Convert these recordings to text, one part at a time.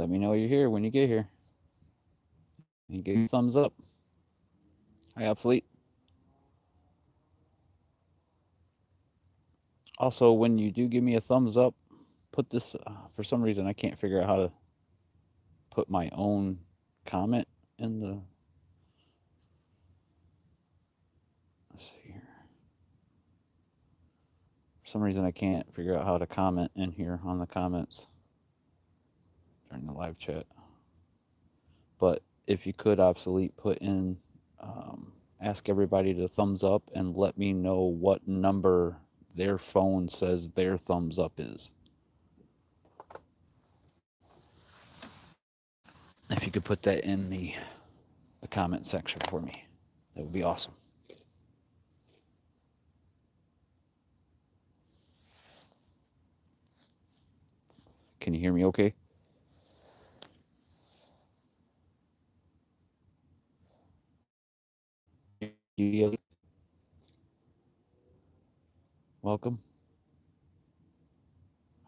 Let me know you're here when you get here. And give me a thumbs up. Hi, Obsolete. Also, when you do give me a thumbs up, put this. For some reason, I can't figure out how to put my own comment in the. Let's see here. For some reason, I can't figure out how to comment in here on the comments during the live chat. But if you could, Obsolete, put in, ask everybody to thumbs up and let me know what number their phone says their thumbs up is. If you could put that in the comment section for me, that would be awesome. Can you hear me okay? Welcome.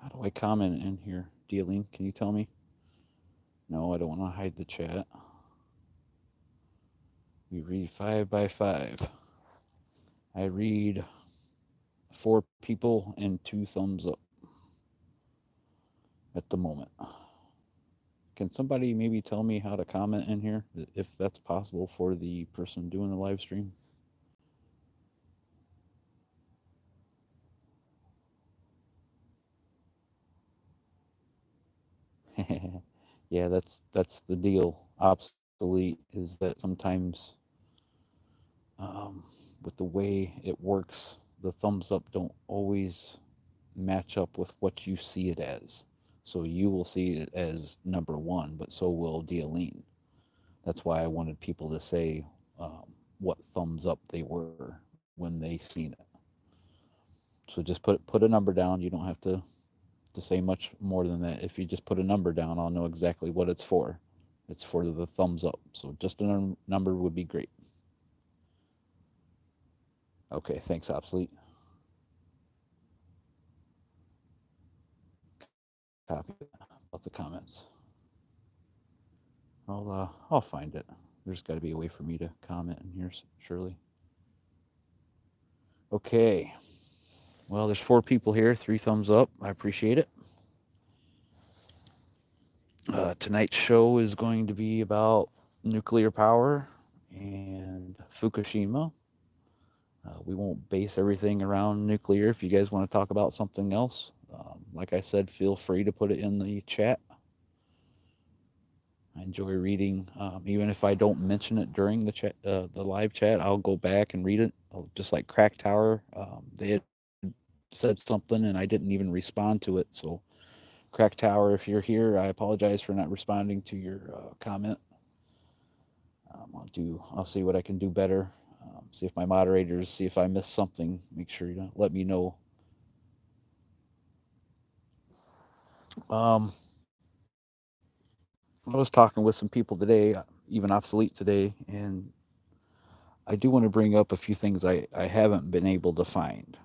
How do I comment in here? Dealing, can you tell me? No, I don't want to hide the chat. We read 5 by 5. I read 4 people and 2 thumbs up at the moment. Can somebody maybe tell me how to comment in here, if that's possible for the person doing the live stream? Yeah, that's the deal. Obsolete is that sometimes, with the way it works, the thumbs up don't always match up with what you see it as. So you will see it as number 1, but so will Dealine. That's why I wanted people to say what thumbs up they were when they seen it. So just put a number down. You don't have to say much more than that. If you just put a number down, I'll know exactly what it's for. It's for the thumbs up. So just a number would be great. Okay, thanks, Obsolete. Copy of the comments. I'll find it. There's got to be a way for me to comment in here, surely. Okay. Well, there's 4 people here. 3 thumbs up. I appreciate it. Tonight's show is going to be about nuclear power and Fukushima. We won't base everything around nuclear. If you guys want to talk about something else, like I said, feel free to put it in the chat. I enjoy reading, even if I don't mention it during the chat, the live chat. I'll go back and read it. Just like Crack Tower, they had said something and I didn't even respond to it. So, Crack Tower, if you're here, I apologize for not responding to your comment. I'll see what I can do better. See if my moderators, see if I missed something. Make sure you let me know. I was talking with some people today, even Obsolete today, and I do want to bring up a few things I haven't been able to find.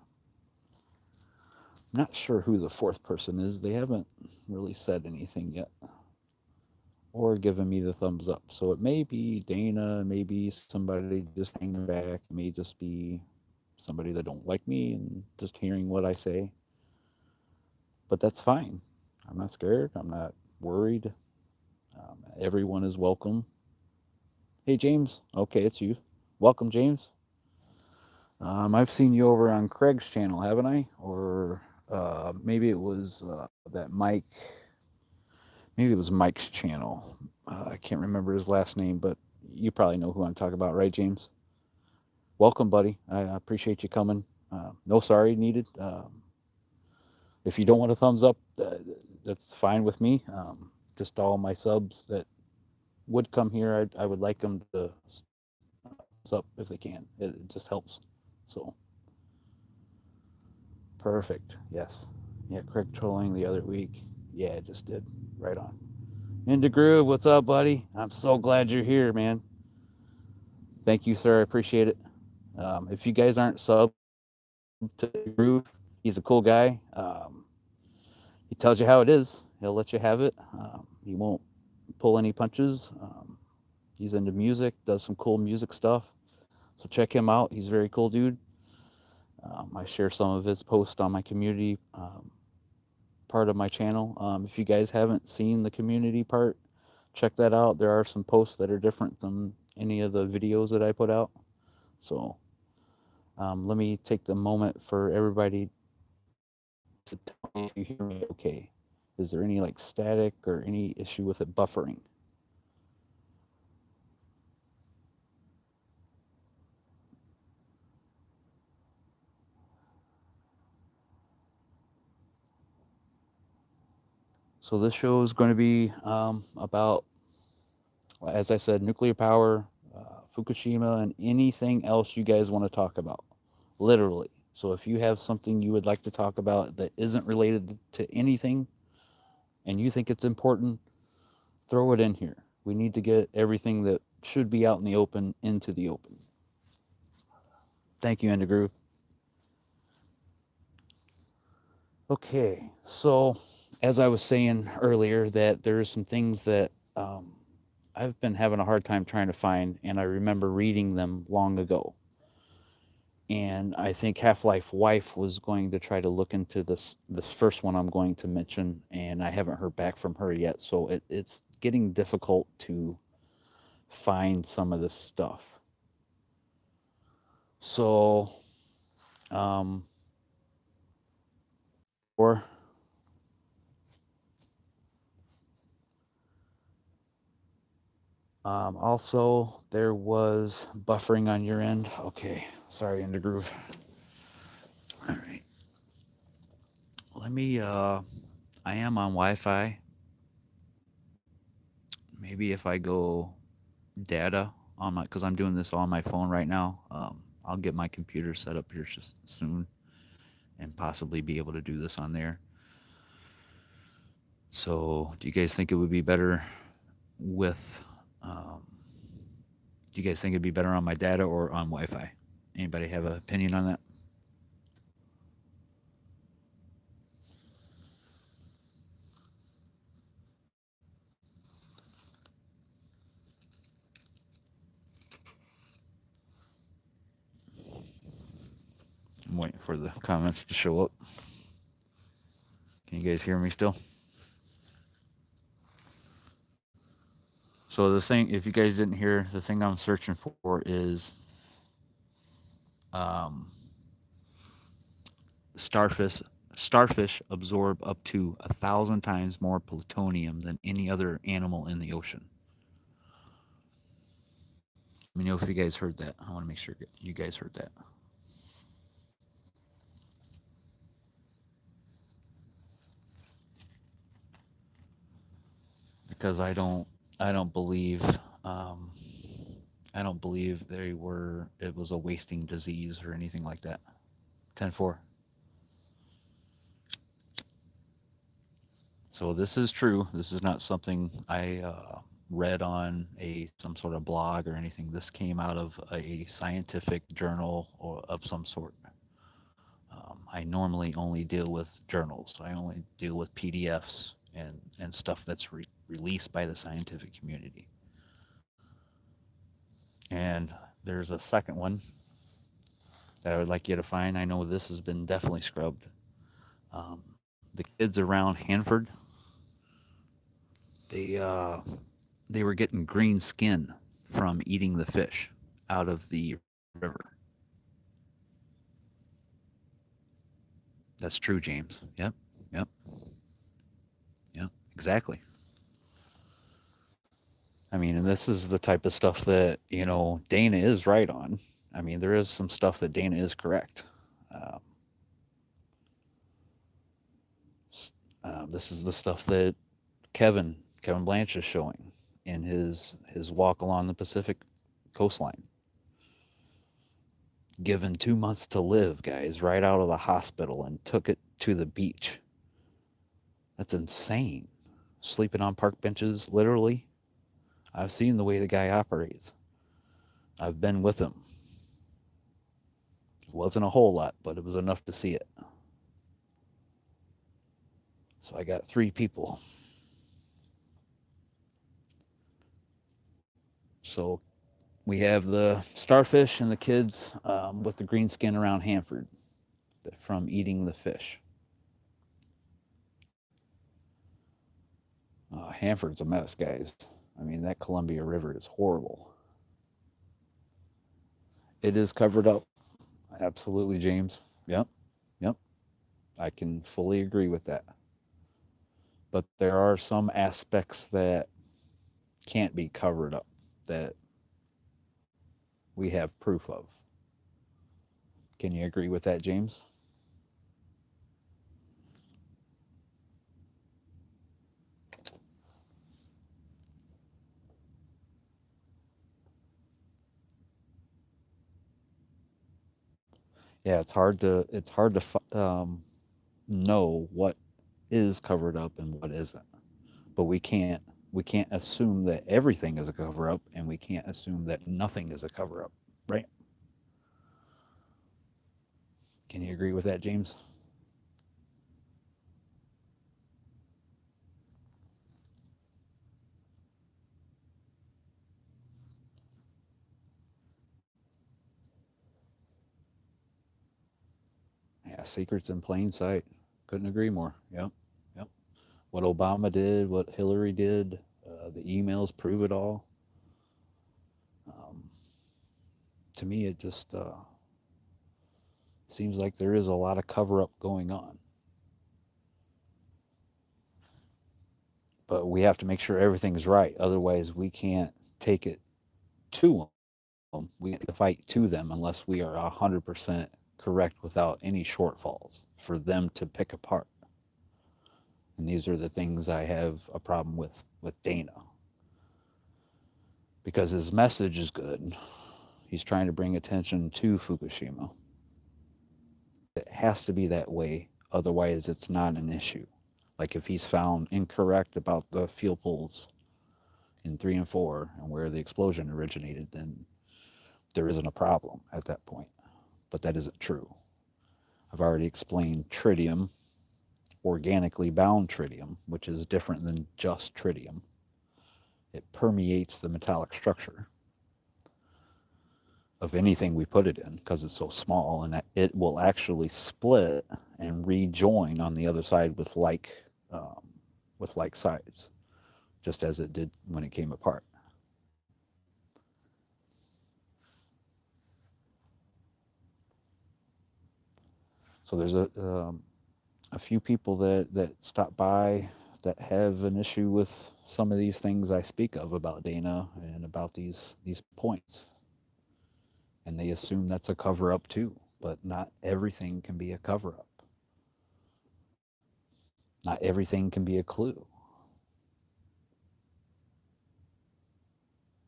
I'm not sure who the 4th person is. They haven't really said anything yet or given me the thumbs up. So it may be Dana, maybe somebody just hanging back. It may just be somebody that don't like me and just hearing what I say. But that's fine. I'm not scared. I'm not worried. Everyone is welcome. Hey, James. Okay, it's you. Welcome, James. I've seen you over on Craig's channel, haven't I? Or maybe it was that Mike. Maybe it was Mike's channel. I can't remember his last name, but you probably know who I'm talking about, right, James? Welcome, buddy. I appreciate you coming. No sorry needed. If you don't want a thumbs up, that's fine with me. Just all my subs that would come here, I would like them to thumbs up if they can. It just helps. So perfect. Yes. Yeah, Craig trolling the other week. Yeah, it just did. Right on. Into Groove, what's up, buddy? I'm so glad you're here, man. Thank you, sir. I appreciate it. If you guys aren't sub to Groove, he's a cool guy. He tells you how it is. He'll let you have it. He won't pull any punches. He's into music, does some cool music stuff. So check him out. He's a very cool dude. I share some of his posts on my community part of my channel. If you guys haven't seen the community part, check that out. There are some posts that are different than any of the videos that I put out. So let me take the moment for everybody to tell me if you hear me okay. Is there any like static or any issue with it buffering? So this show is going to be about, as I said, nuclear power, Fukushima, and anything else you guys want to talk about. Literally. So if you have something you would like to talk about that isn't related to anything and you think it's important, throw it in here. We need to get everything that should be out in the open into the open. Thank you, Endergroove. Okay, so as I was saying earlier, that there's some things that I've been having a hard time trying to find, and I remember reading them long ago. And I think Half-Life Wife was going to try to look into this first one I'm going to mention, and I haven't heard back from her yet. So it's getting difficult to find some of this stuff. So, um, or also there was buffering on your end. Okay, sorry, Undergroove. All right, let me. I am on Wi-Fi. Maybe if I go data on my, because I'm doing this on my phone right now. I'll get my computer set up here soon and possibly be able to do this on there. So, do you guys think it would be better with? Do you guys think it'd be better on my data or on Wi-Fi? Anybody have an opinion on that? I'm waiting for the comments to show up. Can you guys hear me still? So the thing, if you guys didn't hear, the thing I'm searching for is um, starfish. Starfish absorb up to 1,000 times more plutonium than any other animal in the ocean. Let me know if you guys heard that. I want to make sure you guys heard that. Because I don't believe um, I don't believe they were it was a wasting disease or anything like that. 10-4. So this is true. This is not something I read on a some sort of blog or anything. This came out of a scientific journal or of some sort. I normally only deal with journals. I only deal with PDFs and stuff that's released by the scientific community. And there's a second one that I would like you to find. I know this has been definitely scrubbed. The kids around Hanford, they uh, they were getting green skin from eating the fish out of the river. That's true, James. Yep, yep, yep, exactly. I mean, and this is the type of stuff that, Dana is right on. I mean, there is some stuff that Dana is correct. Um, this is the stuff that Kevin Blanche is showing in his walk along the Pacific coastline. Given 2 months to live, guys, right out of the hospital and took it to the beach. That's insane. Sleeping on park benches, literally. I've seen the way the guy operates. I've been with him. It wasn't a whole lot, but it was enough to see it. So I got three people. So we have the starfish and the kids with the green skin around Hanford from eating the fish. Hanford's a mess, guys. I mean, that Columbia River is horrible. It is covered up. Absolutely, James. Yep, yep. I can fully agree with that. But there are some aspects that can't be covered up that we have proof of. Can you agree with that, James? Yeah, it's hard to know what is covered up and what isn't. But we can't assume that everything is a cover up, and we can't assume that nothing is a cover up, right? Can you agree with that, James? Yeah, secrets in plain sight. Couldn't agree more. Yep, yep. What Obama did, what Hillary did, the emails prove it all. Um, to me, it just seems like there is a lot of cover up going on. But we have to make sure everything's right. Otherwise, we can't take it to them. We have to fight to them unless we are 100% correct without any shortfalls for them to pick apart. And these are the things I have a problem with Dana, because his message is good. He's trying to bring attention to Fukushima. It has to be that way, otherwise it's not an issue. Like if he's found incorrect about the fuel pools in 3 and 4 and where the explosion originated, then there isn't a problem at that point. But that isn't true. I've already explained tritium, organically bound tritium, which is different than just tritium. It permeates the metallic structure of anything we put it in because it's so small, and it will actually split and rejoin on the other side um, with like sides, just as it did when it came apart. So there's a few people that stop by that have an issue with some of these things I speak of about Dana and about these points, and they assume that's a cover up too. But not everything can be a cover up. Not everything can be a clue,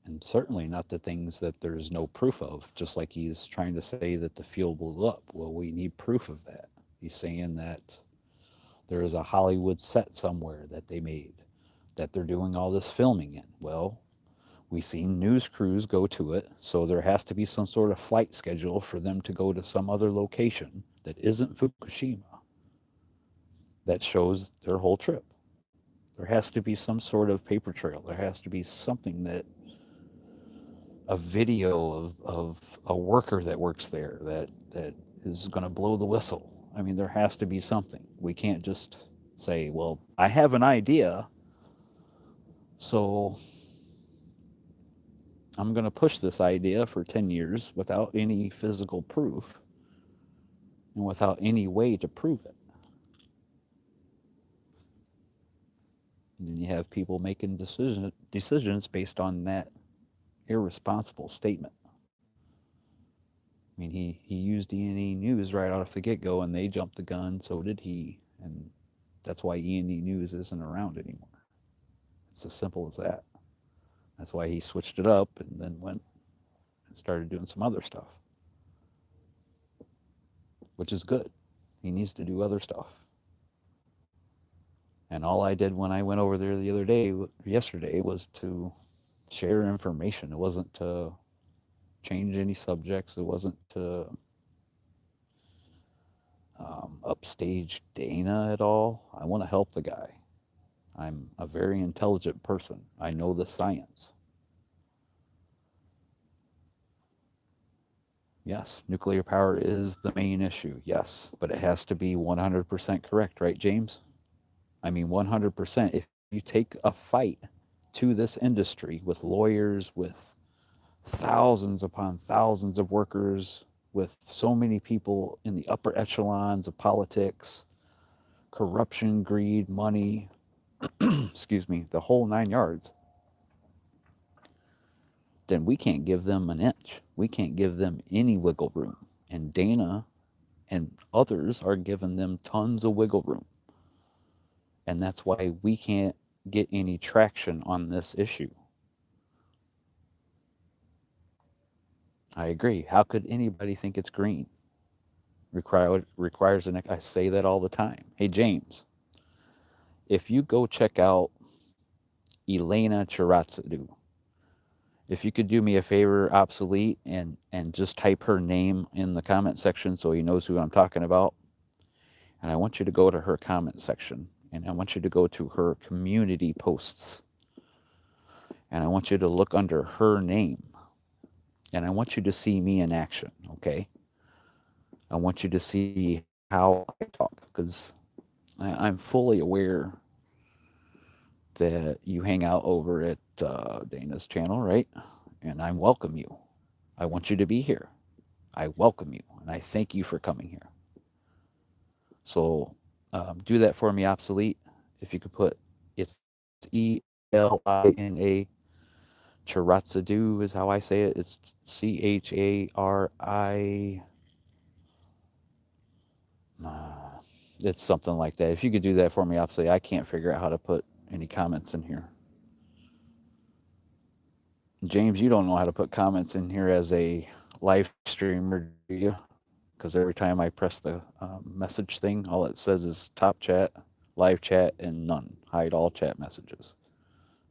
and certainly not the things that there's no proof of. Just like he's trying to say that the field blew up. Well, we need proof of that. He's saying that there is a Hollywood set somewhere that they made that they're doing all this filming in. Well, we've seen news crews go to it, so there has to be some sort of flight schedule for them to go to some other location that isn't Fukushima that shows their whole trip. There has to be some sort of paper trail. There has to be something that a video of a worker that works there that is going to blow the whistle. I mean, there has to be something. We can't just say, well, I have an idea, so I'm going to push this idea for 10 years without any physical proof and without any way to prove it. And then you have people making decisions based on that irresponsible statement. I mean, he used E&E News right off the get-go, and they jumped the gun, so did he. And that's why E&E News isn't around anymore. It's as simple as that. That's why he switched it up and then went and started doing some other stuff, which is good. He needs to do other stuff. And all I did when I went over there the other day, yesterday, was to share information. It wasn't to change any subjects. It wasn't to upstage Dana at all. I want to help the guy. I'm a very intelligent person. I know the science. Yes, nuclear power is the main issue. Yes, but it has to be 100% correct, right, James? I mean, 100%. If you take a fight to this industry with lawyers, with thousands upon thousands of workers, with so many people in the upper echelons of politics, corruption, greed, money, excuse me, the whole 9 yards, then we can't give them an inch. We can't give them any wiggle room. And Dana and others are giving them tons of wiggle room. And that's why we can't get any traction on this issue. I agree. How could anybody think it's green? Requires an. I say that all the time. Hey James, if you go check out Elena Chiratsadu, if you could do me a favor, obsolete, and just type her name in the comment section so he knows who I'm talking about. And I want you to go to her comment section, and I want you to go to her community posts, and I want you to look under her name, and I want you to see me in action. Okay, I want you to see how I talk, because I'm fully aware that you hang out over at Dana's channel, right? And I welcome you. I want you to be here. I welcome you, and I thank you for coming here. So do that for me, obsolete. If you could put, it's Elina Chiratsadu is how I say it. It's Chari. It's something like that. If you could do that for me, obviously, I can't figure out how to put any comments in here. James, you don't know how to put comments in here as a live streamer, do you? Because every time I press the message thing, all it says is top chat, live chat, and none. Hide all chat messages.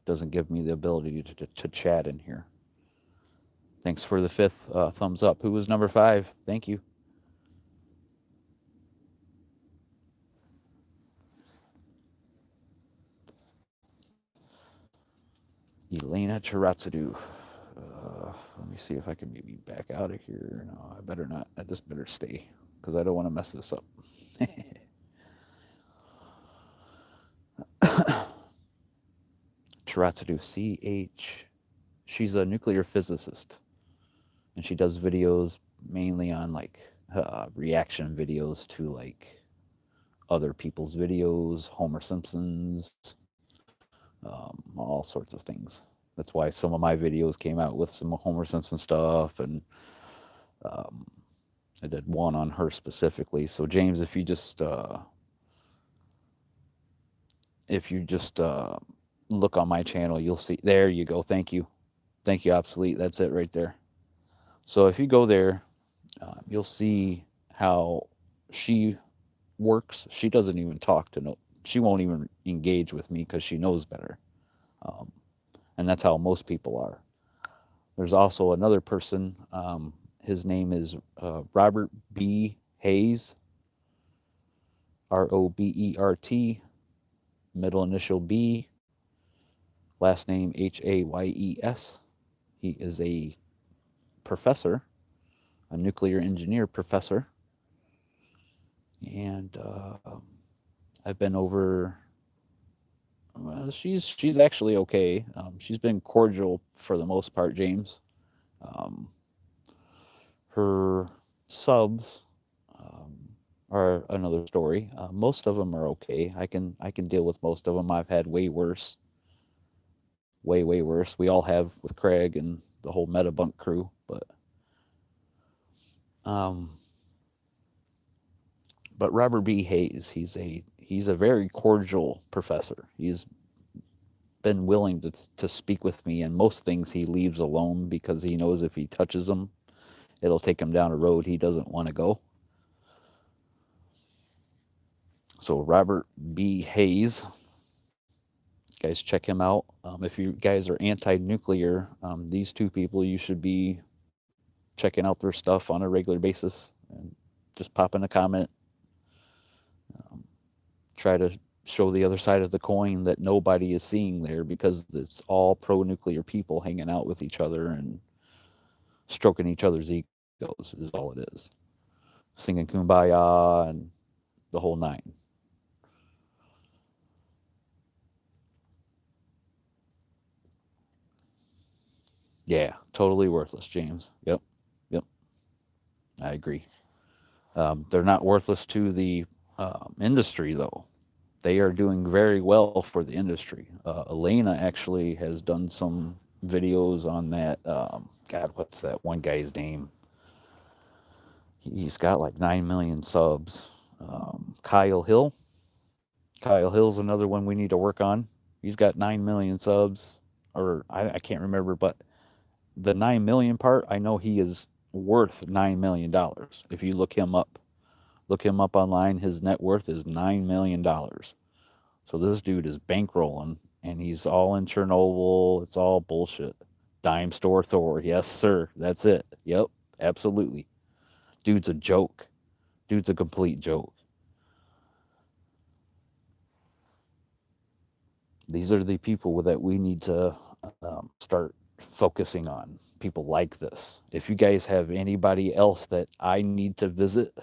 Doesn't give me the ability to chat in here. Thanks for the 5th thumbs up. Who was number 5? Thank you. Elena Chiratsadu. Let me see if I can maybe back out of here. No, I better not. I just better stay because I don't want to mess this up. Chiratsadu, CH. She's a nuclear physicist, and she does videos mainly on like reaction videos to like other people's videos, Homer Simpson's, all sorts of things. That's why some of my videos came out with some Homer Simpson stuff, and I did one on her specifically. So James, if you just look on my channel, you'll see. There you go. Thank you, obsolete. That's it right there. So if you go there, you'll see how she works. She doesn't even talk to no. She won't even engage with me because she knows better. And that's how most people are. There's also another person. His name is Robert B. Hayes. Robert, middle initial B, last name Hayes. He is a professor, a nuclear engineer professor. And I've been over. She's actually okay. She's been cordial for the most part, James. Her subs are another story. Most of them are okay. I can deal with most of them. I've had way worse. Way worse. We all have with Craig and the whole Metabunk crew, but Robert B. Hayes, he's a very cordial professor. He's been willing to speak with me, and most things he leaves alone because he knows if he touches them, it'll take him down a road he doesn't want to go. So Robert B. Hayes, guys, check him out. If you guys are anti-nuclear, these two people, you should be checking out their stuff on a regular basis and just pop in a comment. try to show the other side of the coin that nobody is seeing there, because it's all pro nuclear people hanging out with each other and stroking each other's egos, is all it is. Singing kumbaya and the whole nine. Yeah, totally worthless, James. Yep, yep, I agree. They're not worthless to the industry, though. They are doing very well for the industry. Elena actually has done some videos on that. God, what's that one guy's name? He's got like 9 million subs. Kyle Hill. Kyle Hill's another one we need to work on. He's got 9 million subs, or I can't remember, but the 9 million part, I know he is worth $9 million. If you look him up online, his net worth is $9 million. So this dude is bankrolling, and he's all in Chernobyl. It's all bullshit. Dime store Thor. Yes, sir. That's it. Yep, absolutely. Dude's a joke. Dude's a complete joke. These are the people that we need to start focusing on. People like this. If you guys have anybody else that I need to visit,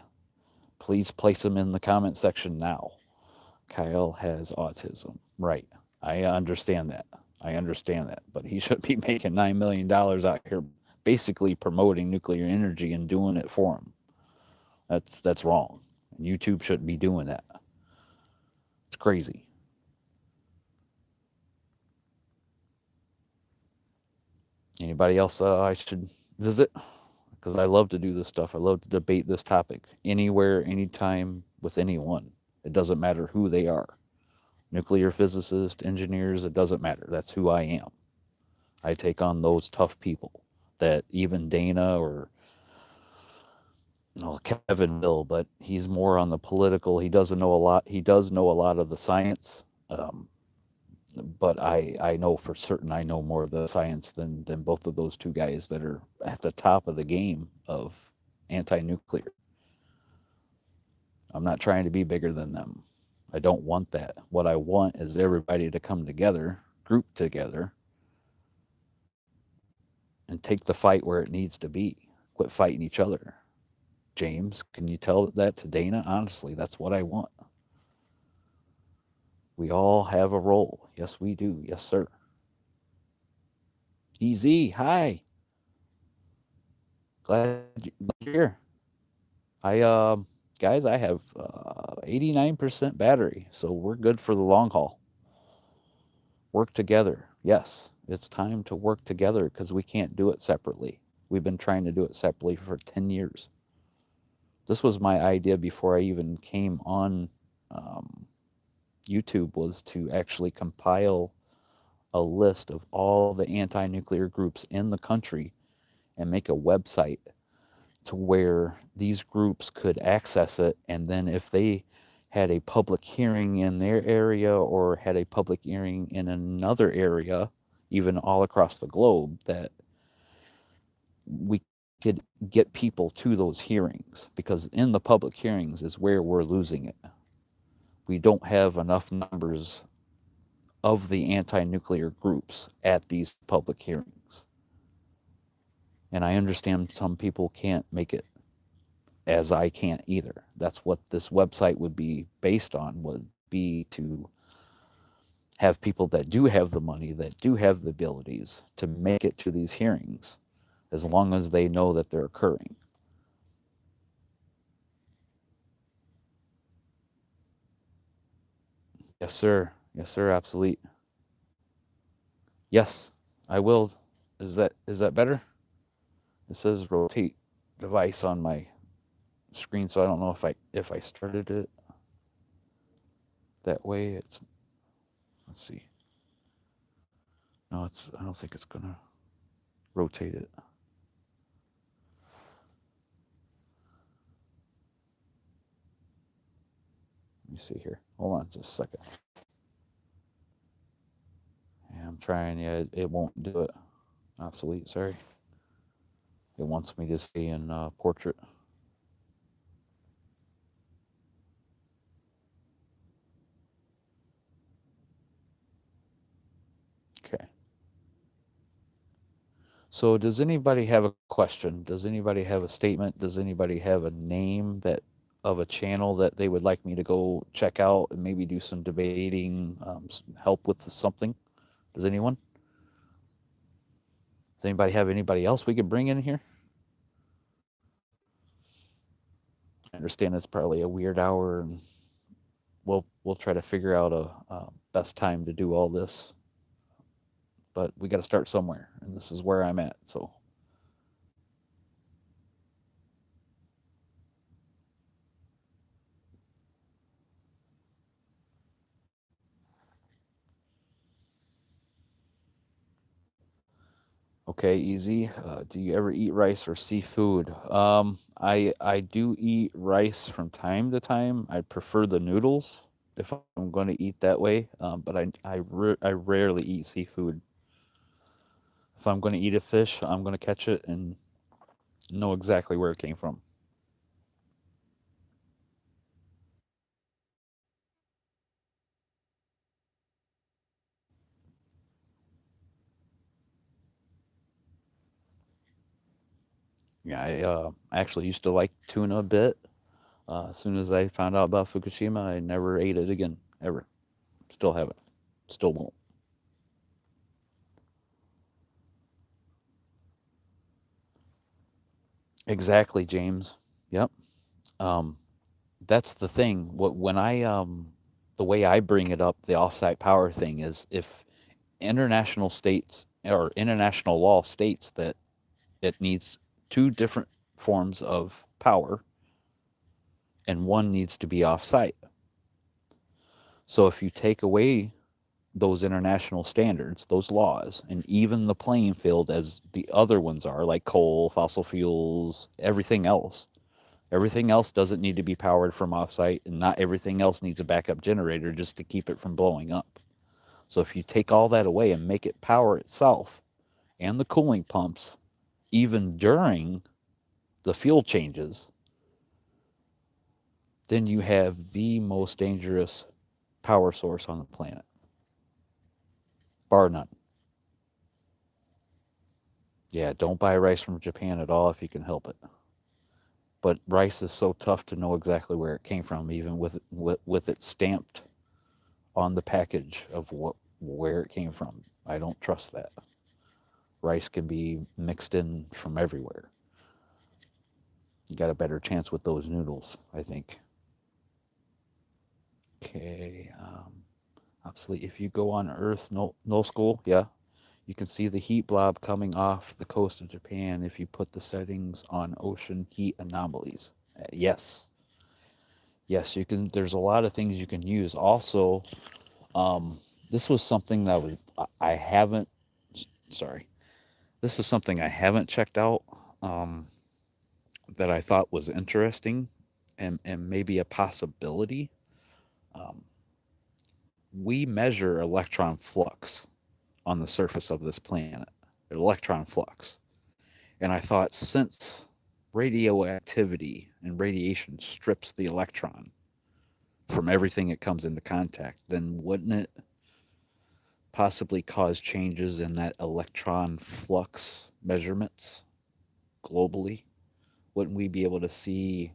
please place them in the comment section now. Kyle has autism. Right. I understand that. I understand that. But he should be making $9 million out here basically promoting nuclear energy and doing it for him. That's wrong. And YouTube shouldn't be doing that. It's crazy. Anybody else I should visit? Because I love to do this stuff. I love to debate this topic anywhere, anytime, with anyone. It doesn't matter who they are. Nuclear physicists, engineers, it doesn't matter. That's who I am. I take on those tough people that even Dana or Kevin will, but he's more on the political. He doesn't know a lot. He does know a lot of the science, but I know for certain I know more of the science than both of those two guys that are at the top of the game of anti-nuclear. I'm not trying to be bigger than them. I don't want that. What I want is everybody to come together, group together, and take the fight where it needs to be. Quit fighting each other. James, can you tell that to Dana? Honestly, that's what I want. We all have a role. Yes, we do. Yes, sir. EZ, hi. Glad you're here. I guys, I have 89% battery, so we're good for the long haul. Work together. Yes, it's time to work together because we can't do it separately. We've been trying to do it separately for 10 years. This was my idea before I even came on YouTube, was to actually compile a list of all the anti-nuclear groups in the country and make a website to where these groups could access it, and then if they had a public hearing in their area or had a public hearing in another area, even all across the globe, that we could get people to those hearings, because in the public hearings is where we're losing it. We don't have enough numbers of the anti-nuclear groups at these public hearings. And I understand some people can't make it, as I can't either. That's what this website would be based on, would be to have people that do have the money, that do have the abilities to make it to these hearings, as long as they know that they're occurring. Yes, sir. Yes, sir. Absolute. Yes, I will. Is that better? It says rotate device on my screen, so I don't know if I started it that way. Let's see. No, I don't think it's gonna rotate it. Let me see here. Hold on just a second. Yeah, I'm trying. Yeah, it won't do it. Obsolete. Sorry. It wants me to stay in portrait. So, does anybody have a question? Does anybody have a statement? Does anybody have a name that of a channel that they would like me to go check out and maybe do some debating, help with something? Does anyone? Does anybody have anybody else we could bring in here? I understand it's probably a weird hour, and we'll try to figure out a best time to do all this. But we got to start somewhere, and this is where I'm at. So, okay, easy. Do you ever eat rice or seafood? I do eat rice from time to time. I prefer the noodles if I'm going to eat that way. But I rarely eat seafood. If I'm going to eat a fish, I'm going to catch it and know exactly where it came from. Yeah, I actually used to like tuna a bit. As soon as I found out about Fukushima, I never ate it again, ever. Still haven't. Still won't. Exactly, James. Yep. Um, that's the thing. What when I the way I bring it up, the offsite power thing is if international states or international law states that it needs two different forms of power and one needs to be offsite. So if you take away those international standards, those laws, and even the playing field as the other ones are, like coal, fossil fuels, everything else. Everything else doesn't need to be powered from offsite, and not everything else needs a backup generator just to keep it from blowing up. So if you take all that away and make it power itself and the cooling pumps, even during the fuel changes, then you have the most dangerous power source on the planet, bar none. Yeah, don't buy rice from Japan at all if you can help it. But rice is so tough to know exactly where it came from, even with it stamped on the package of what where it came from. I don't trust that. Rice can be mixed in from everywhere. You got a better chance with those noodles, I think. Okay. Obviously, if you go on Earth, no school, yeah, you can see the heat blob coming off the coast of Japan if you put the settings on ocean heat anomalies. Yes, yes, you can. There's a lot of things you can use. Also, um, this was something that was I haven't. Sorry, this is something I haven't checked out. Um, that I thought was interesting, and maybe a possibility. Um, we measure electron flux on the surface of this planet, electron flux. And I thought since radioactivity and radiation strips the electron from everything it comes into contact, then wouldn't it possibly cause changes in that electron flux measurements globally? Wouldn't we be able to see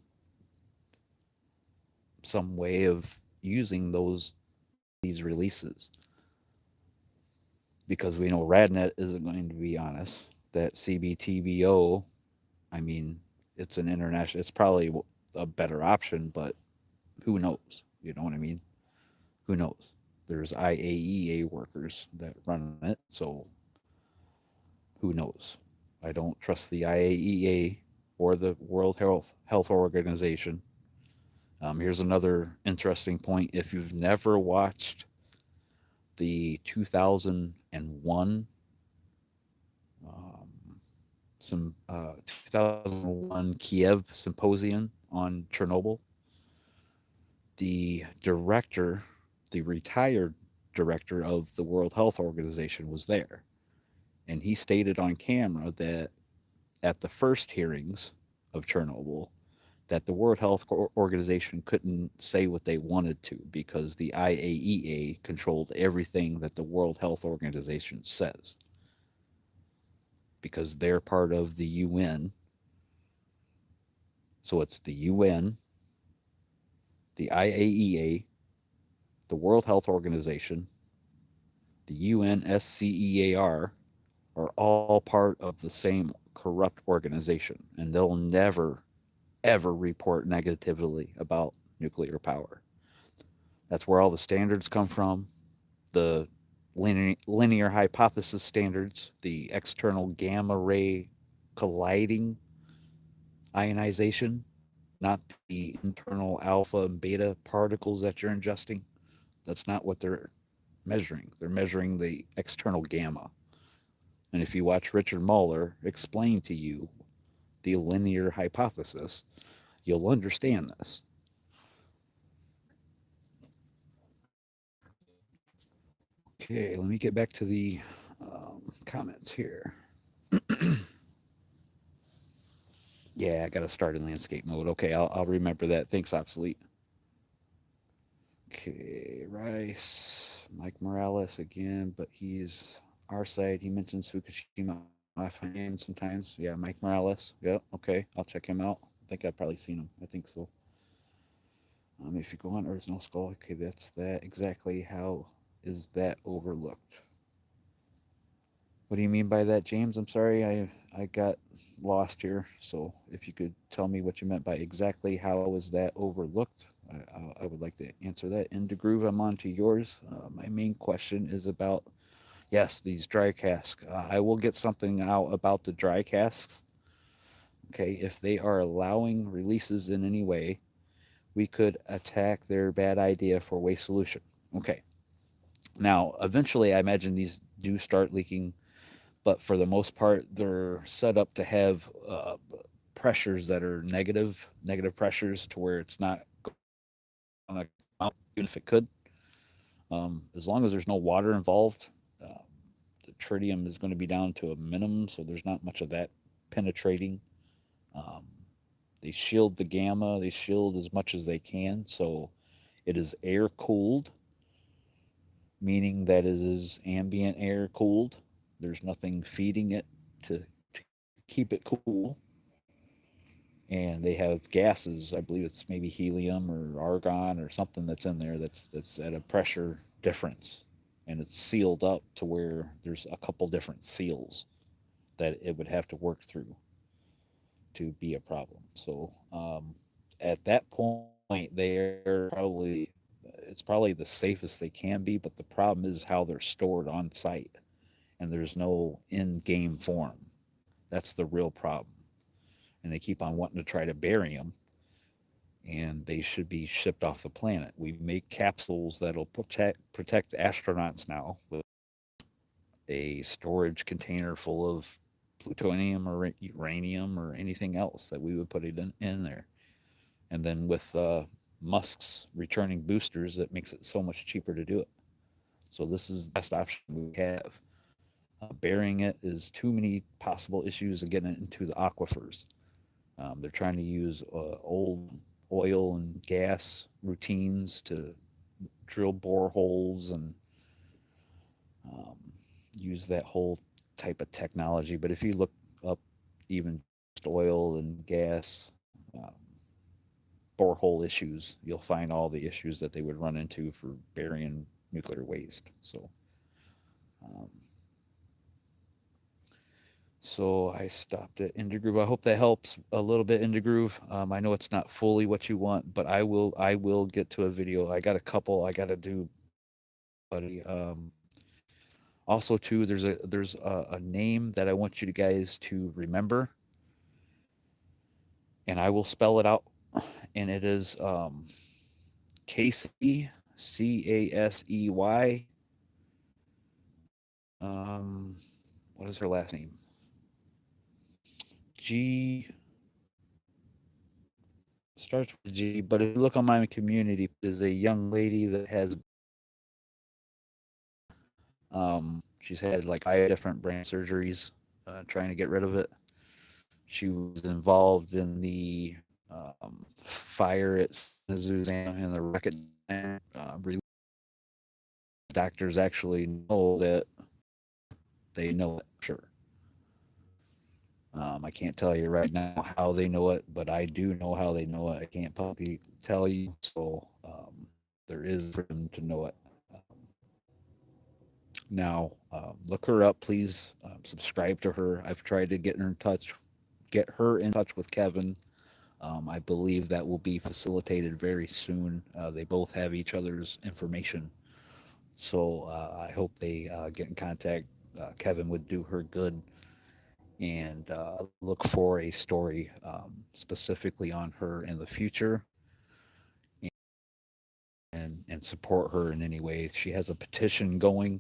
some way of using these releases? Because we know Radnet isn't going to be on us. That CBTBO, I mean, it's an international. It's probably a better option, but who knows? You know what I mean? Who knows? There's IAEA workers that run it, so who knows? I don't trust the IAEA or the World Health Organization. Here's another interesting point. If you've never watched the 2001 um, 2001 Kiev symposium on Chernobyl, the director, the retired director of the World Health Organization was there. And he stated on camera that at the first hearings of Chernobyl, that the World Health Organization couldn't say what they wanted to because the IAEA controlled everything that the World Health Organization says. because they're part of the UN. So it's the UN, the IAEA, the World Health Organization, the UNSCEAR are all part of the same corrupt organization, and they'll never, ever report negatively about nuclear power. That's where all the standards come from, the linear hypothesis standards, the external gamma ray colliding ionization, not the internal alpha and beta particles that you're ingesting. That's not what they're measuring. They're measuring the external gamma. And if you watch Richard Muller explain to you the linear hypothesis, you'll understand this. Okay, let me get back to the comments here. Yeah, I got to start in landscape mode. Okay, I'll remember that. Thanks, Obsolete. Okay, Rice, Mike Morales again, but he's our side. He mentions Fukushima offhand sometimes. Yeah, Mike Morales. Yeah, okay, I'll check him out. I think I've probably seen him. I think so. If you go on Earth's No Skull, okay, that's that. Exactly how is that overlooked? What do you mean by that, James? I'm sorry, I got lost here. So if you could tell me what you meant by exactly how is that overlooked, I would like to answer that. In the groove, I'm on to yours. My main question is about yes, these dry casks. I will get something out about the dry casks. Okay, if they are allowing releases in any way, we could attack their bad idea for waste solution. Okay. Now, eventually, I imagine these do start leaking, but for the most part, they're set up to have pressures that are negative pressures to where it's not going to come out, even if it could. As long as there's no water involved, uh, the tritium is going to be down to a minimum, so there's not much of that penetrating. Um, they shield the gamma, they shield as much as they can, so it is air cooled, meaning that it is ambient air cooled. There's nothing feeding it to keep it cool. And they have gases. I believe it's maybe helium or argon or something that's in there that's at a pressure difference, and it's sealed up to where there's a couple different seals that it would have to work through to be a problem. So at that point, they're probably it's probably the safest they can be, but the problem is how they're stored on site, and there's no in-game form. That's the real problem, and they keep on wanting to try to bury them, and they should be shipped off the planet. We make capsules that'll protect astronauts now with a storage container full of plutonium or uranium or anything else that we would put it in there. And then with Musk's returning boosters, that makes it so much cheaper to do it. So this is the best option we have. Burying it is too many possible issues of getting it into the aquifers. They're trying to use old oil and gas routines to drill boreholes and um, use that whole type of technology. But if you look up even just oil and gas borehole issues, you'll find all the issues that they would run into for burying nuclear waste. Um, so I stopped at Groove. I hope that helps a little bit, Groove. I know it's not fully what you want, but I will get to a video. I got a couple I got to do, buddy. Also, too, there's a name that I want you guys to remember, and I will spell it out, and it is Casey, Casey. What is her last name? G starts with G, but if you look on my community, is a young lady that has she's had like 5 different brain surgeries, trying to get rid of it. She was involved in the fire at Susanna and the rocket. Doctors actually know that they know it, sure. I can't tell you right now how they know it, but I do know how they know it. I can't publicly tell you, so there is for them to know it. Now, look her up, please. Subscribe to her. I've tried to get her in touch with Kevin. I believe that will be facilitated very soon. They both have each other's information, so I hope they get in contact. Kevin would do her good, and look for a story specifically on her in the future, and support her in any way. She has a petition going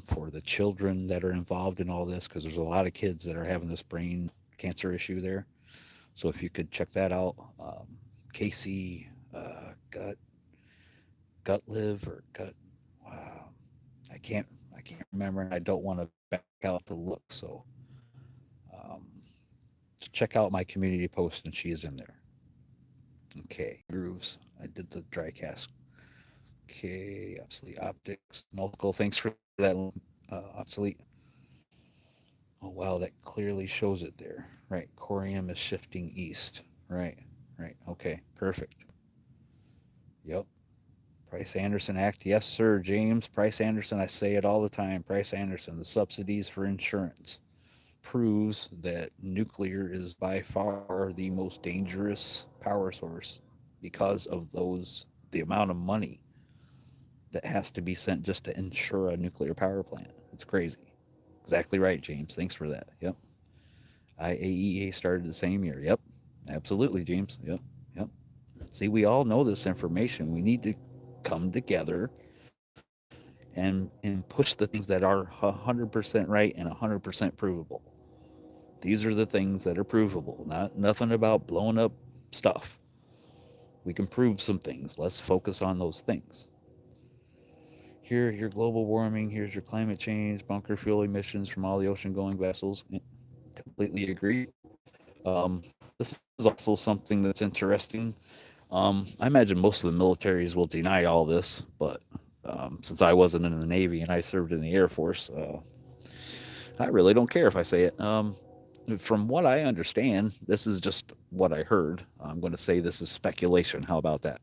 for the children that are involved in all this, because there's a lot of kids that are having this brain cancer issue there. So if you could check that out, Casey gut live or gut. Wow, I can't I can't remember, and I don't want to back out to look. So um, check out my community post, and she is in there. Okay, grooves. I did the dry cast. Okay, obsolete optics. Multiple. Thanks for that. Obsolete. Oh wow, that clearly shows it there. Right, corium is shifting east. Right, right. Okay, perfect. Yep. Price Anderson Act. Yes, sir, James. Price Anderson. I say it all the time. Price Anderson. The subsidies for insurance proves that nuclear is by far the most dangerous power source because of the amount of money that has to be sent just to insure a nuclear power plant. It's crazy. Exactly right, James. Thanks for that. Yep. IAEA started the same year. Yep. Absolutely, James. Yep. Yep. See, we all know this information. We need to come together and push the things that are 100% right and 100% provable. These are the things that are provable. Not nothing about blowing up stuff. We can prove some things. Let's focus on those things. Here, your global warming. Here's your climate change, bunker fuel emissions from all the ocean-going vessels. Completely agree. This is also something that's interesting. I imagine most of the militaries will deny all this, but since I wasn't in the Navy and I served in the Air Force, I really don't care if I say it. From what I understand, this is just what I heard. I'm going to say this is speculation. How about that?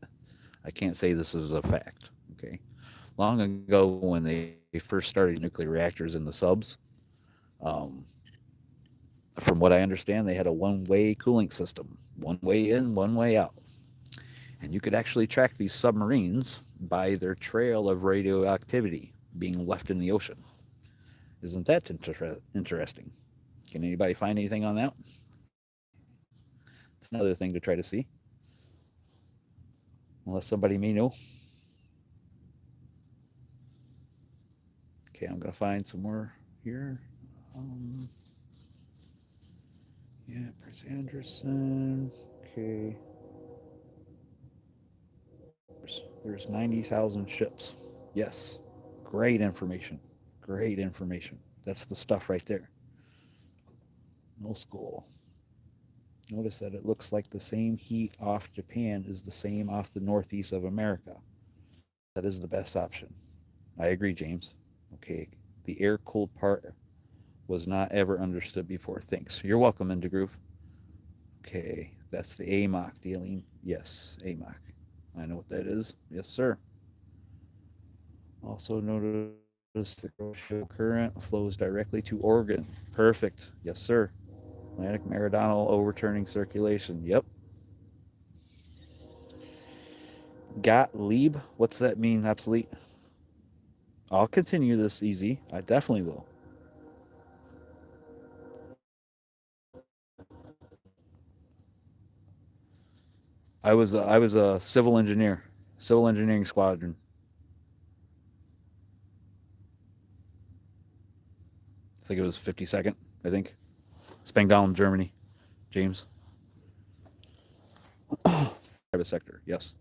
I can't say this is a fact. Okay. Long ago, when they first started nuclear reactors in the subs, um, from what I understand, they had a one-way cooling system, one way in, one way out, and you could actually track these submarines by their trail of radioactivity being left in the ocean. Isn't that interesting? Can anybody find anything on that? It's another thing to try to see, unless somebody may know. Okay, I'm gonna find some more here. Um, yeah, Prince Anderson. Okay, there's 90,000 ships. Yes, great information. Great information. That's the stuff right there. No school. Notice that it looks like the same heat off Japan is the same off the northeast of America. That is the best option. I agree, James. Okay, the air cooled part was not ever understood before. Thanks. You're welcome, Into Groove. Okay, that's the AMOC dealing. Yes, AMOC. I know what that is. Yes, sir. Also notice the Grotial current flows directly to Oregon. Perfect. Yes, sir. Atlantic meridional overturning circulation. Yep. Gottlieb. What's that mean? Obsolete. I'll continue this easy. I definitely will. I was a civil engineer, civil engineering squadron. I think it was 52nd. I think Spangdahlem, Germany. James, private sector. Yes.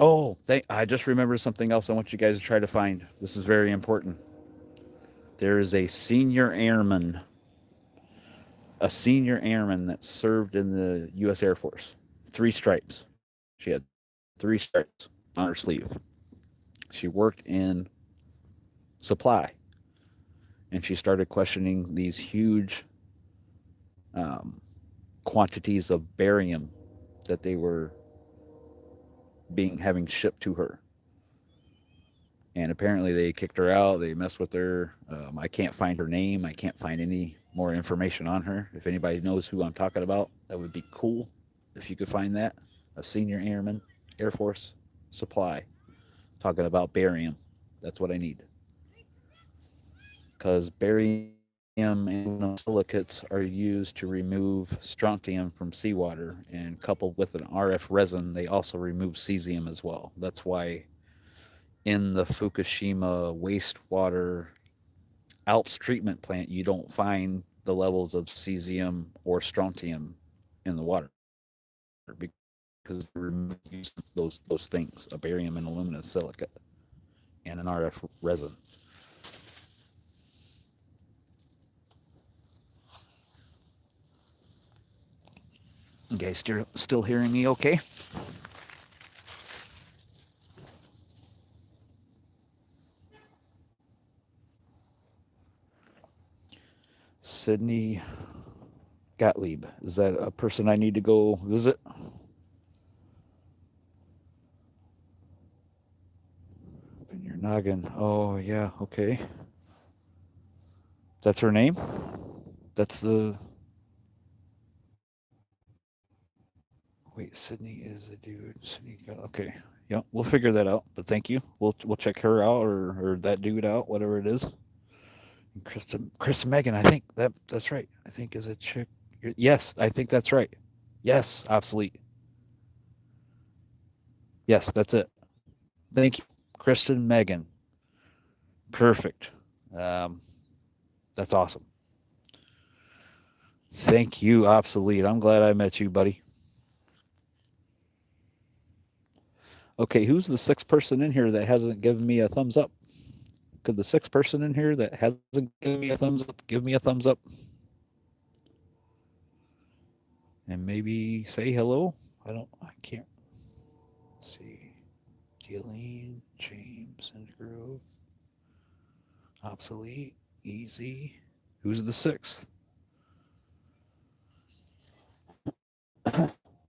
Oh, I just remembered something else. I want you guys to try to find. This is very important. There is a senior airman that served in the U.S. Air Force. 3 stripes. She had 3 stripes on her sleeve. She worked in supply, and she started questioning these huge um, quantities of barium that they were being having shipped to her. And apparently they kicked her out. They messed with her. I can't find her name. I can't find any more information on her. If anybody knows who I'm talking about, that would be cool if you could find that. A senior airman, Air Force supply, talking about barium. That's what I need. Because barium and aluminum silicates are used to remove strontium from seawater, and coupled with an RF resin, they also remove cesium as well. That's why in the Fukushima wastewater Alps treatment plant, you don't find the levels of cesium or strontium in the water because they remove those things, a barium and aluminum silicate and an RF resin. You guys still hearing me okay? Sydney Gottlieb. Is that a person I need to go visit? In your noggin. Oh, yeah, okay. That's her name? That's the. Wait, Sydney is a dude. Sydney. Okay. Yeah, we'll figure that out. But thank you. We'll check her out or that dude out, whatever it is. And Krista Megan. I think that's right. I think is a chick. Yes, I think that's right. Yes, obsolete. Yes, that's it. Thank you, Kristen Megan. Perfect. Um, that's awesome. Thank you, obsolete. I'm glad I met you, buddy. Okay, who's the sixth person in here that hasn't given me a thumbs up? Could the sixth person in here that hasn't given me a thumbs up give me a thumbs up? And maybe say hello? I can't see. Dealing, James, and Grove, obsolete, easy. Who's the sixth?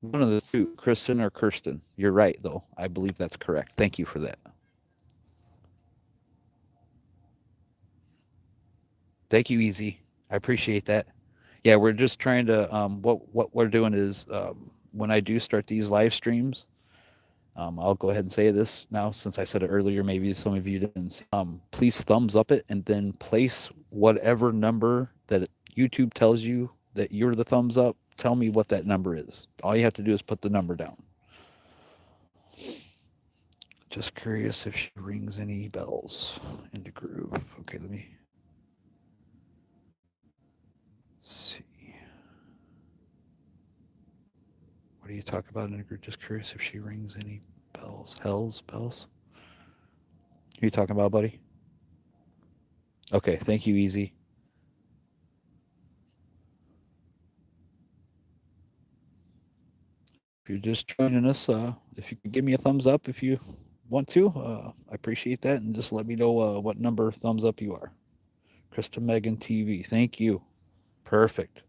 One of the two, Kristen or Kirsten. You're right, though. I believe that's correct. Thank you for that. Thank you, Easy. I appreciate that. Yeah, we're just trying to. What we're doing is when I do start these live streams, I'll go ahead and say this now since I said it earlier. Maybe some of you didn't see. Please thumbs up it and then place whatever number that YouTube tells you that you're the thumbs up. Tell me what that number is. All you have to do is put the number down. Just curious if she rings any bells into groove. Okay, let me see. What do you talk about in a group? Just curious if she rings any bells. Hells, bells? Who are you talking about, buddy? Okay, thank you, Easy. If you're just joining us, if you could give me a thumbs up if you want to, I appreciate that. And just let me know what number thumbs up you are. Krista Megan TV, thank you. Perfect.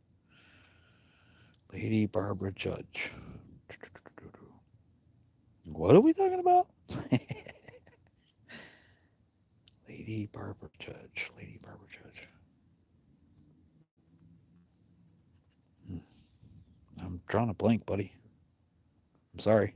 Lady Barbara Judge. What are we talking about? Lady Barbara Judge. Lady Barbara Judge. Hmm. I'm drawing a blank, buddy. I'm sorry.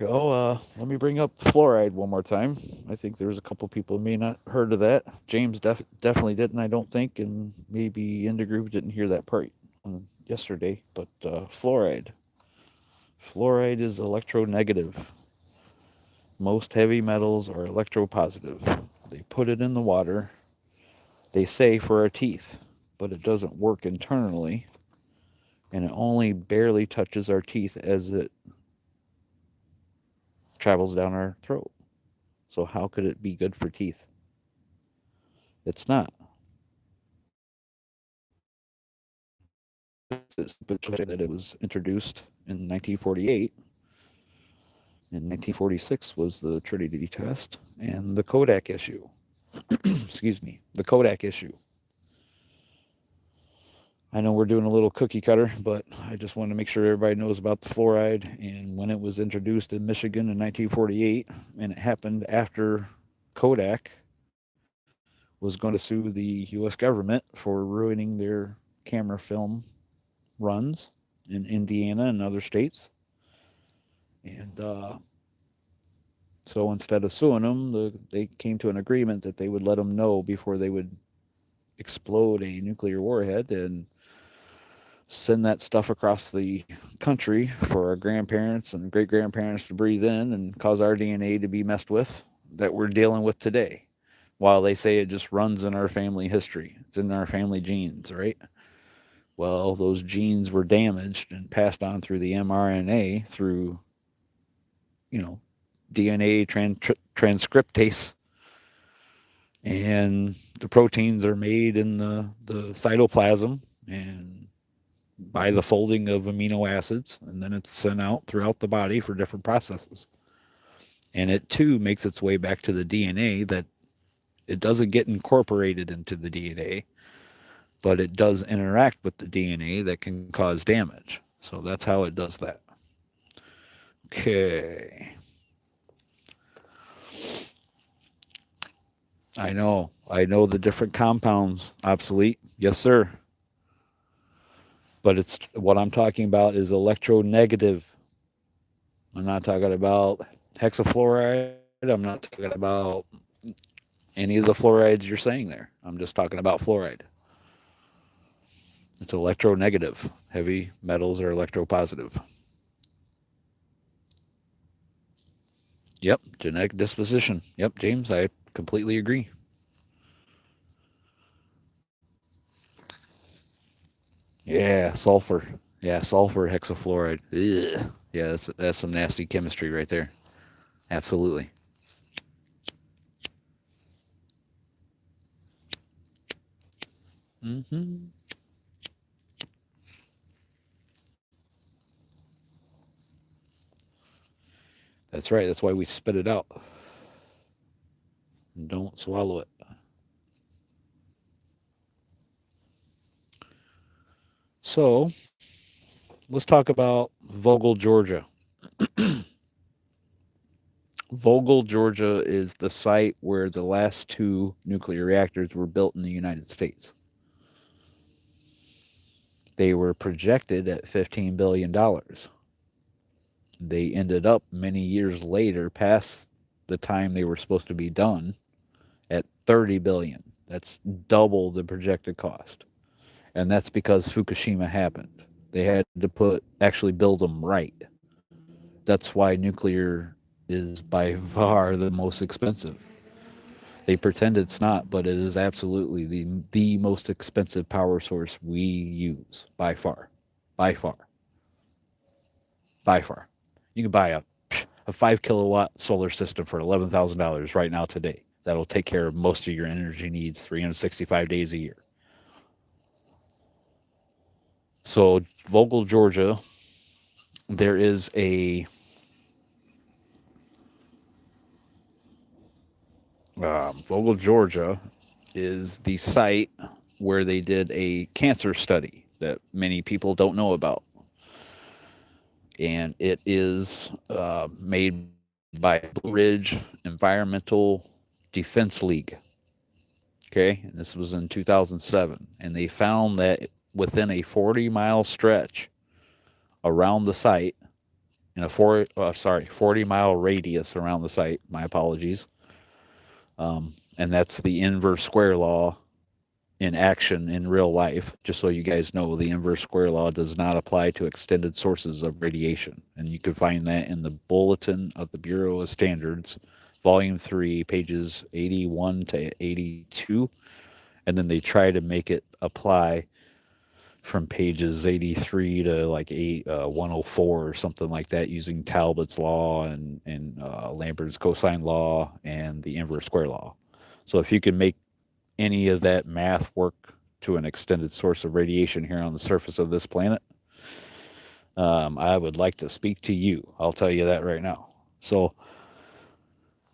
Oh, let me bring up fluoride one more time. I think there's a couple people who may not heard of that. James definitely didn't, I don't think, and maybe Inda Group didn't hear that part yesterday. But fluoride. Fluoride is electronegative. Most heavy metals are electropositive. They put it in the water. They say for our teeth, but it doesn't work internally, and it only barely touches our teeth as it travels down our throat. So how could it be good for teeth? It's not. that it was introduced in 1948. In 1946 was the Trinity test and the Kodak issue. Excuse me, the Kodak issue. I know we're doing a little cookie cutter, but I just want to make sure everybody knows about the fluoride and when it was introduced in Michigan in 1948, and it happened after Kodak was going to sue the U.S. government for ruining their camera film runs in Indiana and other states. And so instead of suing them, they came to an agreement that they would let them know before they would explode a nuclear warhead and send that stuff across the country for our grandparents and great grandparents to breathe in and cause our DNA to be messed with that we're dealing with today. While they say it just runs in our family history, it's in our family genes, right? Well, those genes were damaged and passed on through the mRNA through, you know, DNA transcriptase, and the proteins are made in the cytoplasm and by the folding of amino acids, and then it's sent out throughout the body for different processes. And it too makes its way back to the DNA, that it doesn't get incorporated into the DNA, but it does interact with the DNA that can cause damage. So that's how it does that. Okay. I know the different compounds obsolete. Yes, sir. But it's what I'm talking about is electronegative. I'm not talking about hexafluoride. I'm not talking about any of the fluorides you're saying there. I'm just talking about fluoride. It's electronegative. Heavy metals are electropositive. Yep, genetic disposition. Yep, James, I completely agree. Yeah, sulfur. Yeah, sulfur hexafluoride. Ugh. Yeah, that's some nasty chemistry right there. Absolutely. Mm-hmm. That's right. That's why we spit it out. And don't swallow it. So let's talk about Vogel, Georgia. Vogel, Georgia is the site where the last two nuclear reactors were built in the United States. They were projected at $15 billion. They ended up many years later, past the time they were supposed to be done, at 30 billion. That's double the projected cost. And that's because Fukushima happened. They had to actually build them right. That's why nuclear is by far the most expensive. They pretend it's not, but it is absolutely the most expensive power source we use by far. By far. By far. You can buy a 5 kilowatt solar system for $11,000 right now today. That'll take care of most of your energy needs 365 days a year. So, Vogel, Georgia, there is a Vogel, Georgia is the site where they did a cancer study that many people don't know about. And it is made by Blue Ridge Environmental Defense League. Okay, and this was in 2007. And they found that within a 40-mile stretch around the site, in a 40-mile radius around the site, my apologies, and that's the inverse square law in action in real life. Just so you guys know, the inverse square law does not apply to extended sources of radiation. And you can find that in the Bulletin of the Bureau of Standards, Volume 3, pages 81 to 82. And then they try to make it apply from pages 83 to like 104 or something like that, using Talbot's law and Lambert's cosine law and the inverse square law. So if you can make any of that math work to an extended source of radiation here on the surface of this planet, I would like to speak to you. I'll tell you that right now. So,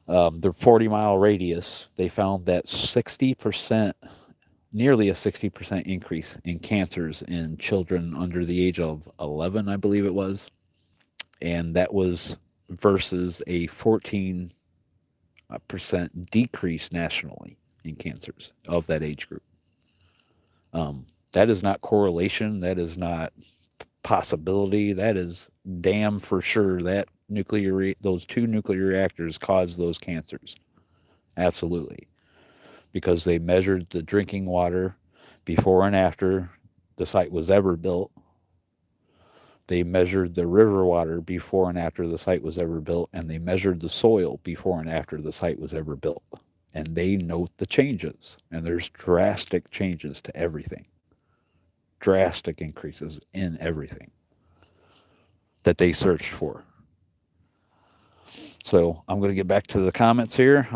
the 40-mile radius, they found that 60%, nearly a 60% increase in cancers in children under the age of 11, I believe it was. And that was versus a 14% decrease nationally in cancers of that age group. That is not correlation. That is not possibility. That is damn for sure that those two nuclear reactors caused those cancers. Absolutely. Because they measured the drinking water before and after the site was ever built. They measured the river water before and after the site was ever built, and they measured the soil before and after the site was ever built. And they note the changes, and there's drastic changes to everything. Drastic increases in everything that they searched for. So I'm going to get back to the comments here.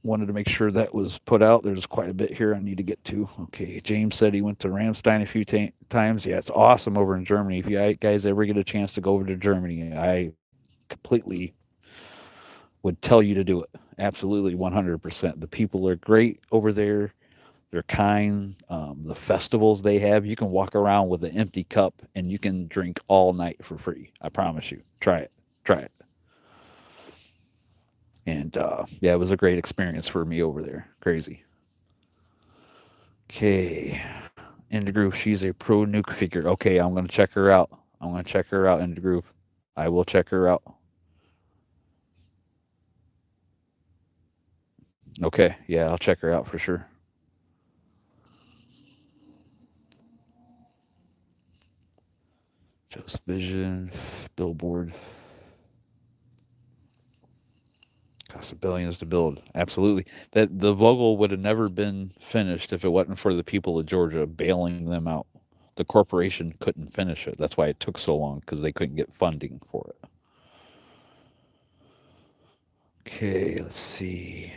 Wanted to make sure that was put out. There's quite a bit here I need to get to. Okay, James said he went to Ramstein a few times. Yeah, it's awesome over in Germany. If you guys ever get a chance to go over to Germany, I completely would tell you to do it. Absolutely, 100%. The people are great over there. They're kind. The festivals they have, you can walk around with an empty cup and you can drink all night for free. I promise you. Try it. Try it. And yeah, it was a great experience for me over there. Crazy. Okay. Indie Groove, she's a pro nuke figure. Okay, I'm going to check her out. I'm going to check her out, Indie Groove. I will check her out. Okay, yeah, I'll check her out for sure. Just Vision, Billboard. Cost billions to build. Absolutely. That the Vogel would have never been finished if it wasn't for the people of Georgia bailing them out. The corporation couldn't finish it. That's why it took so long, because they couldn't get funding for it. Okay, let's see.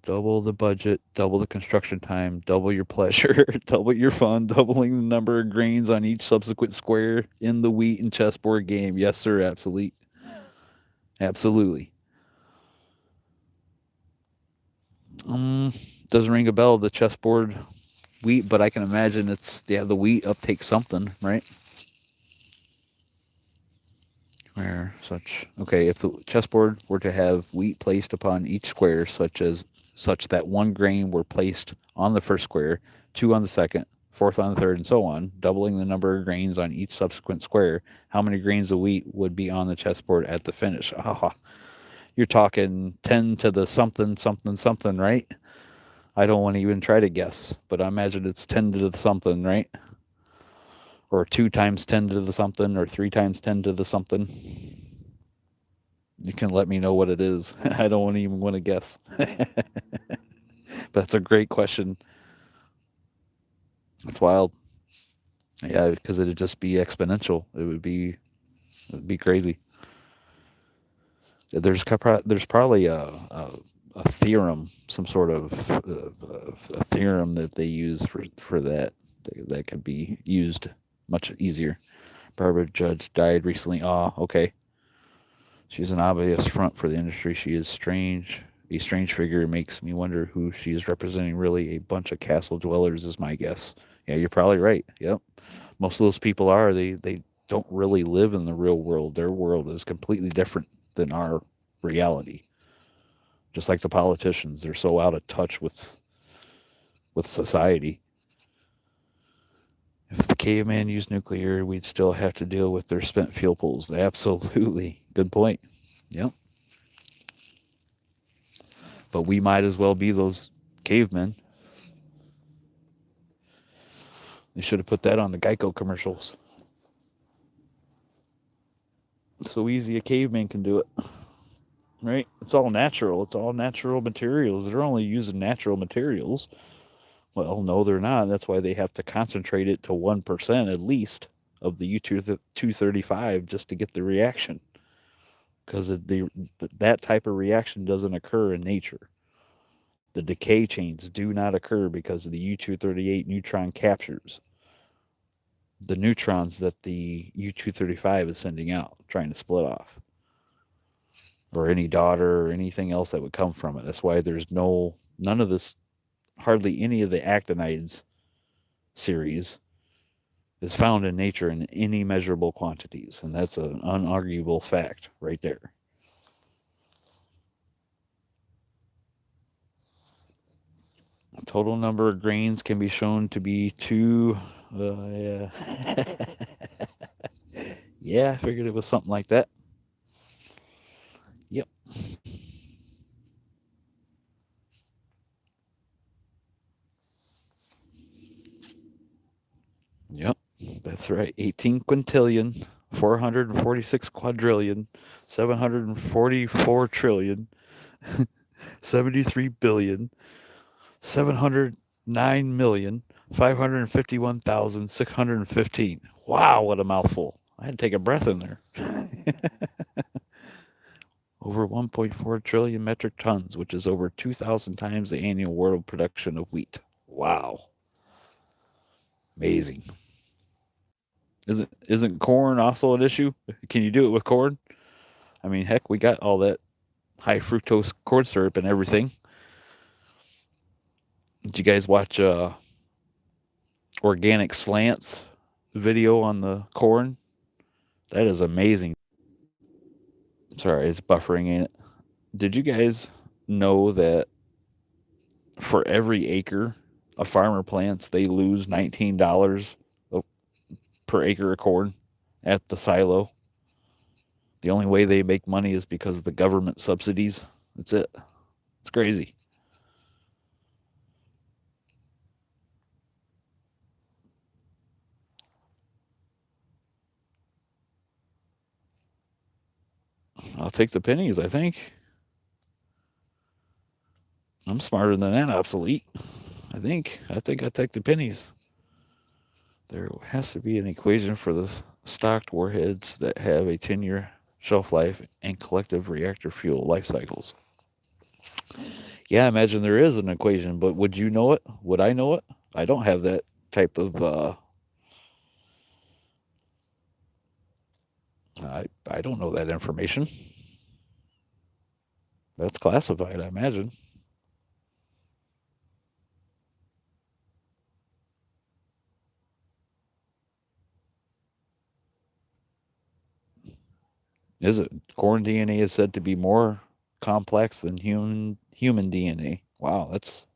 Double the budget, double the construction time, double your pleasure, double your fun, doubling the number of grains on each subsequent square in the wheat and chessboard game. Yes, sir, absolutely. Absolutely. Doesn't ring a bell, the chessboard wheat, but I can imagine it's, yeah, the wheat uptakes something, right? Where such, okay, if the chessboard were to have wheat placed upon each square, such that one grain were placed on the first square, two on the second, fourth on the third, and so on, doubling the number of grains on each subsequent square, how many grains of wheat would be on the chessboard at the finish? Oh, you're talking 10 to the something, something, something, right? I don't want to even try to guess, but I imagine it's 10 to the something, right? Or 2 times 10 to the something, or 3 times 10 to the something. You can let me know what it is. I don't even want to guess. That's a great question. It's wild. Yeah, because it'd just be exponential. It'd be crazy. There's probably a theorem, some sort of a theorem that they use for that could be used much easier. Barbara Judge died recently. Oh, okay. She's an obvious front for the industry. She is strange. A strange figure. Makes me wonder who she is representing. Really, a bunch of castle dwellers is my guess. Yeah, you're probably right. Yep. Most of those people are. They don't really live in the real world. Their world is completely different than our reality. Just like the politicians, they're so out of touch with society. If the caveman used nuclear, we'd still have to deal with their spent fuel pools. Absolutely. Good point. Yep. But we might as well be those cavemen. They should have put that on the Geico commercials. So easy a caveman can do it. Right? It's all natural. It's all natural materials. They're only using natural materials. Well, no, they're not. That's why they have to concentrate it to 1% at least of the U-235 just to get the reaction. Because that type of reaction doesn't occur in nature. The decay chains do not occur because the U-238 neutron captures the neutrons that the U-235 is sending out, trying to split off, or any daughter or anything else that would come from it. That's why there's none of this, hardly any of the actinides series is found in nature in any measurable quantities, and that's an unarguable fact right there. Total number of grains can be shown to be two. Yeah. Yeah, I figured it was something like that. Yep. Yep. That's right. 18 quintillion, 446 quadrillion, 744 trillion, 73 billion, 709,551,615. Wow, what a mouthful. I had to take a breath in there. Over 1.4 trillion metric tons, which is over 2,000 times the annual world production of wheat. Wow. Amazing. Isn't corn also an issue? Can you do it with corn? I mean, heck, we got all that high fructose corn syrup and everything. Did you guys watch Organic Slants video on the corn? That is amazing. Sorry, it's buffering, ain't it? Did you guys know that for every acre a farmer plants, they lose $19 per acre of corn at the silo? The only way they make money is because of the government subsidies. That's it. It's crazy. I'll take the pennies, I think. I'm smarter than that, obsolete. I think I take the pennies. There has to be an equation for the stocked warheads that have a 10-year shelf life and collective reactor fuel life cycles. Yeah, I imagine there is an equation, but would you know it? Would I know it? I don't have that type of. I don't know that information. That's classified, I imagine. Is it? Corn DNA is said to be more complex than human DNA. Wow, that's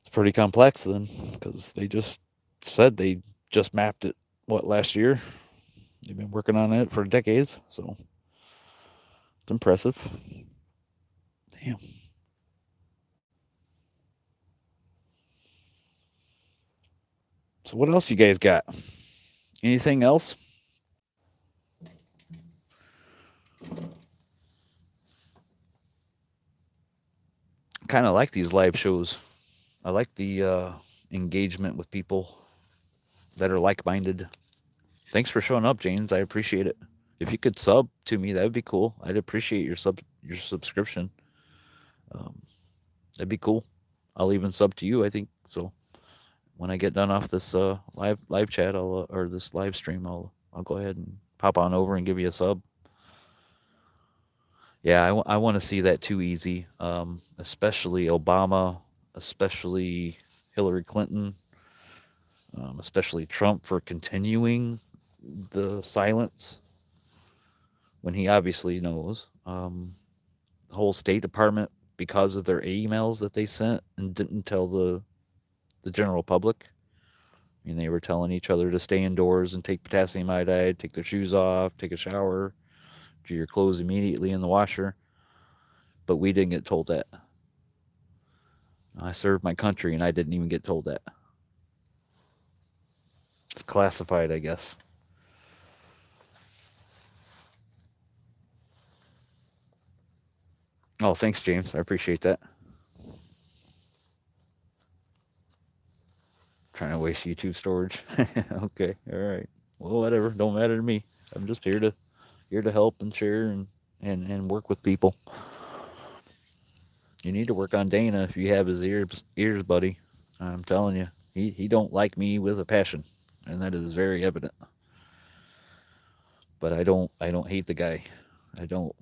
it's pretty complex then, because they just said they just mapped it last year. They've been working on it for decades, so it's impressive. Damn. So what else you guys got? Anything else? Kind of like these live shows. I like the engagement with people that are like-minded. Thanks for showing up, James. I appreciate it. If you could sub to me, that would be cool. I'd appreciate your subscription. Um, that'd be cool. I'll even sub to you. I think so. When I get done off this live chat, or this live stream, I'll go ahead and pop on over and give you a sub. Yeah, I want to see that too easy. Especially Obama, especially Hillary Clinton, especially Trump for continuing the silence when he obviously knows. The whole State Department, because of their emails that they sent and didn't tell the general public. I mean, they were telling each other to stay indoors and take potassium iodide, take their shoes off, take a shower, do your clothes immediately in the washer. But we didn't get told that. I served my country and I didn't even get told that. It's classified, I guess. Oh, thanks, James. I appreciate that. Trying to waste YouTube storage. Okay, all right. Well, whatever. Don't matter to me. I'm just here to help and share and work with people. You need to work on Dana if you have his ears, buddy. I'm telling you, he don't like me with a passion, and that is very evident. But I don't hate the guy. I don't.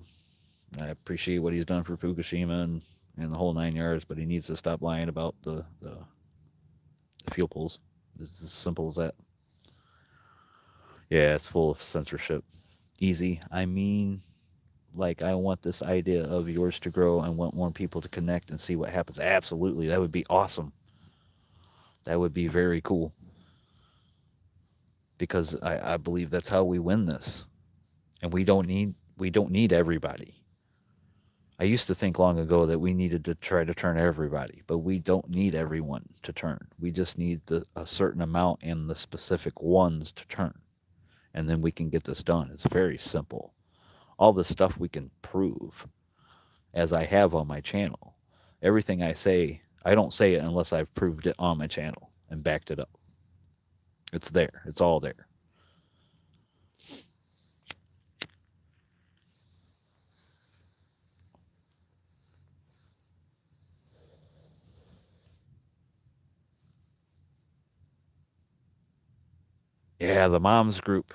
I appreciate what he's done for Fukushima and the whole 9 yards, but he needs to stop lying about the fuel pools. It's as simple as that. Yeah, it's full of censorship. Easy. I mean, like, I want this idea of yours to grow. I want more people to connect and see what happens. Absolutely. That would be awesome. That would be very cool because I believe that's how we win this. And we don't need everybody. I used to think long ago that we needed to try to turn everybody, but we don't need everyone to turn. We just need a certain amount and the specific ones to turn. And then we can get this done. It's very simple. All this stuff we can prove as I have on my channel. Everything I say, I don't say it unless I've proved it on my channel and backed it up. It's there. It's all there. Yeah, the moms group.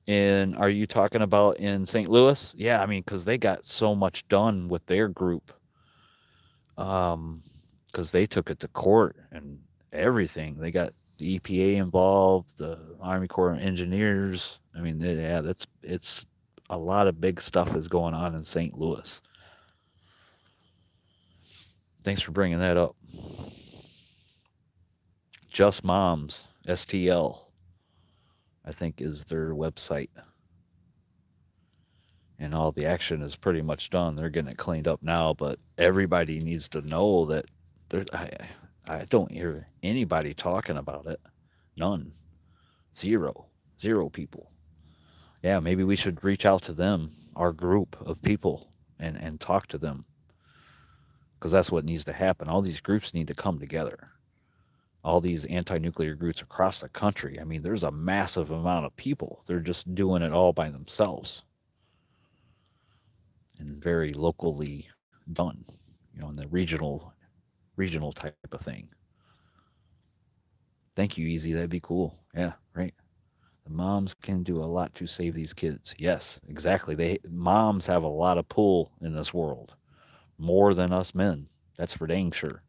And are you talking about in St. Louis? Yeah, I mean, because they got so much done with their group. Because they took it to court and everything. They got the EPA involved, the Army Corps of Engineers. I mean, yeah, it's a lot of big stuff is going on in St. Louis. Thanks for bringing that up. Just Moms STL, I think, is their website, and all the action is pretty much done. They're getting it cleaned up now, but everybody needs to know that there. I don't hear anybody talking about it. None. Zero. Zero people. Yeah, maybe we should reach out to them, our group of people, and talk to them because that's what needs to happen. All these groups need to come together. All these anti-nuclear groups across the country. I mean, there's a massive amount of people. They're just doing it all by themselves and very locally done, in the regional type of thing. Thank you, Easy. That'd be cool. Yeah, right. The moms can do a lot to save these kids. Yes, exactly. Moms have a lot of pull in this world, more than us men. That's for dang sure.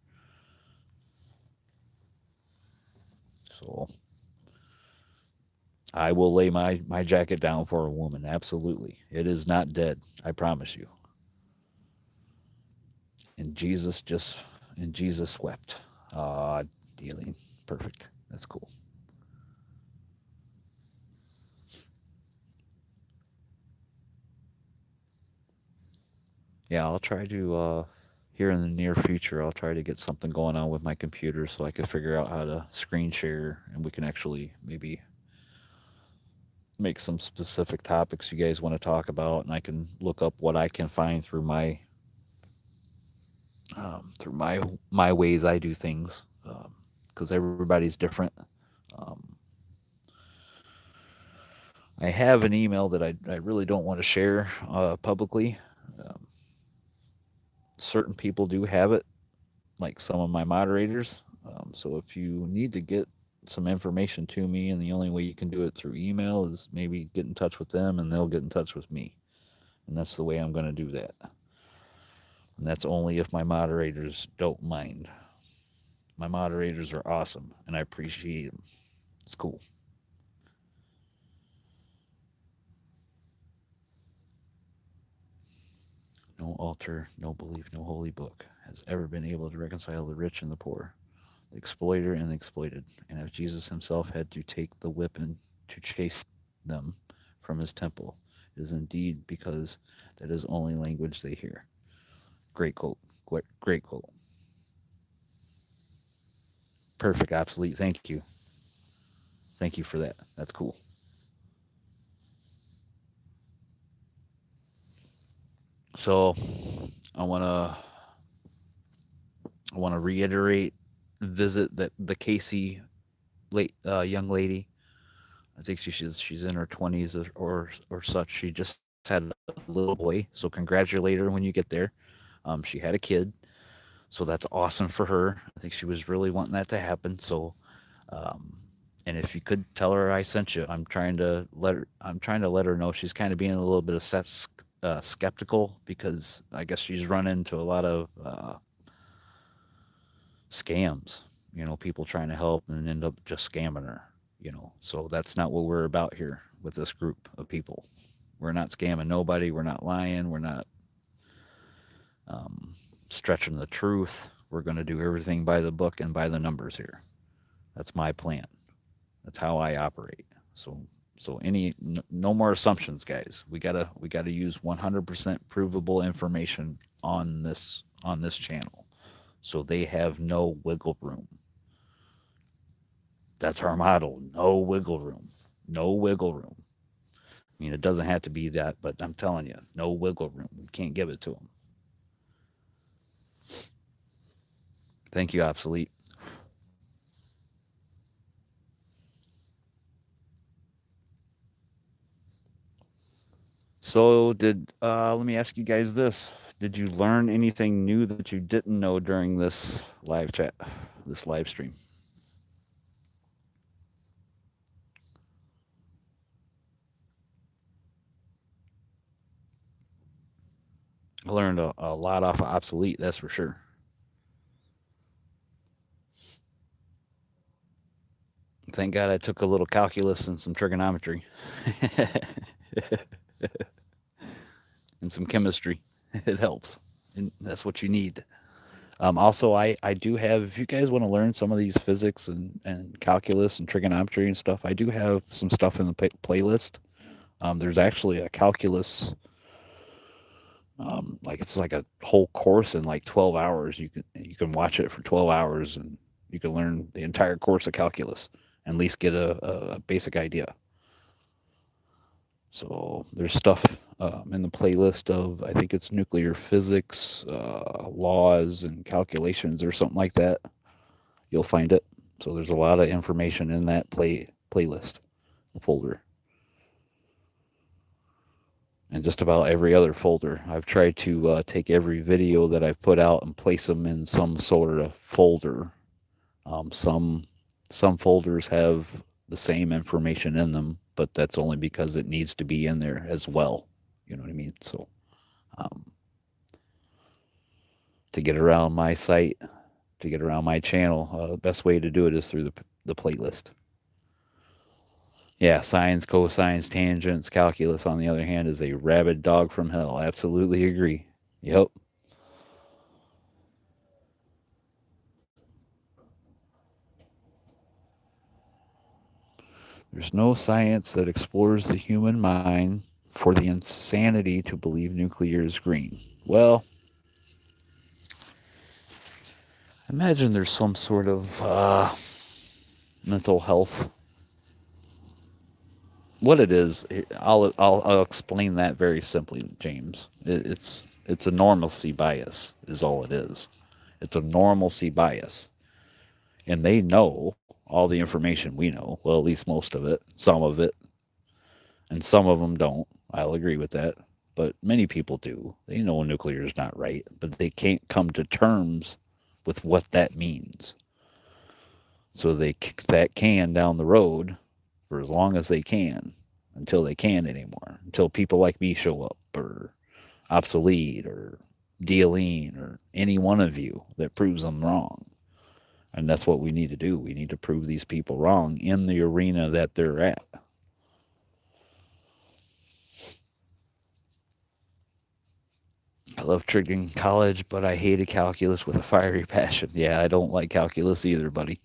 So I will lay my jacket down for a woman. Absolutely, it is not dead. I promise you. And Jesus wept. Dealing perfect. That's cool. Yeah, I'll try to here in the near future. I'll try to get something going on with my computer so I can figure out how to screen share, and we can actually maybe make some specific topics you guys want to talk about, and I can look up what I can find through my ways I do things, because everybody's different. Um, I have an email that I really don't want to share publicly. Um, Certain people do have it, like some of my moderators. So if you need to get some information to me, and the only way you can do it through email is maybe get in touch with them, and they'll get in touch with me. And that's the way I'm going to do that. And that's only if my moderators don't mind. My moderators are awesome, and I appreciate them. It's cool. No altar, no belief, no holy book has ever been able to reconcile the rich and the poor, the exploiter and the exploited. And if Jesus himself had to take the whip and to chase them from his temple, it is indeed because that is only language they hear. Great quote. Great quote. Perfect. Obsolete. Thank you. Thank you for that. That's cool. So I want to I want to reiterate, visit that the Casey young lady. I think she's in her 20s or such. She just had a little boy, so congratulate her when you get there. She had a kid. So that's awesome for her. I think she was really wanting that to happen. So, um, and if you could tell her I sent you, I'm trying to let her know she's kind of being a little bit of skeptical because I guess she's run into a lot of scams. People trying to help and end up just scamming her. So that's not what we're about here with this group of people. We're not scamming nobody. We're not lying. We're not um, stretching the truth. We're going to do everything by the book and by the numbers here. That's my plan. That's how I operate. So no more assumptions, guys. We gotta use 100% provable information on this channel. So they have no wiggle room. That's our model. No wiggle room. No wiggle room. I mean, it doesn't have to be that, but I'm telling you, no wiggle room. We can't give it to them. Thank you, Obsolete. So let me ask you guys this. Did you learn anything new that you didn't know during this live chat, this live stream? I learned a lot off of Obsolete, that's for sure. Thank God I took a little calculus and some trigonometry and some chemistry. It helps. And that's what you need. Also, I do have, if you guys want to learn some of these physics and calculus and trigonometry and stuff, I do have some stuff in the playlist. There's actually a calculus, like it's like a whole course in like 12 hours. You can watch it for 12 hours and you can learn the entire course of calculus and at least get a basic idea. So there's stuff in the playlist of, I think it's nuclear physics, laws, and calculations or something like that. You'll find it. So there's a lot of information in that playlist folder. And just about every other folder. I've tried to take every video that I've put out and place them in some sort of folder. Some folders have the same information in them, but that's only because it needs to be in there as well. You know what I mean? So um, to get around my site, to get around my channel, the best way to do it is through the playlist. Yeah, sines, cosines, tangents, calculus, on the other hand, is a rabid dog from hell. Absolutely agree. Yep. There's no science that explores the human mind for the insanity to believe nuclear is green. Well, imagine there's some sort of mental health. What it is, I'll explain that very simply, James. It's a normalcy bias, is all it is. It's a normalcy bias, and they know all the information we know. Well, at least most of it, some of it, and some of them don't. I'll agree with that. But many people do. They know nuclear is not right, but they can't come to terms with what that means. So they kick that can down the road for as long as they can until they can't anymore, until people like me show up or obsolete or dealing or any one of you that proves them wrong. And that's what we need to do. We need to prove these people wrong in the arena that they're at. I love trig in college, but I hated calculus with a fiery passion. Yeah, I don't like calculus either, buddy.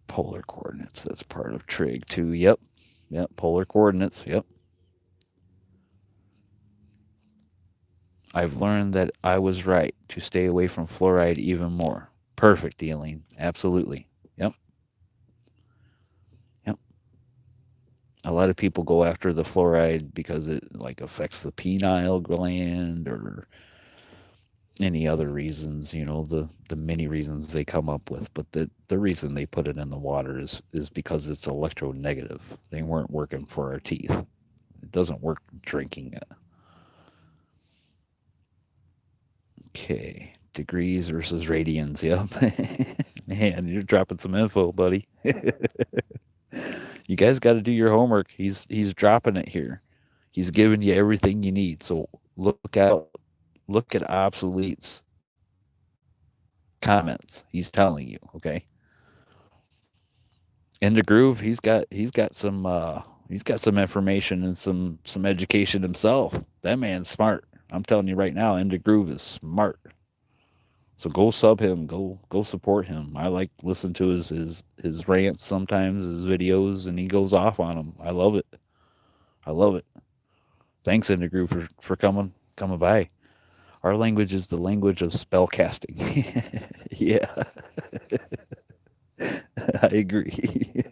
Polar coordinates, that's part of trig too. Yep. Yep, polar coordinates. Yep. I've learned that I was right to stay away from fluoride even more. Perfect, dealing. Absolutely. Yep. Yep. A lot of people go after the fluoride because it like affects the pineal gland or any other reasons, the many reasons they come up with. But the reason they put it in the water is because it's electronegative. They weren't working for our teeth. It doesn't work drinking it. Okay. Degrees versus radians. Yep. Man, you're dropping some info, buddy. You guys got to do your homework. He's dropping it here. He's giving you everything you need. So look out. Look at obsolete's comments. He's telling you, okay? In the groove, he's got some information and some education himself. That man's smart. I'm telling you right now, In the Groove is smart. So go sub him, go support him. I like listen to his rants sometimes, his videos, and he goes off on them. I love it. I love it. Thanks, In the Groove, for coming by. Our language is the language of spell casting. Yeah, I agree.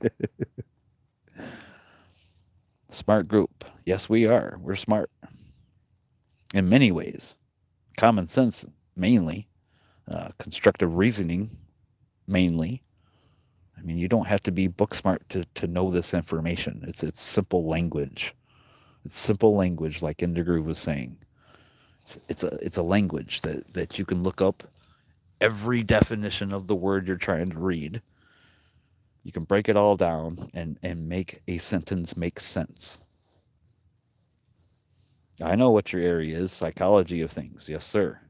Smart group. Yes, we are. We're smart in many ways. Common sense, mainly. Constructive reasoning, mainly. I mean, you don't have to be book smart to know this information. It's simple language. It's simple language, like Indigo was saying. It's a language that you can look up every definition of the word you're trying to read. You can break it all down and make a sentence make sense. I know what your area is, psychology of things. Yes, sir.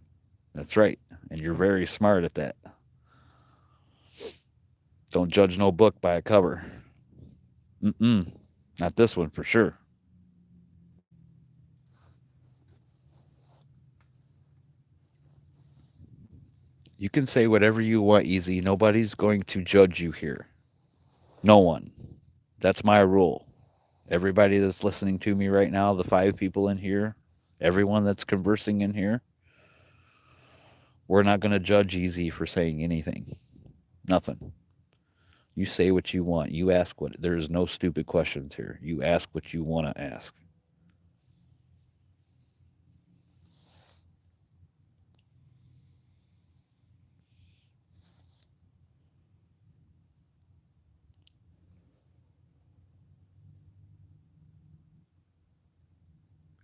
That's right. And you're very smart at that. Don't judge no book by a cover. Mm-mm. Not this one for sure. You can say whatever you want, Easy. Nobody's going to judge you here. No one. That's my rule. Everybody that's listening to me right now, the 5 people in here, everyone that's conversing in here, we're not going to judge Easy for saying anything. Nothing. You say what you want. You ask what. There's no stupid questions here. You ask what you want to ask.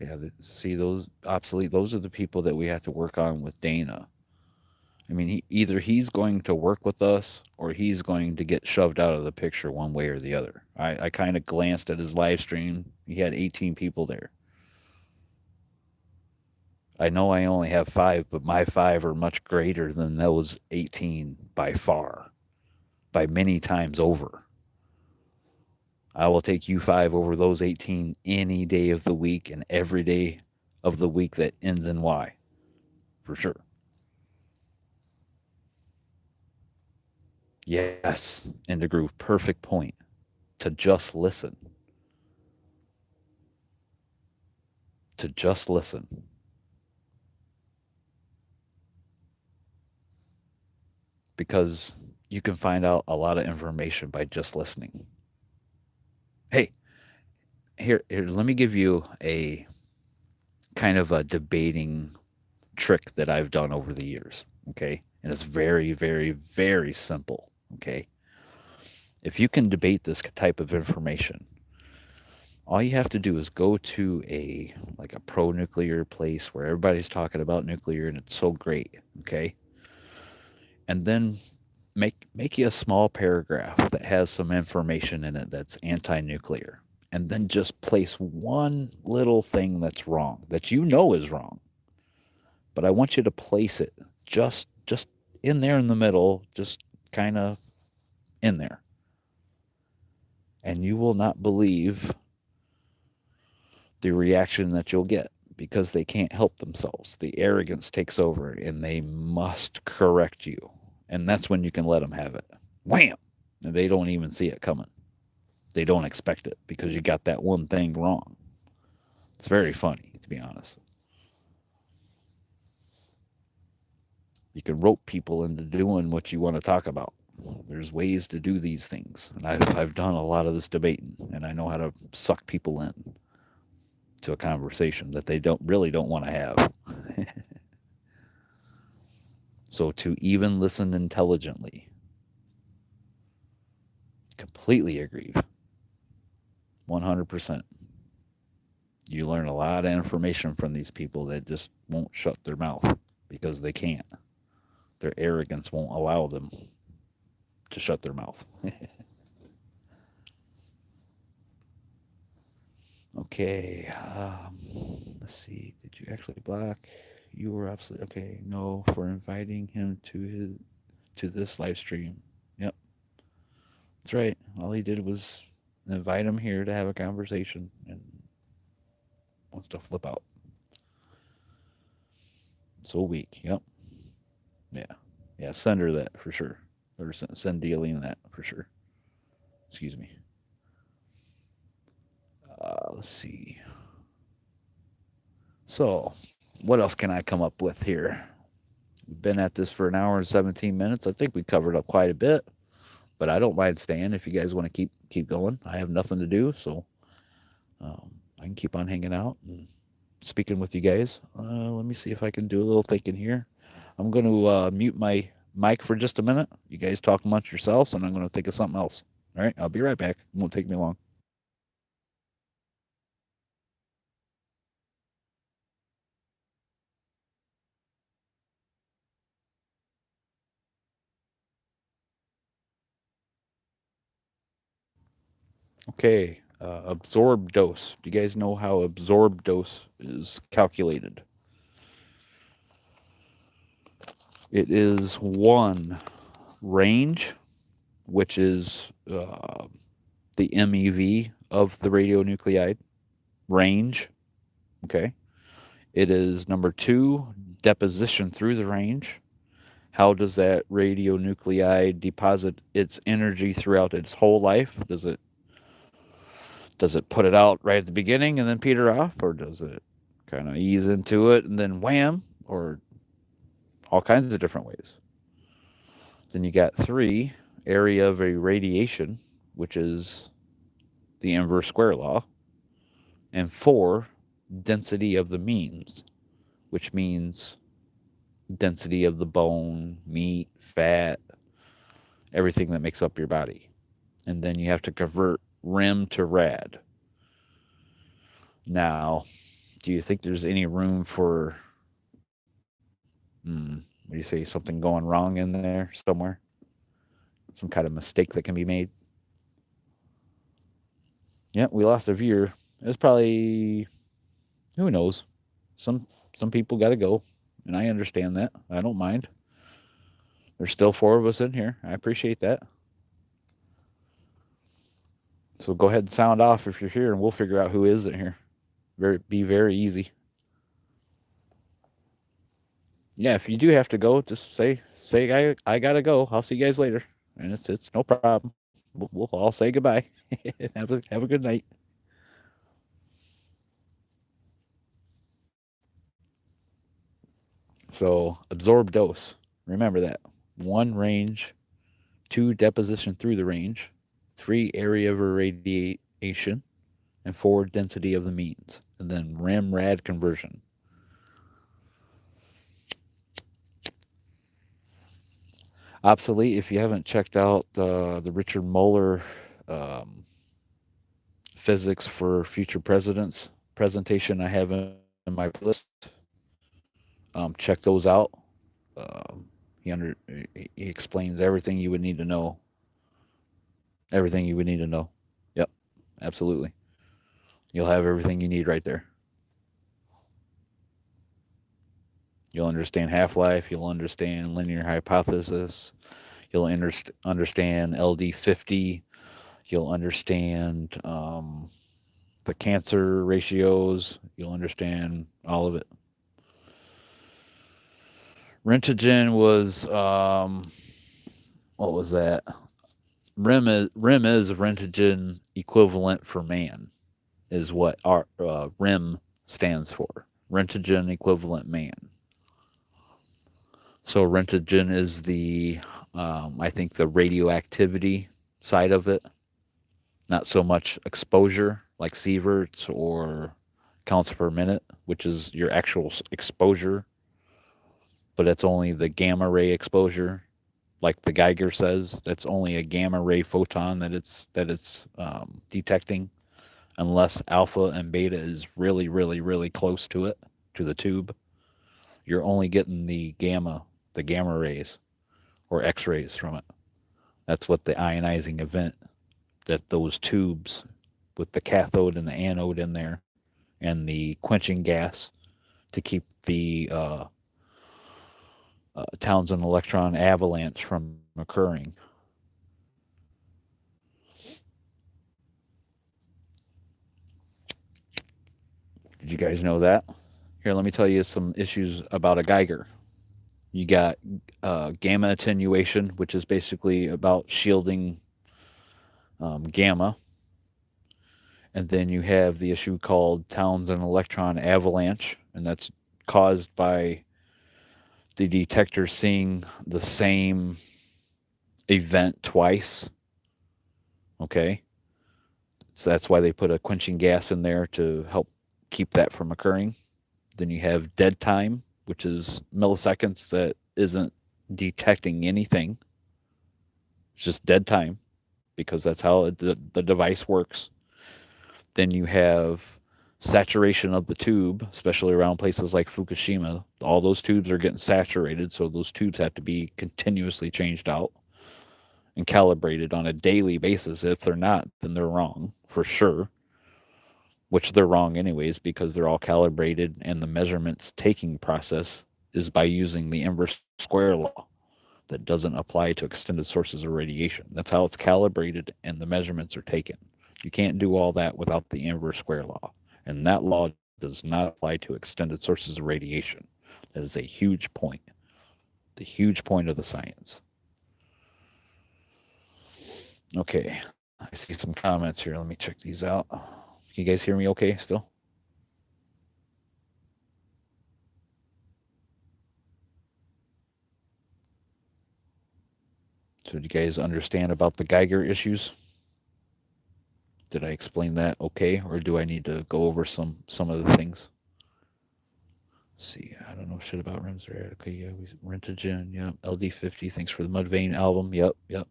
Yeah, see those obsolete. Those are the people that we have to work on with Dana. I mean, either he's going to work with us or he's going to get shoved out of the picture one way or the other. I kind of glanced at his live stream. He had 18 people there. I know I only have 5, but my 5 are much greater than those 18 by far, by many times over. I will take you 5 over those 18 any day of the week and every day of the week that ends in Y, for sure. Yes, in the groove. Perfect point. To just listen. To just listen. Because you can find out a lot of information by just listening. Hey, here, let me give you a kind of a debating trick that I've done over the years. Okay. And it's very, very, very simple. Okay. If you can debate this type of information, all you have to do is go to a like a pro nuclear place where everybody's talking about nuclear and it's so great. Okay. And then make you a small paragraph that has some information in it that's anti-nuclear, and then just place one little thing that's wrong that you know is wrong, but I want you to place it just in there in the middle, just kind of in there, and you will not believe the reaction that you'll get, because they can't help themselves. The arrogance takes over and they must correct you. And that's when you can let them have it. Wham! And they don't even see it coming. They don't expect it because you got that one thing wrong. It's very funny, to be honest. You can rope people into doing what you want to talk about. There's ways to do these things. And I've done a lot of this debating, and I know how to suck people in to a conversation that they don't want to have. So to even listen intelligently, completely agree. 100%. You learn a lot of information from these people that just won't shut their mouth. because they can't. Their arrogance won't allow them to shut their mouth. Okay. Let's see. Did you actually block? You were absolutely okay. No, for inviting him to this live stream. Yep, that's right. All he did was invite him here to have a conversation and wants to flip out. So weak. Yep. Yeah. Yeah. Send her that for sure. Or send Dealing that for sure. Excuse me. Let's see. So, what else can I come up with here? We've been at this for an hour and 17 minutes. I think we covered up quite a bit, but I don't mind staying if you guys want to keep going. I have nothing to do, so I can keep on hanging out and speaking with you guys. Let me see if I can do a little thinking here. I'm going to mute my mic for just a minute. You guys talk amongst yourselves, and I'm going to think of something else. All right, I'll be right back. It won't take me long. Okay, absorbed dose. Do you guys know how absorbed dose is calculated? It is one range, which is the MeV of the radionuclide range. Okay. It is number two, deposition through the range. How does that radionuclide deposit its energy throughout its whole life? Does it put it out right at the beginning and then peter off, or does it kind of ease into it and then wham, or all kinds of different ways? Then you got three, area of irradiation, which is the inverse square law, and four, density of the means, which means density of the bone, meat, fat, everything that makes up your body. And then you have to convert rem to rad. Now, do you think there's any room for, what do you say, something going wrong in there somewhere? Some kind of mistake that can be made? Yeah, we lost a viewer. It was probably, who knows? Some people got to go, and I understand that. I don't mind. There's still four of us in here. I appreciate that. So go ahead and sound off if you're here, and we'll figure out who isn't here. Be very easy. Yeah, if you do have to go, just say I gotta go. I'll see you guys later, and it's no problem. We'll all say goodbye. Have a good night. So absorb dose. Remember that. One, range. Two, deposition through the range. Three, area of irradiation. And four, density of the means. And then rem rad conversion. Obsolete if you haven't checked out the Richard Muller physics for future presidents presentation I have in my list. Check those out. Um, he explains everything you would need to know. Everything you would need to know. Yep, absolutely. You'll have everything you need right there. You'll understand half-life. You'll understand linear hypothesis. You'll understand LD50. You'll understand the cancer ratios. You'll understand all of it. Rentgen was what was that? REM is Rentgen equivalent for man, is what our REM stands for. Rentgen equivalent man. So Rentgen is the I think the radioactivity side of it, not so much exposure like sieverts or counts per minute, which is your actual exposure, but it's only the gamma ray exposure. Like the Geiger says, that's only a gamma ray photon that it's detecting, unless alpha and beta is really, really, really close to it, to the tube. You're only getting the gamma rays or X rays from it. That's what the ionizing event, that those tubes with the cathode and the anode in there and the quenching gas to keep the Townsend electron avalanche from occurring. Did you guys know that? Here, let me tell you some issues about a Geiger. You got gamma attenuation, which is basically about shielding gamma. And then you have the issue called Townsend electron avalanche, and that's caused by the detector seeing the same event twice. Okay. So that's why they put a quenching gas in there to help keep that from occurring. Then you have dead time, which is milliseconds that isn't detecting anything. It's just dead time because that's how the device works. Then you have saturation of the tube, especially around places like Fukushima. All those tubes are getting saturated, so those tubes have to be continuously changed out and calibrated on a daily basis. If they're not, then they're wrong for sure, which they're wrong anyways because they're all calibrated, and the measurements taking process is by using the inverse square law that doesn't apply to extended sources of radiation. That's how it's calibrated and the measurements are taken. You can't do all that without the inverse square law. And that law does not apply to extended sources of radiation. That is a huge point. The huge point of the science. Okay, I see some comments here. Let me check these out. Can you guys hear me okay still? So do you guys understand about the Geiger issues? Did I explain that okay, or do I need to go over some of the things? Let's see, I don't know shit about rims. Okay, yeah, we Rentagen, yep. LD50, thanks for the Mudvayne album. Yep, yep.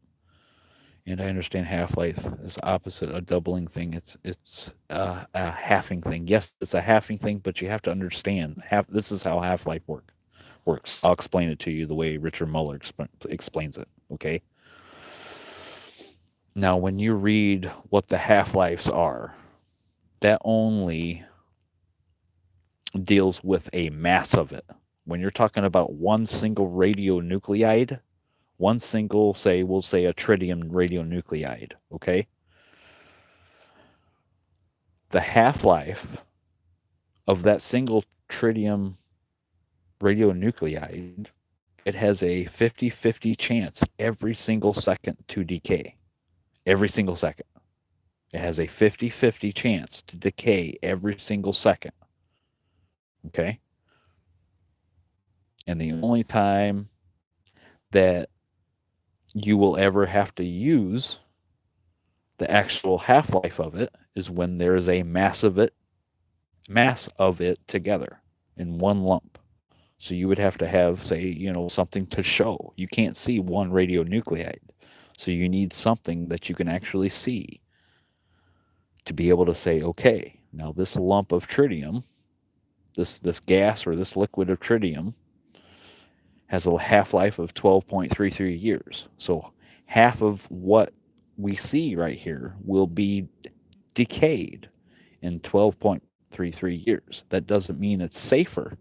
And I understand half-life is opposite a doubling thing. It's a halving thing. Yes, it's a halving thing, but you have to understand this is how half-life works. I'll explain it to you the way Richard Muller explains it. Okay. Now, when you read what the half-lives are, that only deals with a mass of it. When you're talking about one single radionuclide, one single, we'll say a tritium radionuclide, okay? The half-life of that single tritium radionuclide, it has a 50-50 chance every single second to decay. Every single second. It has a 50-50 chance to decay every single second. Okay? And the only time that you will ever have to use the actual half-life of it is when there is a mass of it together in one lump. So you would have to have, something to show. You can't see one radionuclide. So you need something that you can actually see to be able to say, okay, now this lump of tritium, this gas or this liquid of tritium has a half-life of 12.33 years. So half of what we see right here will be decayed in 12.33 years. That doesn't mean it's safer.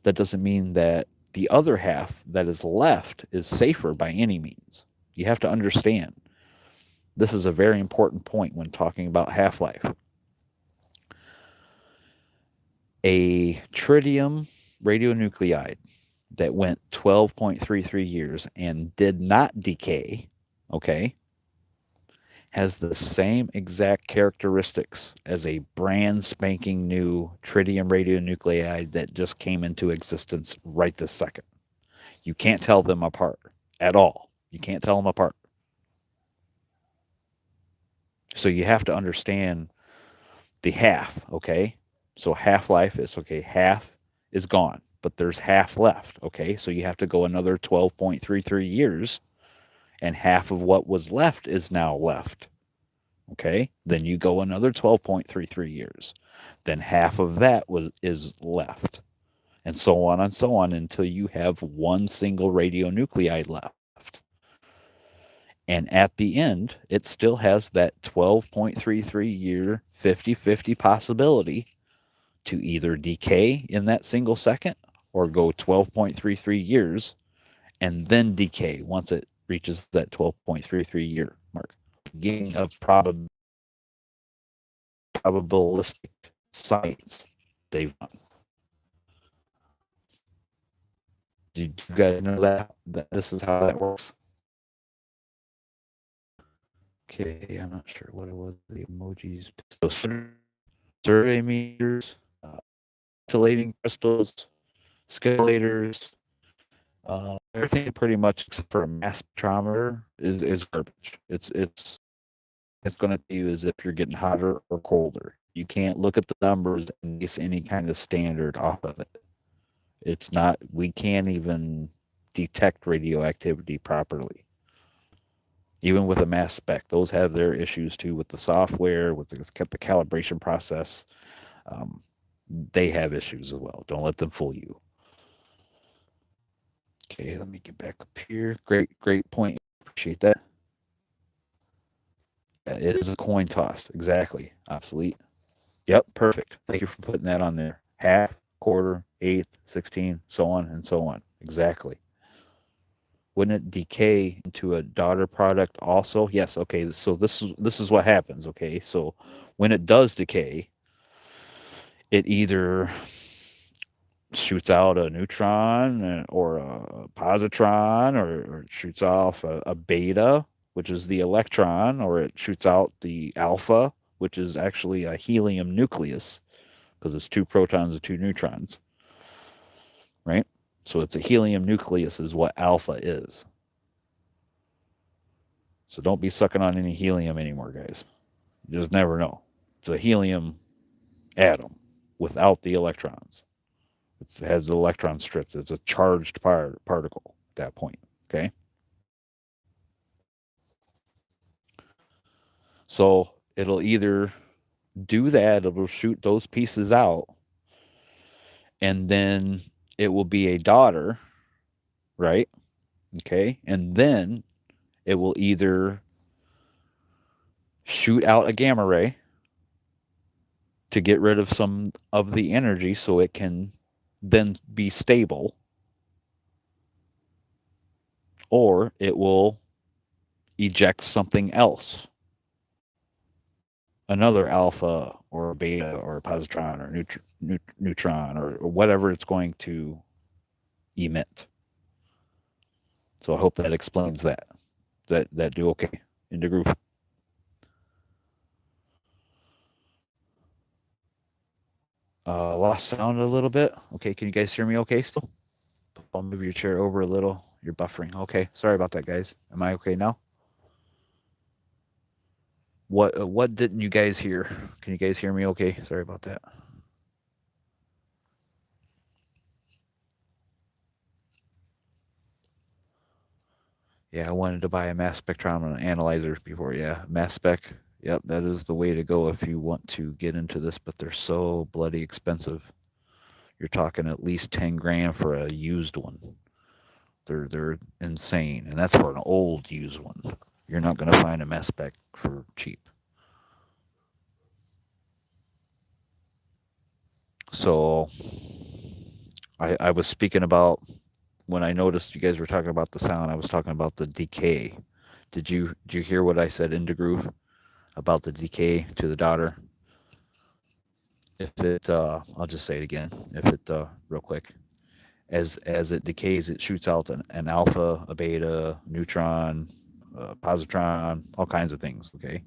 That doesn't mean that the other half that is left is safer by any means. You have to understand. This is a very important point when talking about half-life. A tritium radionuclide that went 12.33 years and did not decay, okay, has the same exact characteristics as a brand spanking new tritium radionuclide that just came into existence right this second. You can't tell them apart at all. You can't tell them apart. So you have to understand the half, okay? So half-life is, okay, half is gone, but there's half left, okay? So you have to go another 12.33 years, and half of what was left is now left, okay? Then you go another 12.33 years. Then half of that is left. and so on until you have one single radionuclide left. And at the end, it still has that 12.33 year 50/50 possibility to either decay in that single second or go 12.33 years and then decay once it reaches that 12.33 year mark. Beginning of probabilistic science they've done. Did you guys know that this is how that works? Okay, I'm not sure what it was. The emojis. So survey meters, oscillating crystals, scalators, everything pretty much except for a mass spectrometer is garbage. It's going to tell you as if you're getting hotter or colder. You can't look at the numbers and base any kind of standard off of it. It's not. We can't even detect radioactivity properly. Even with a mass spec, those have their issues too with the software, with the calibration process. Um, they have issues as well. Don't let them fool you. Okay, let me get back up here. Great point. Appreciate that. Yeah, it is a coin toss. Exactly. Obsolete. Yep, perfect. Thank you for putting that on there. Half, quarter, eighth, 16, so on and so on. Exactly. Wouldn't it decay into a daughter product also? Yes. Okay. So this is what happens. Okay. So when it does decay, it either shoots out a neutron or a positron, or it shoots off a beta, which is the electron, or it shoots out the alpha, which is actually a helium nucleus because it's two protons and two neutrons, right? So it's a helium nucleus is what alpha is. So don't be sucking on any helium anymore, guys. You just never know. It's a helium atom without the electrons. It has the electron strips. It's a charged particle at that point. Okay. So it'll either do that, it'll shoot those pieces out, and then it will be a daughter, right? Okay. And then it will either shoot out a gamma ray to get rid of some of the energy so it can then be stable, or it will eject something else, another alpha or a beta or a positron or neutron or whatever it's going to emit. So I hope that explains that. That do okay in the group. Lost sound a little bit. Okay, can you guys hear me okay still? I'll move your chair over a little. You're buffering. Okay, sorry about that, guys. Am I okay now? What didn't you guys hear? Can you guys hear me okay? Sorry about that. Yeah, I wanted to buy a mass spectrometer analyzer before. Yeah, mass spec. Yep, that is the way to go if you want to get into this, but they're so bloody expensive. You're talking at least 10 grand for a used one. They're insane, and that's for an old used one. You're not going to find a mass spec for cheap. So I was speaking about when I noticed you guys were talking about the sound. I was talking about the decay. Did you hear what I said into groove about the decay to the daughter? If it I'll just say it again. If it real quick, as it decays, it shoots out an alpha, a beta, neutron, positron, all kinds of things. Okay.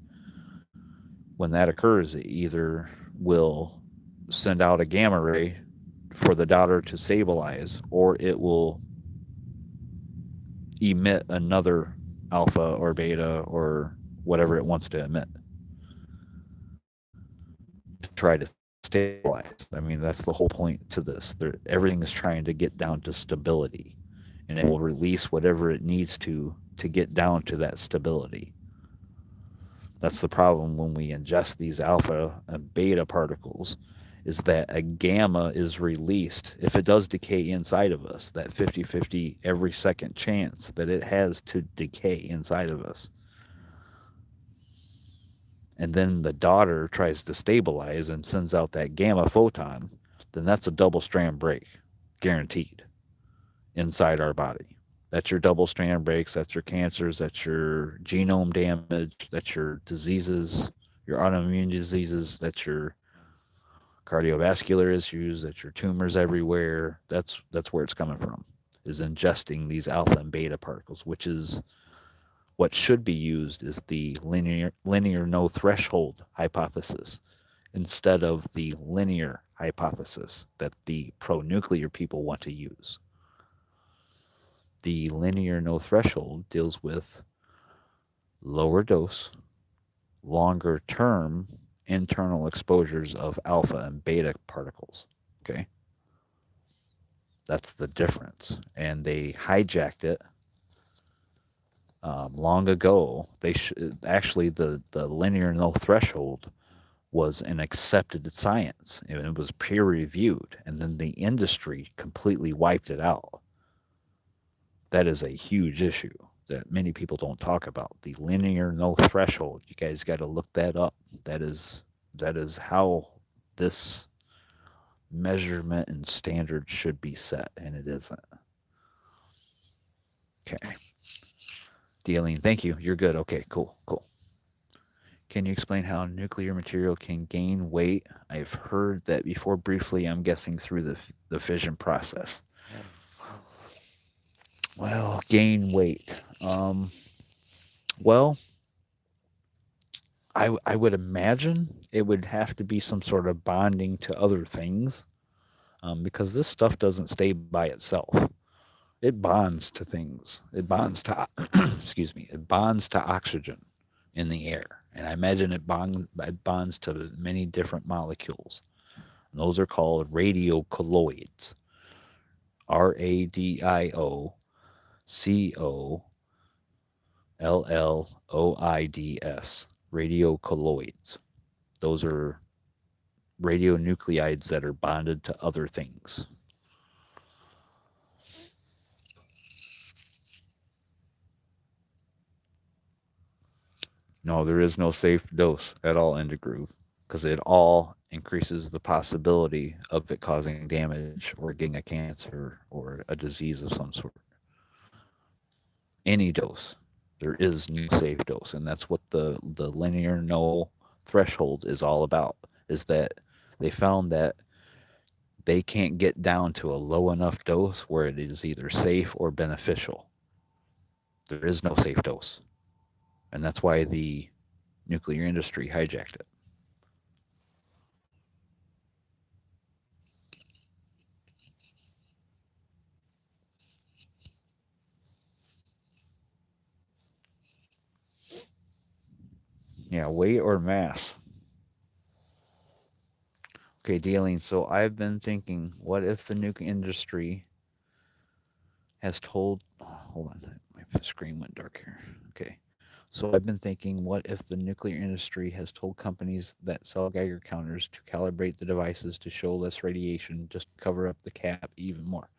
When that occurs, it either will send out a gamma ray for the daughter to stabilize, or it will emit another alpha or beta or whatever it wants to emit to try to stabilize. I mean, that's the whole point to this. Everything is trying to get down to stability, and it will release whatever it needs to get down to that stability. That's the problem when we ingest these alpha and beta particles, is that a gamma is released if it does decay inside of us, that 50-50 every second chance that it has to decay inside of us. And then the daughter tries to stabilize and sends out that gamma photon, then that's a double strand break, guaranteed, inside our body. That's your double strand breaks, that's your cancers, that's your genome damage, that's your diseases, your autoimmune diseases, that's your cardiovascular issues, that's your tumors everywhere. That's where it's coming from. Is ingesting these alpha and beta particles, which is what should be used is the linear no threshold hypothesis instead of the linear hypothesis that the pro-nuclear people want to use. The linear no threshold deals with lower dose, longer term internal exposures of alpha and beta particles. Okay? That's the difference. And they hijacked it long ago. Actually the linear no threshold was an accepted science and it was peer reviewed, and then the industry completely wiped it out. That is a huge issue that many people don't talk about. The linear no threshold. You guys got to look that up. That is how this measurement and standard should be set, and it isn't. Okay. Dealing. Thank you. You're good. Okay, cool, cool. Can you explain how nuclear material can gain weight? I've heard that before briefly. I'm guessing through the fission process. Well, gain weight. Well, I would imagine it would have to be some sort of bonding to other things, because this stuff doesn't stay by itself. It bonds to things. It bonds to excuse me. It bonds to oxygen in the air, and I imagine it bonds to many different molecules. And those are called radiocolloids. RADIOCOLLOIDS. Radiocolloids. Those are radionuclides that are bonded to other things. No, there is no safe dose at all in the groove because it all increases the possibility of it causing damage or getting a cancer or a disease of some sort. Any dose. There is no safe dose, and that's what the linear no threshold is all about. Is that they found that they can't get down to a low enough dose where it is either safe or beneficial. There is no safe dose, and that's why the nuclear industry hijacked it. Yeah, weight or mass. Okay, dealing. So I've been thinking, what if the nuke industry has told? Oh, hold on, my screen went dark here. Okay, so I've been thinking, what if the nuclear industry has told companies that sell Geiger counters to calibrate the devices to show less radiation, just to cover up the cap even more?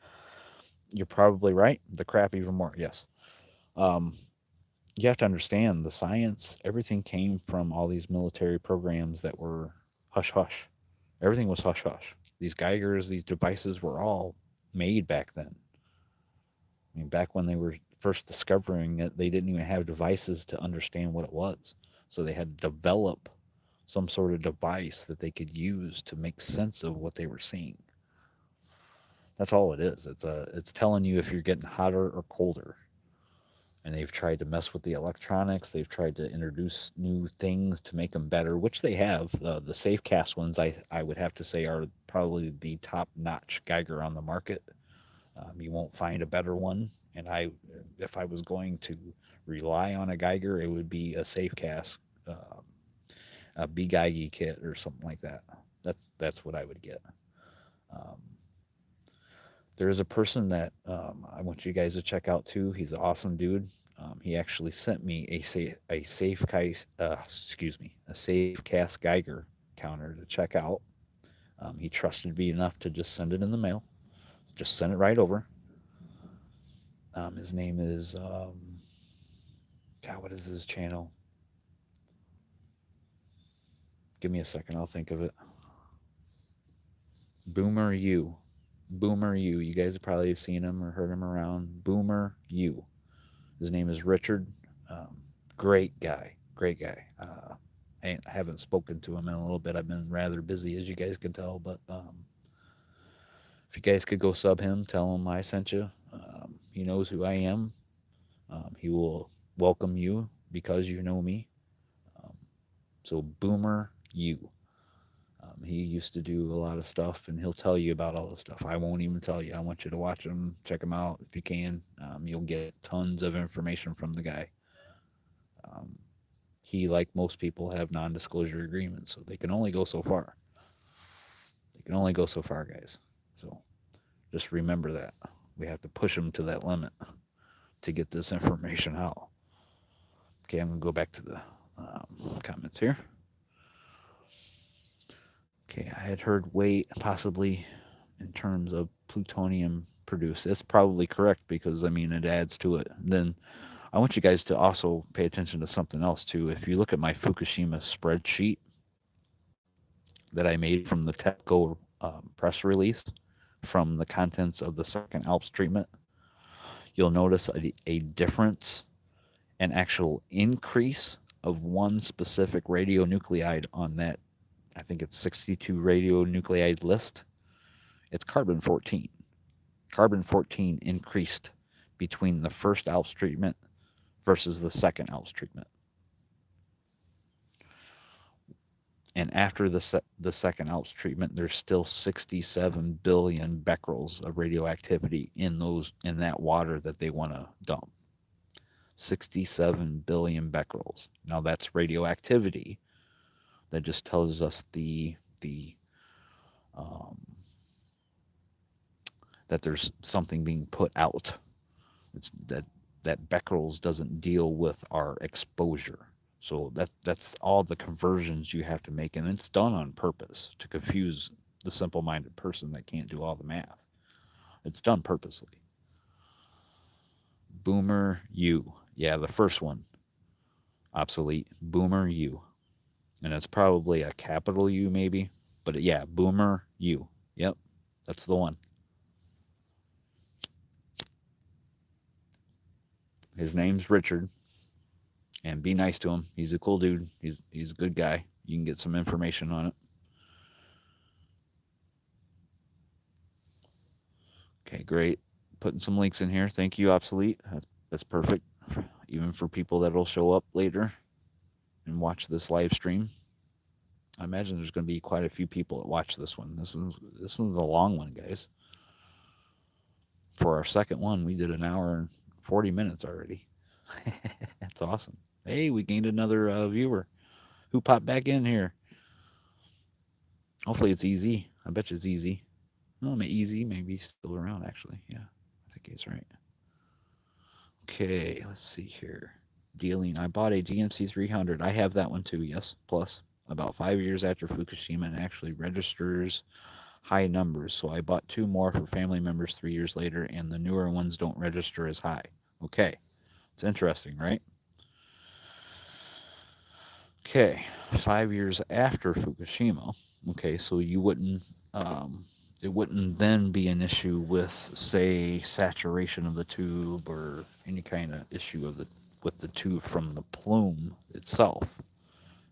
You're probably right. The crap even more. Yes. Um, you have to understand the science. Everything came from all these military programs that were hush hush. Everything was hush hush. These Geigers, these devices were all made back then. I mean, back when they were first discovering it, they didn't even have devices to understand what it was. So they had to develop some sort of device that they could use to make sense of what they were seeing. That's all it is. It's telling you if you're getting hotter or colder. And they've tried to mess with the electronics. They've tried to introduce new things to make them better, which they have. The safe cast ones, I would have to say, are probably the top notch Geiger on the market. You won't find a better one. And if I was going to rely on a Geiger, it would be a safe cast, a B Geigy kit or something like that. That's what I would get. Um, there is a person that I want you guys to check out too. He's an awesome dude. He actually sent me a safe cast Geiger counter to check out. He trusted me enough to just send it in the mail, just send it right over. His name is God. What is his channel? Give me a second. I'll think of it. Boomer U. Boomer U. You guys have probably seen him or heard him around. Boomer U. His name is Richard. Um, Great guy. Great guy. I haven't spoken to him in a little bit. I've been rather busy, as you guys can tell. But if you guys could go sub him, tell him I sent you. He knows who I am. He will welcome you because you know me. Um, so Boomer U. He used to do a lot of stuff, and he'll tell you about all the stuff. I won't even tell you. I want you to watch him, check him out if you can. You'll get tons of information from the guy. Um, he, like most people, have non-disclosure agreements, so they can only go so far. They can only go so far, guys. So just remember that we have to push them to that limit to get this information out. Okay, I'm gonna go back to the comments here. Okay, I had heard weight possibly in terms of plutonium produced. That's probably correct because I mean it adds to it. Then I want you guys to also pay attention to something else too. If you look at my Fukushima spreadsheet that I made from the TEPCO press release from the contents of the second ALPS treatment, you'll notice a difference, an actual increase of one specific radionuclide on that. I think it's 62 radionuclide list. It's carbon 14. Carbon 14 increased between the first ALPS treatment versus the second ALPS treatment. And after the second ALPS treatment, there's still 67 billion becquerels of radioactivity in that water that they want to dump. 67 billion becquerels. Now that's radioactivity. That just tells us um, that there's something being put out. It's that becquerels doesn't deal with our exposure. So that's all the conversions you have to make, and it's done on purpose to confuse the simple-minded person that can't do all the math. It's done purposely. Boomer U. Yeah, the first one. Obsolete. Boomer U. And it's probably a capital U maybe. But yeah, Boomer U. Yep, that's the one. His name's Richard. And be nice to him. He's a cool dude. He's a good guy. You can get some information on it. Okay, great. Putting some links in here. Thank you, Obsolete. That's perfect. Even for people that'll show up later and watch this live stream. I imagine there's going to be quite a few people that watch this one. This one's a long one, guys. For our second one, we did an hour and 40 minutes already. That's awesome. Hey, we gained another viewer who popped back in here. Hopefully it's easy. I bet you it's easy. No, easy. Maybe he's still around, actually. Yeah, I think he's right. Okay, let's see here. Dealing. I bought a GMC 300. I have that one too, yes. Plus, about 5 years after Fukushima, and actually registers high numbers. So I bought 2 more for family members 3 years later, and the newer ones don't register as high. Okay, it's interesting, right? Okay, 5 years after Fukushima. Okay, so you wouldn't, it wouldn't then be an issue with, say, saturation of the tube or any kind of issue with the tube from the plume itself.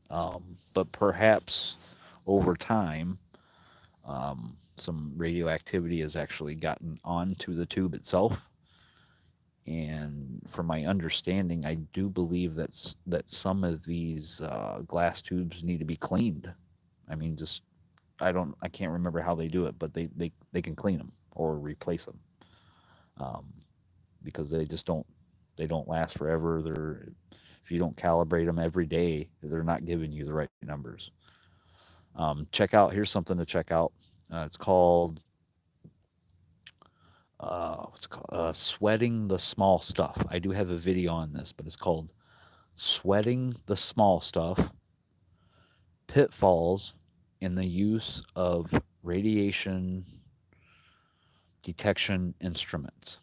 But perhaps over time, some radioactivity has actually gotten onto the tube itself. And from my understanding, I do believe that some of these glass tubes need to be cleaned. I mean, just I can't remember how they do it, but they can clean them or replace them, um, because they don't last forever. If you don't calibrate them every day, they're not giving you the right numbers. Here's something to check out. It's called what's it called? Sweating the small stuff. I do have a video on this, but it's called Sweating the Small Stuff: Pitfalls in the Use of radiation detection instruments.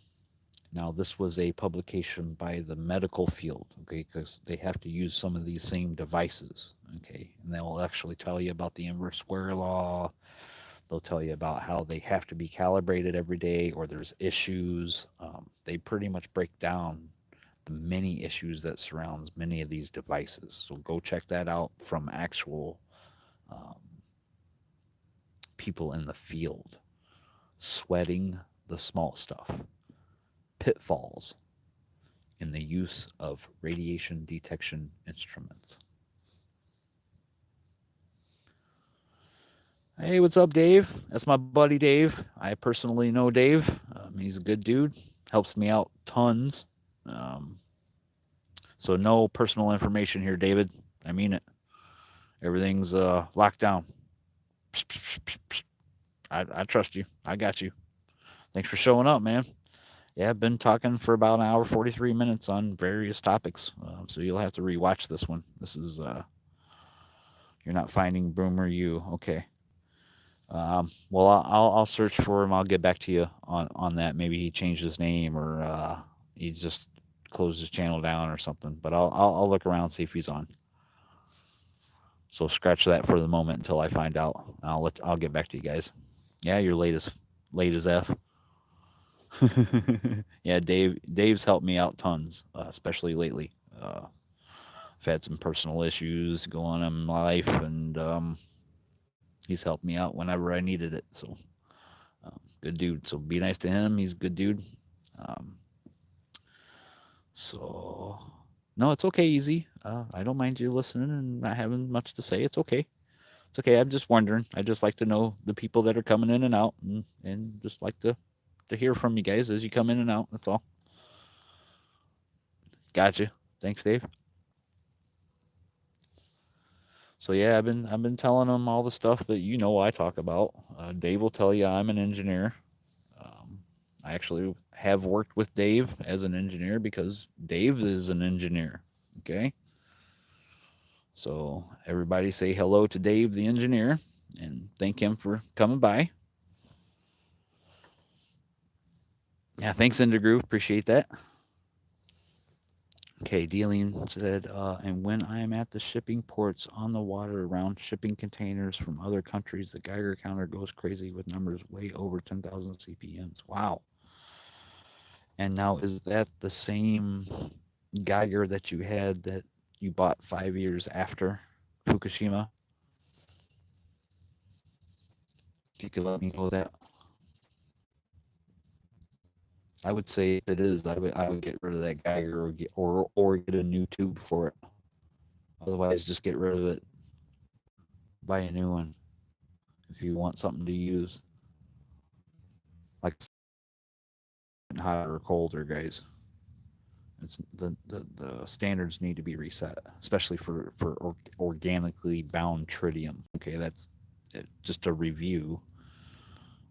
Now, this was a publication by the medical field, okay, because they have to use some of these same devices, okay, and they'll actually tell you about the inverse square law. They'll tell you about how they have to be calibrated every day or there's issues. They pretty much break down the many issues that surrounds many of these devices. So go check that out from actual um, people in the field, sweating the small stuff, pitfalls in the use of radiation detection instruments. Hey, what's up, Dave? That's my buddy Dave. I personally know Dave. He's a good dude. Helps me out tons. Um, so no personal information here, David. I mean it. Everything's locked down. I trust you. I got you. Thanks for showing up, man. Yeah, I've been talking for about an hour 43 minutes on various topics. So you'll have to rewatch this one. This is you're not finding Boomer you. Okay. Well, I'll search for him. I'll get back to you on that. Maybe he changed his name or he just closed his channel down or something. But I'll look around see if he's on. So scratch that for the moment until I find out. I'll get back to you guys. Yeah, you're late as f. Yeah, Dave's helped me out tons, especially lately. I've had some personal issues going on in my life, and he's helped me out whenever I needed it. So good dude. So be nice to him. He's a good dude. Um, so no, it's okay, easy. I don't mind you listening and not having much to say. It's okay. It's okay. I'm just wondering. I just like to know the people that are coming in and out, and just like to hear from you guys as you come in and out. That's all. Gotcha. Thanks, Dave. So yeah, I've been telling them all the stuff that I talk about. Dave will tell you I'm an engineer. Um, I actually have worked with Dave as an engineer because Dave is an engineer. Okay, so everybody say hello to Dave, the engineer, and thank him for coming by. Yeah, thanks, Groove. Appreciate that. Okay, Dealing said, and when I'm at the shipping ports on the water around shipping containers from other countries, the Geiger counter goes crazy with numbers way over 10,000 CPMs. Wow. And now, is that the same Geiger that you had that you bought 5 years after Fukushima? If you could let me know that. I would say if it is, I would get rid of that Geiger or get a new tube for it. Otherwise, just get rid of it. Buy a new one if you want something to use. Like hotter or colder, guys. It's the standards need to be reset, especially for organically bound tritium. Okay, that's just a review.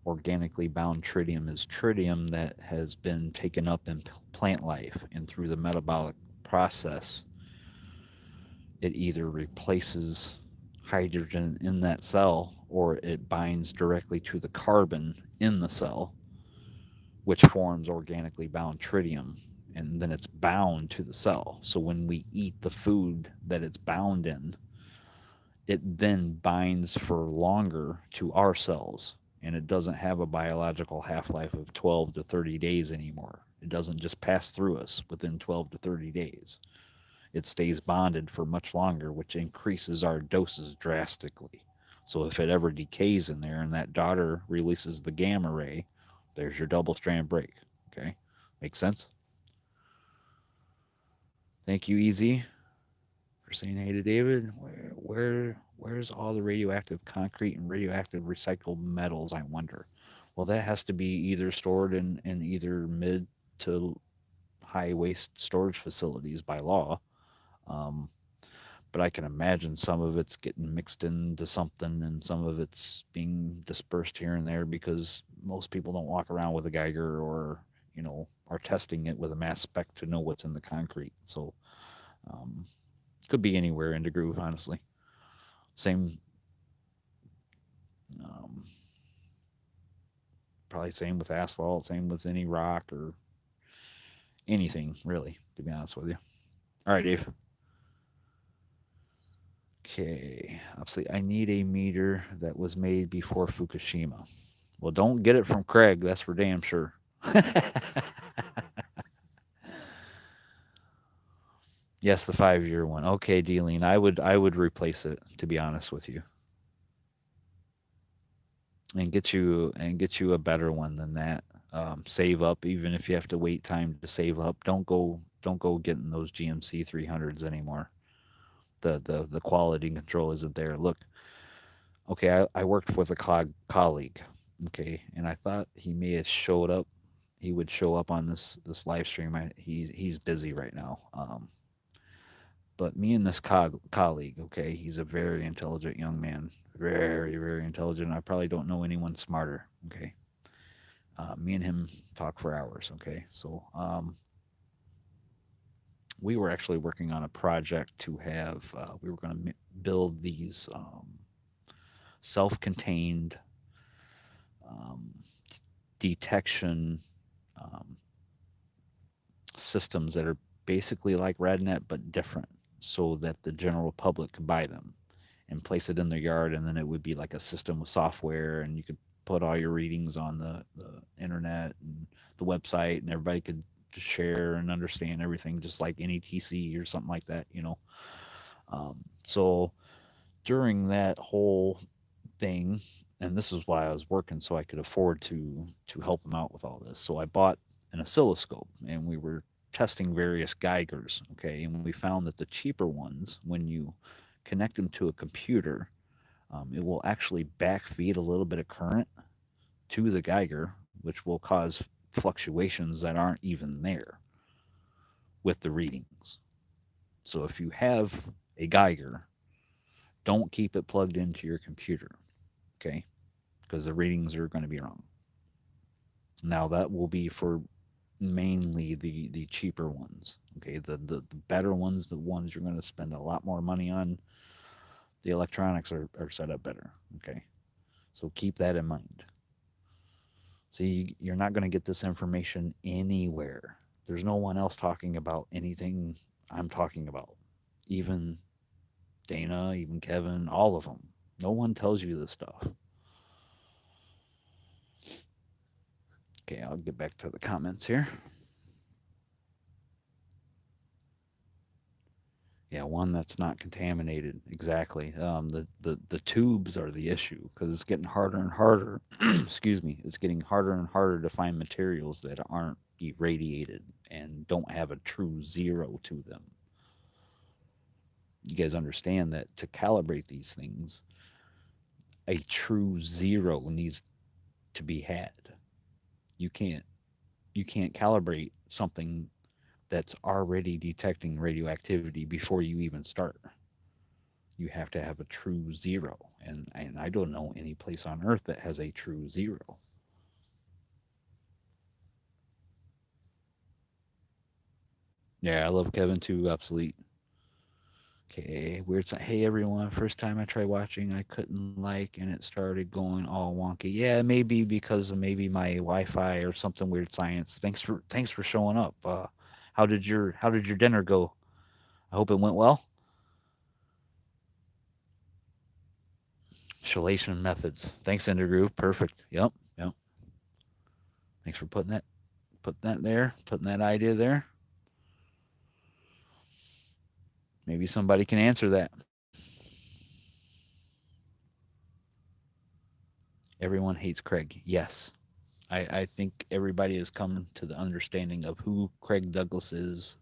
Organically bound tritium is tritium that has been taken up in plant life, and through the metabolic process, it either replaces hydrogen in that cell or it binds directly to the carbon in the cell, which forms organically bound tritium, and then it's bound to the cell. So when we eat the food that it's bound in, it then binds for longer to our cells, and it doesn't have a biological half-life of 12 to 30 days anymore. It doesn't just pass through us within 12 to 30 days. It stays bonded for much longer, which increases our doses drastically. So if it ever decays in there and that daughter releases the gamma ray, there's your double strand break. Okay, makes sense. Thank you, Easy, for saying hey to David. Where's all the radioactive concrete and radioactive recycled metals? I wonder. Well, that has to be either stored in either mid to high waste storage facilities by law. Um, but I can imagine some of it's getting mixed into something and some of it's being dispersed here and there because most people don't walk around with a Geiger or, are testing it with a mass spec to know what's in the concrete. So, um, could be anywhere in the groove, honestly. Same, um, probably same with asphalt, same with any rock or anything, really, to be honest with you. All right, Dave. Okay. Obviously, I need a meter that was made before Fukushima. Well, don't get it from Craig. That's for damn sure. Yes, the 5 year one. Okay, Dealing. I would replace it, to be honest with you, and get you a better one than that. Save up, even if you have to wait time to save up. Don't go getting those GMC 300s anymore. The quality control isn't there. Look, okay, I worked with a colleague, okay, and I thought he may have showed up. He would show up on this live stream. He's busy right now. But me and this colleague, okay, he's a very intelligent young man, very very intelligent. I probably don't know anyone smarter. Okay, me and him talk for hours. Okay, so we were actually working on a project to have. We were going to build these self-contained um, detection um, systems that are basically like RadNet but different, so that the general public could buy them and place it in their yard, and then it would be like a system with software, and you could put all your readings on the internet and the website, and everybody could share and understand everything, just like any TC or something like that, so during that whole thing, and this is why I was working, so I could afford to help him out with all this. So I bought an oscilloscope, and we were testing various Geigers. Okay, and we found that the cheaper ones, when you connect them to a computer, it will actually backfeed a little bit of current to the Geiger, which will cause fluctuations that aren't even there with the readings. So if you have a Geiger, don't keep it plugged into your computer, okay? Because the readings are going to be wrong. Now that will be for mainly the cheaper ones. Okay, the better ones, the ones you're going to spend a lot more money on, the electronics are set up better. Okay, so keep that in mind. See, you're not going to get this information anywhere. There's no one else talking about anything I'm talking about. Even Dana, even Kevin, all of them. No one tells you this stuff. Okay, I'll get back to the comments here. Yeah, one that's not contaminated. Exactly. The tubes are the issue, because it's getting harder and harder. Excuse me. It's getting harder and harder to find materials that aren't irradiated and don't have a true zero to them. You guys understand that to calibrate these things, a true zero needs to be had. You can't you can't calibrate something that's already detecting radioactivity before you even start. You have to have a true zero. And I don't know any place on earth that has a true zero. Yeah, I love Kevin too, obsolete. Okay, weird. Hey everyone, first time I tried watching, I couldn't like, and it started going all wonky. Yeah, maybe because of maybe my Wi-Fi or something weird science. Thanks for showing up. How did your dinner go? I hope it went well. Chelation methods. Thanks, Intergroove. Perfect. Yep. Yep. Thanks for putting that there, putting that idea there. Maybe somebody can answer that. Everyone hates Craig. Yes. I think everybody has come to the understanding of who Craig Douglas is,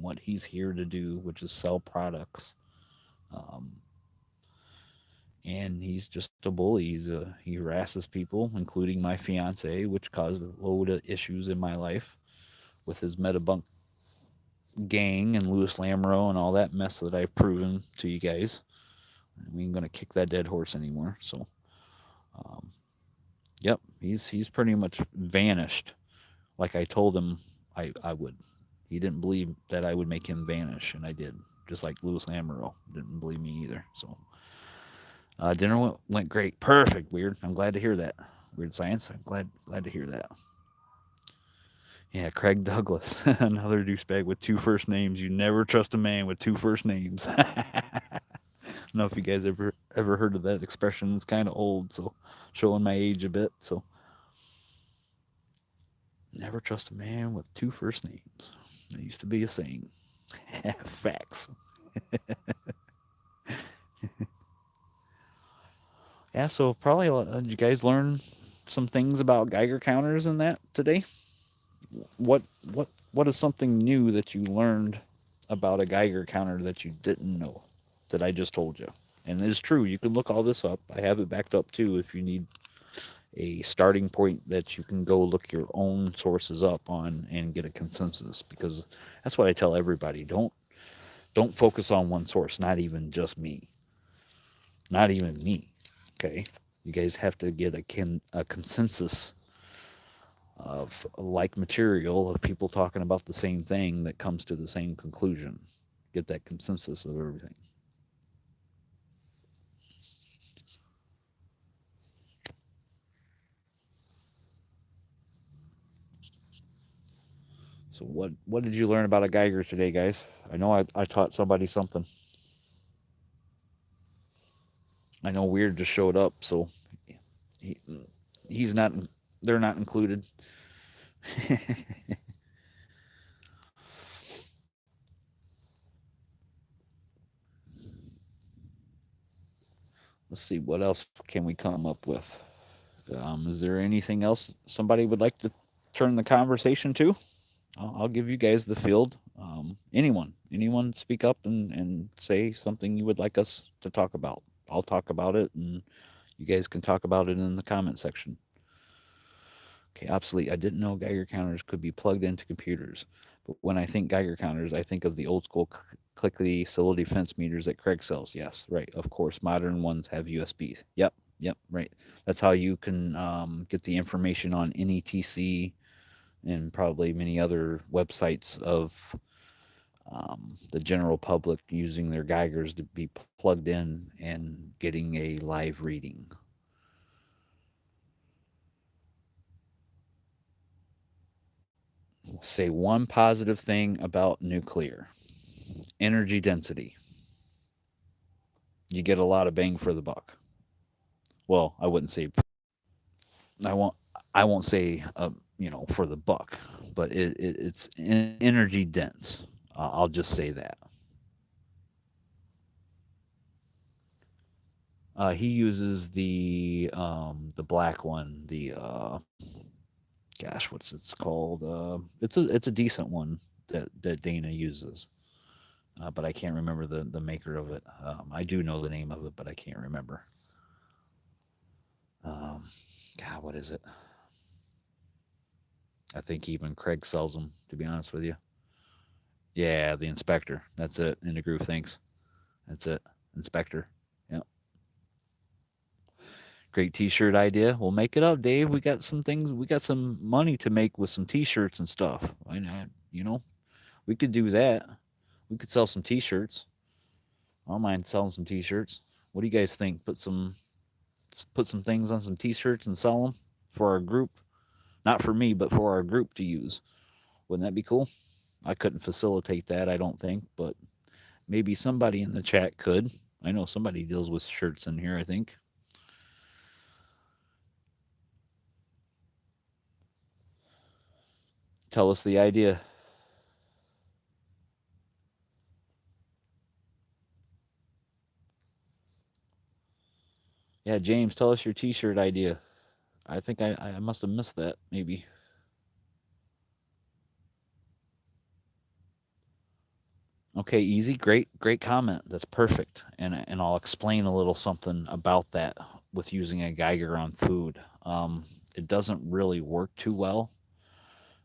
what he's here to do, which is sell products. Um, and he's just a bully. He harasses people, including my fiance, which caused a load of issues in my life with his Metabunk gang and Louis Lamro and all that mess that I've proven to you guys. We ain't gonna kick that dead horse anymore. So, um, yep, he's pretty much vanished, like I told him I would. He didn't believe that I would make him vanish, and I did. Just like Louis Lamro didn't believe me either. So, dinner went great, perfect. Weird. I'm glad to hear that. Weird Science. I'm glad to hear that. Yeah, Craig Douglas, another douchebag with two first names. You never trust a man with two first names. I don't know if you guys ever heard of that expression. It's kind of old, so showing my age a bit. So never trust a man with two first names. That used to be a saying. Facts. Yeah, so probably you guys learn some things about Geiger counters and that today. What what is something new that you learned about a Geiger counter that you didn't know that I just told you? And it's true. You can look all this up. I have it backed up too if you need a starting point that you can go look your own sources up on and get a consensus, because that's what I tell everybody. Don't focus on one source, not even just me. Not even me. Okay? You guys have to get a consensus of like material of people talking about the same thing that comes to the same conclusion. Get that consensus of everything. So what did you learn about a Geiger today, guys? I know I taught somebody something. I know Weird just showed up, so he, he's not. They're not included. Let's see what else can we come up with. Is there anything else somebody would like to turn the conversation to? I'll give you guys the field. Anyone speak up and say something you would like us to talk about. I'll talk about it, and you guys can talk about it in the comment section. Okay, obsolete. I didn't know Geiger counters could be plugged into computers. But when I think Geiger counters, I think of the old school clickety civil defense meters that Craig sells. Yes, right. Of course, modern ones have USBs. Yep, right. That's how you can get the information on NETC and probably many other websites of the general public using their Geigers to be plugged in and getting a live reading. Say one positive thing about nuclear: energy density. You get a lot of bang for the buck. Well, I wouldn't say I won't I won't say for the buck, but it's energy dense. I'll just say that. He uses the black one, the gosh, what's it's called? It's a decent one that Dana uses, but I can't remember the maker of it. I do know the name of it, but I can't remember. Um, God, what is it? I think even Craig sells them. To be honest with you, yeah, the Inspector. That's it. In the groove, thanks. That's it. Inspector. Yep. Great T-shirt idea. We'll make it up, Dave. We got some things. We got some money to make with some T-shirts and stuff. I know. We could do that. We could sell some T-shirts. I don't mind selling some T-shirts. What do you guys think? Put some things on some T-shirts and sell them for our group. Not for me, but for our group to use. Wouldn't that be cool? I couldn't facilitate that, I don't think, but maybe somebody in the chat could. I know somebody deals with shirts in here, I think. Tell us the idea. Yeah, James, tell us your T-shirt idea. I think I must have missed that, maybe. Okay, easy. Great comment. That's perfect. And I'll explain a little something about that with using a Geiger on food. It doesn't really work too well,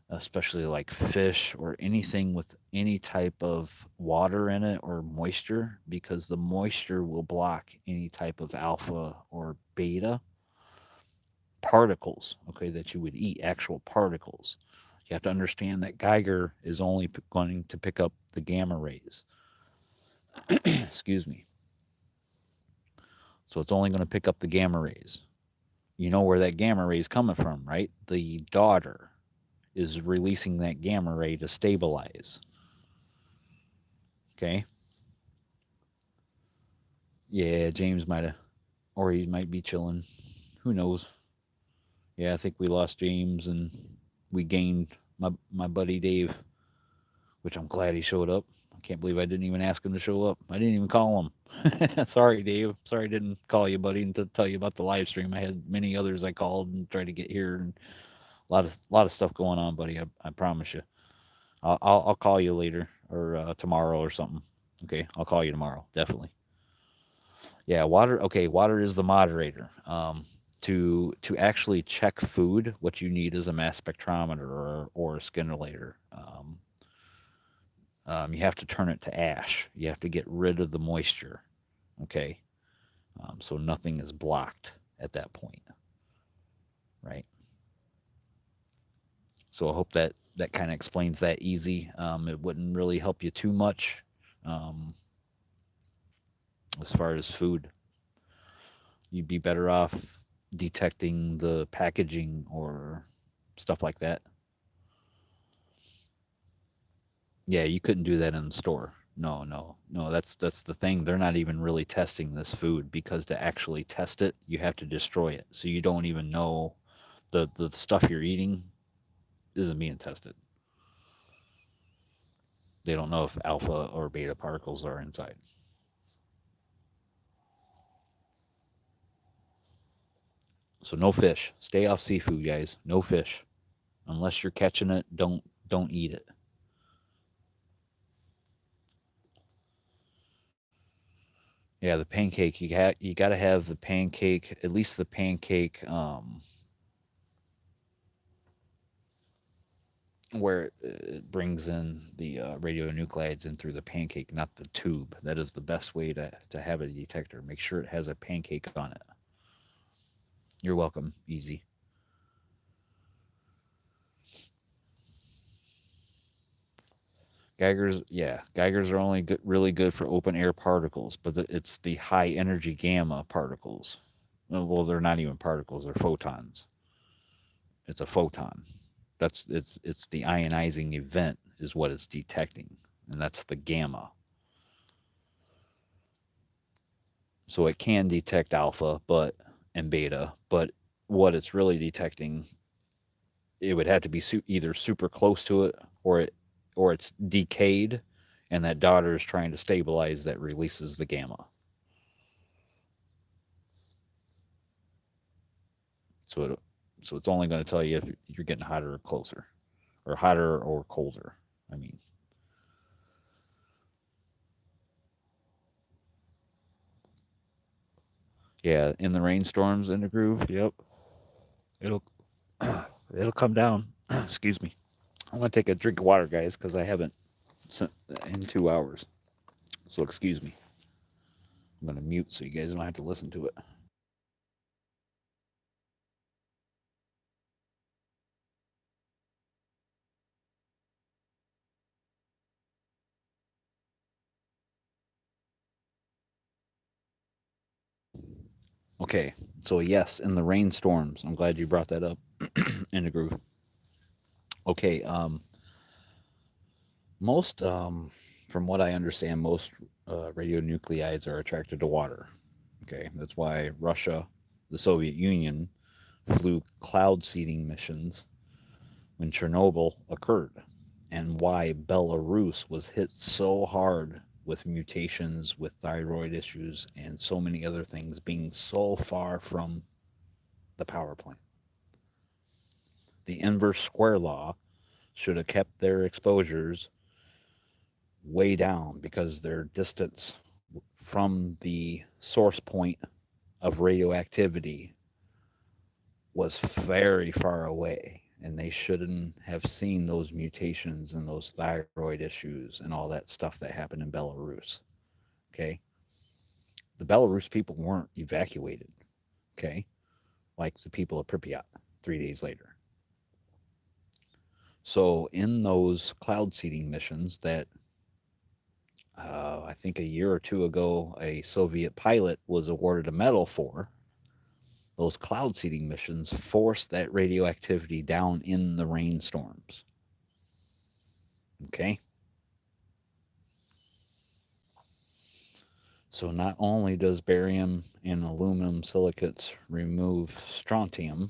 especially like fish or anything with any type of water in it or moisture, because the moisture will block any type of alpha or beta particles, okay, that you would eat, actual particles. You have to understand that Geiger is only going to pick up the gamma rays. Excuse me. So it's only going to pick up the gamma rays. You know where that gamma ray is coming from, right? The daughter is releasing that gamma ray to stabilize. Okay. Yeah, James might have, or he might be chilling. Who knows? Yeah, I think we lost James and we gained my buddy Dave, which I'm glad he showed up. I can't believe I didn't even ask him to show up. I didn't even call him. Sorry, Dave. Sorry I didn't call you, buddy, and to tell you about the live stream. I had many others I called and tried to get here, and a lot of stuff going on, buddy. I promise you. I'll call you later or tomorrow or something. Okay, I'll call you tomorrow, definitely. Yeah, water. Okay, water is the moderator. To actually check food, what you need is a mass spectrometer or a scintillator. You have to turn it to ash. You have to get rid of the moisture. Okay, so nothing is blocked at that point, right? So I hope that kind of explains that easy. It wouldn't really help you too much um, as far as food. You'd be better off detecting the packaging or stuff like that. Yeah, you couldn't do that in the store. No, no, no. That's the thing. They're not even really testing this food because to actually test it, you have to destroy it. So you don't even know the stuff you're eating isn't being tested. They don't know if alpha or beta particles are inside. So no fish. Stay off seafood, guys. No fish. Unless you're catching it, don't eat it. Yeah, the pancake. You got to have the pancake. At least the pancake where it brings in the radionuclides in through the pancake, not the tube. That is the best way to have a detector. Make sure it has a pancake on it. You're welcome. Easy. Geigers, yeah, Geigers are only good, really good for open air particles, but it's the high energy gamma particles. Well, they're not even particles; they're photons. It's a photon. It's the ionizing event is what it's detecting, and that's the gamma. So it can detect alpha, but and beta, but what it's really detecting, it would have to be either super close to it, or it's decayed, and that daughter is trying to stabilize that releases the gamma. So so it's only going to tell you if you're getting hotter or closer, or hotter or colder. I mean, yeah, in the rainstorms in the groove. Yep, it'll it'll come down. Excuse me. I'm gonna take a drink of water, guys, because I haven't in 2 hours. So excuse me. I'm gonna mute so you guys don't have to listen to it. Okay. So yes, in the rainstorms. I'm glad you brought that up in the groove. Okay. Most from what I understand, most radionuclides are attracted to water. Okay, that's why Russia, the Soviet Union, flew cloud seeding missions when Chernobyl occurred, and why Belarus was hit so hard with mutations, with thyroid issues, and so many other things being so far from the power plant. The inverse square law should have kept their exposures way down because their distance from the source point of radioactivity was very far away, and they shouldn't have seen those mutations and those thyroid issues and all that stuff that happened in Belarus. Okay. The Belarus people weren't evacuated. Okay. Like the people of Pripyat 3 days later. So, in those cloud seeding missions that I think a year or two ago, a Soviet pilot was awarded a medal for, Those cloud seeding missions force that radioactivity down in the rainstorms. Okay? So not only does barium and aluminum silicates remove strontium,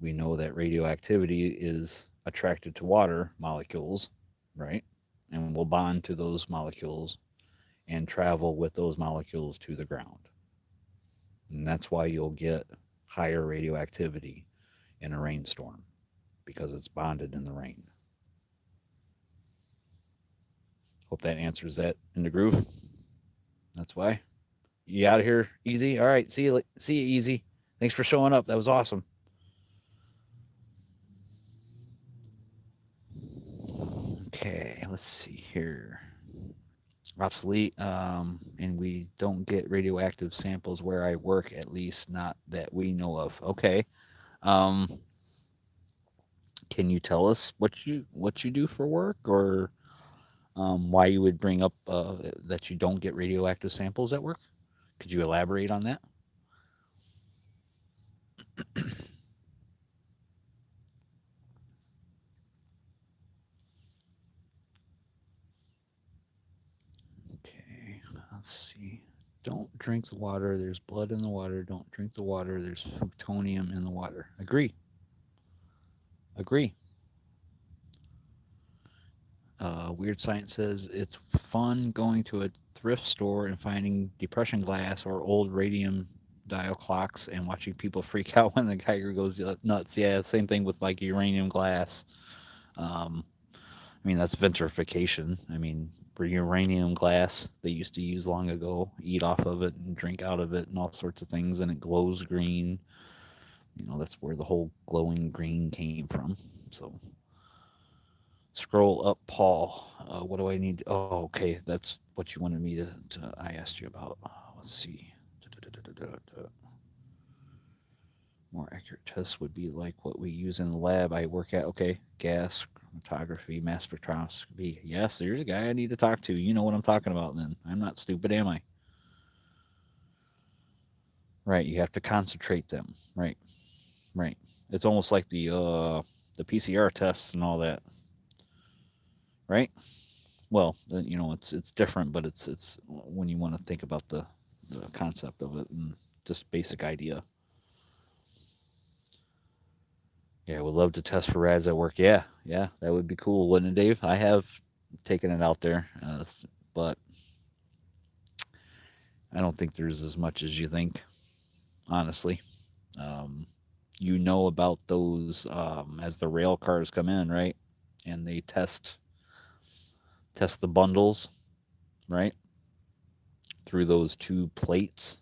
we know that radioactivity is attracted to water molecules, right? And will bond to those molecules and travel with those molecules to the ground. And that's why you'll get higher radioactivity in a rainstorm because it's bonded in the rain. Hope that answers that in the groove. That's why. You out of here, Easy? All right, see you, Easy. Thanks for showing up. That was awesome. Okay, let's see here. Obsolete, and we don't get radioactive samples where I work, at least not that we know of. Okay. Um, can you tell us what you do for work, or why you would bring up that you don't get radioactive samples at work? Could you elaborate on that? Okay, let's see. Don't drink the water. There's blood in the water. Don't drink the water. There's plutonium in the water. Agree. Agree. Weird Science says it's fun going to a thrift store and finding depression glass or old radium dial clocks and watching people freak out when the Geiger goes nuts. Yeah, same thing with like uranium glass. Um, I mean, that's vitrification. I mean, for uranium glass they used to use long ago, eat off of it and drink out of it and all sorts of things, and it glows green. That's where the whole glowing green came from. So scroll up, Paul. What do I need? Oh, okay. That's what you wanted me to I asked you about. Let's see. More accurate tests would be like what we use in the lab I work at. Okay. Gas chromatography, mass spectroscopy. Yes, there's a guy I need to talk to. You know what I'm talking about then. I'm not stupid, am I? Right. You have to concentrate them. Right. Right. It's almost like the PCR tests and all that. Right? Well, it's different, but it's when you want to think about the concept of it and just basic idea. Yeah, would love to test for rads at work. Yeah, yeah, that would be cool, wouldn't it, Dave? I have taken it out there, but I don't think there's as much as you think, honestly. Um, you know about those as the rail cars come in, right? And they test the bundles, right, through those two plates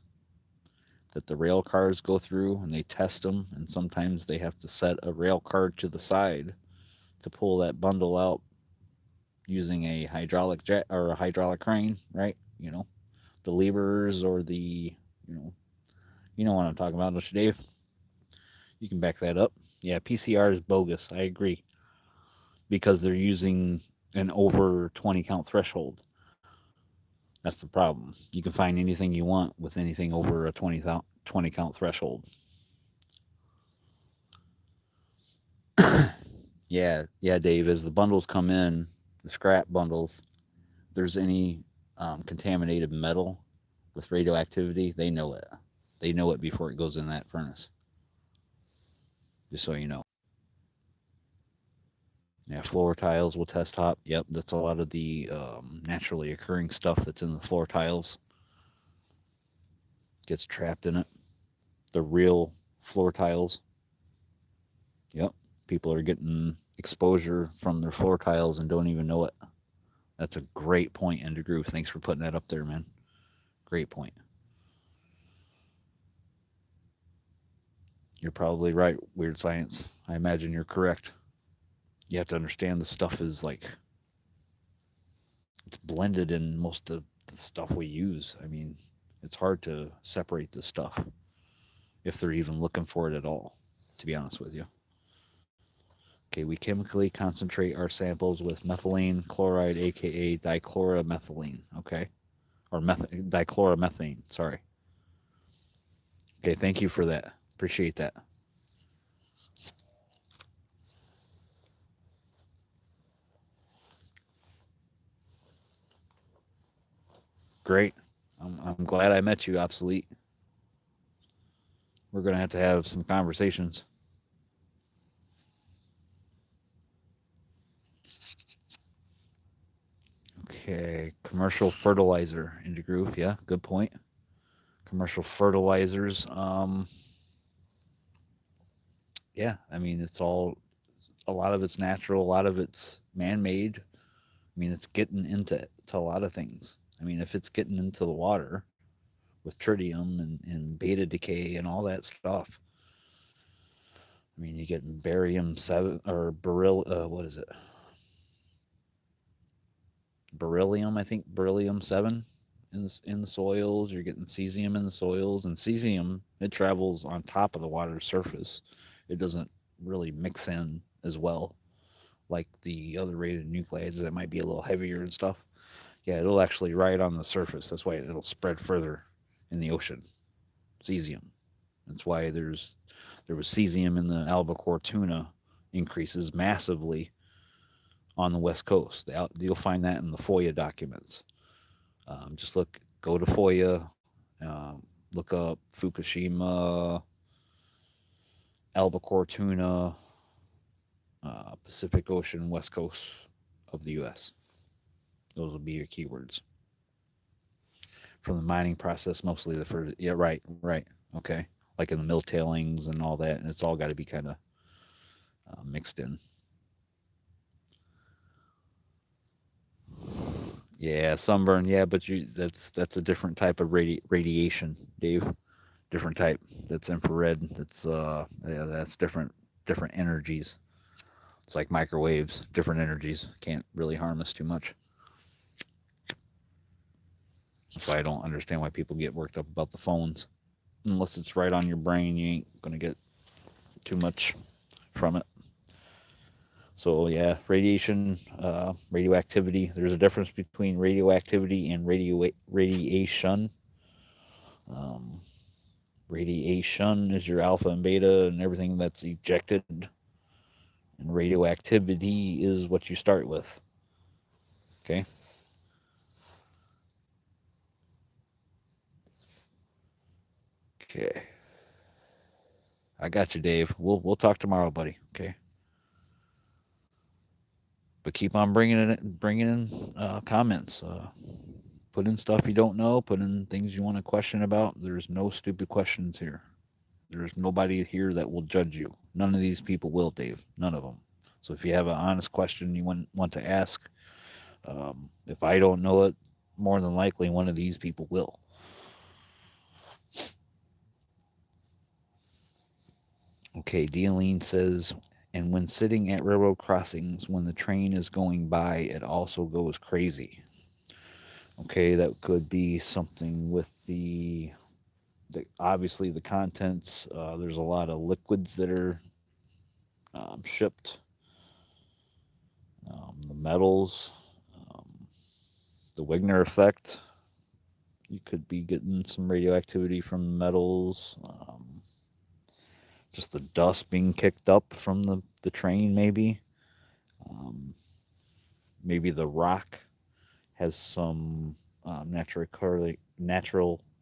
that the rail cars go through, and they test them, and sometimes they have to set a rail car to the side to pull that bundle out using a hydraulic jet or a hydraulic crane, right? The levers or the you know you know what I'm talking about, don't you, Dave? You can back that up. Yeah, PCR is bogus. I agree, because they're using an over 20 count threshold. That's the problem. You can find anything you want with anything over a 20 count threshold. Yeah, yeah, Dave. As the bundles come in, the scrap bundles, if there's any contaminated metal with radioactivity, they know it. They know it before it goes in that furnace. Just so you know. Yeah, floor tiles will test hot. Yep, that's a lot of the naturally occurring stuff that's in the floor tiles gets trapped in it. The real floor tiles. Yep, people are getting exposure from their floor tiles and don't even know it. That's a great point, Ender Groove. Thanks for putting that up there, man. Great point. You're probably right, Weird Science. I imagine you're correct. You have to understand the stuff is like it's blended in most of the stuff we use. I mean, it's hard to separate this stuff if they're even looking for it at all, to be honest with you. Okay, we chemically concentrate our samples with methylene chloride, aka dichloromethylene. Okay, or dichloromethane. Sorry. Okay, thank you for that. Appreciate that. Great. I'm glad I met you, Obsolete. We're going to have some conversations. Okay, commercial fertilizer into groove. Yeah, good point. Commercial fertilizers. Yeah, I mean, it's all, a lot of it's natural, a lot of it's man made. I mean, it's getting into to a lot of things. I mean, if it's getting into the water with tritium and beta decay and all that stuff, I mean, you get barium 7 or what is it? Beryllium, I think beryllium 7 in the soils. You're getting cesium in the soils, and cesium, it travels on top of the water surface. It doesn't really mix in as well like the other rated nuclides that might be a little heavier and stuff. Yeah, it'll actually ride on the surface. That's why it'll spread further in the ocean. Cesium. That's why there was cesium in the albacore tuna increases massively on the west coast. You'll find that in the FOIA documents. Just go to FOIA, look up Fukushima, albacore tuna, Pacific Ocean, west coast of the U.S. Those will be your keywords from the mining process, mostly the first. Yeah, right. Okay, like in the mill tailings and all that, and it's all got to be kind of mixed in. Yeah, sunburn. Yeah, but that's a different type of radiation, Dave. Different type. That's infrared. That's different energies. It's like microwaves, different energies. Can't really harm us too much. That's why I don't understand why people get worked up about the phones. Unless it's right on your brain, you ain't gonna get too much from it. So yeah, radiation, radioactivity. There's a difference between radioactivity and radiation. Um, Radiation is your alpha and beta and everything that's ejected, and radioactivity is what you start with. Okay. Okay. I got you, Dave. We'll talk tomorrow, buddy. Okay. But keep on bringing in comments. Put in stuff you don't know. Put in things you want to question about. There's no stupid questions here. There's nobody here that will judge you. None of these people will, Dave. None of them. So if you have an honest question you want to ask, if I don't know it, more than likely one of these people will. Okay, Dealine says, and when sitting at railroad crossings, when the train is going by, it also goes crazy. Okay, that could be something with obviously the contents. There's a lot of liquids that are shipped, the metals, um, the Wigner effect. You could be getting some radioactivity from metals. Just the dust being kicked up from the train, maybe. Um, Maybe the rock has some natural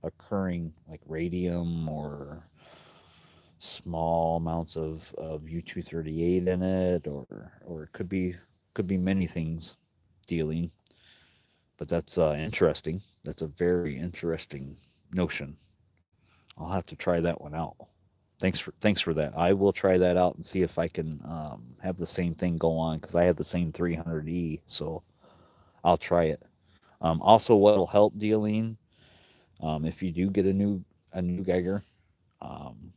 occurring like radium or small amounts of U-238 in it, or it could be many things dealing. But that's interesting. That's a very interesting notion. I'll have to try that one out. Thanks for that. I will try that out and see if I can have the same thing go on because I have the same 300E. So I'll try it. Also, what'll help dealing if you do get a new Geiger, um,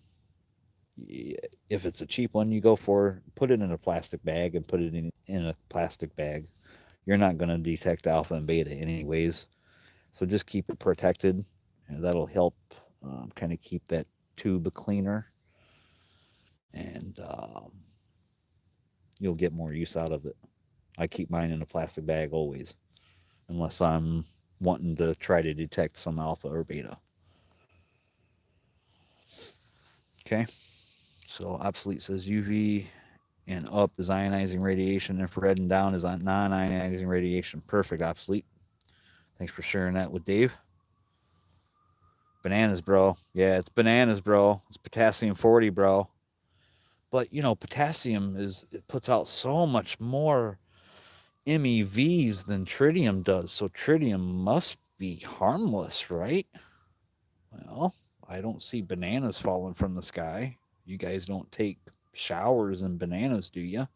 if it's a cheap one you go for, put it in a plastic bag and put it in a plastic bag. You're not going to detect alpha and beta anyways, so just keep it protected, and that'll help kind of keep that tube cleaner, and you'll get more use out of it. I keep mine in a plastic bag always, unless I'm wanting to try to detect some alpha or beta. Okay. So obsolete says UV and up is ionizing radiation, infrared and down is on non-ionizing radiation. Perfect, obsolete. Thanks for sharing that with Dave. Bananas, bro. Yeah, it's bananas, bro. It's potassium 40, bro. But you know, potassium is it puts out so much more MEVs than tritium does. So tritium must be harmless, right? Well, I don't see bananas falling from the sky. You guys don't take showers in bananas, do you?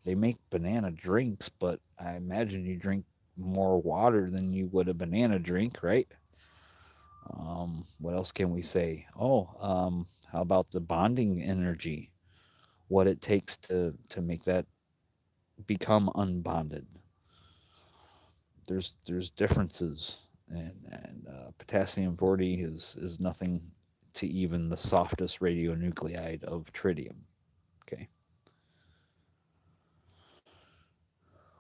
They make banana drinks, but I imagine you drink more water than you would a banana drink, right? What else can we say? How about the bonding energy? What it takes to make that become unbonded. There's differences, and potassium 40 is nothing to even the softest radionuclide of tritium. Okay.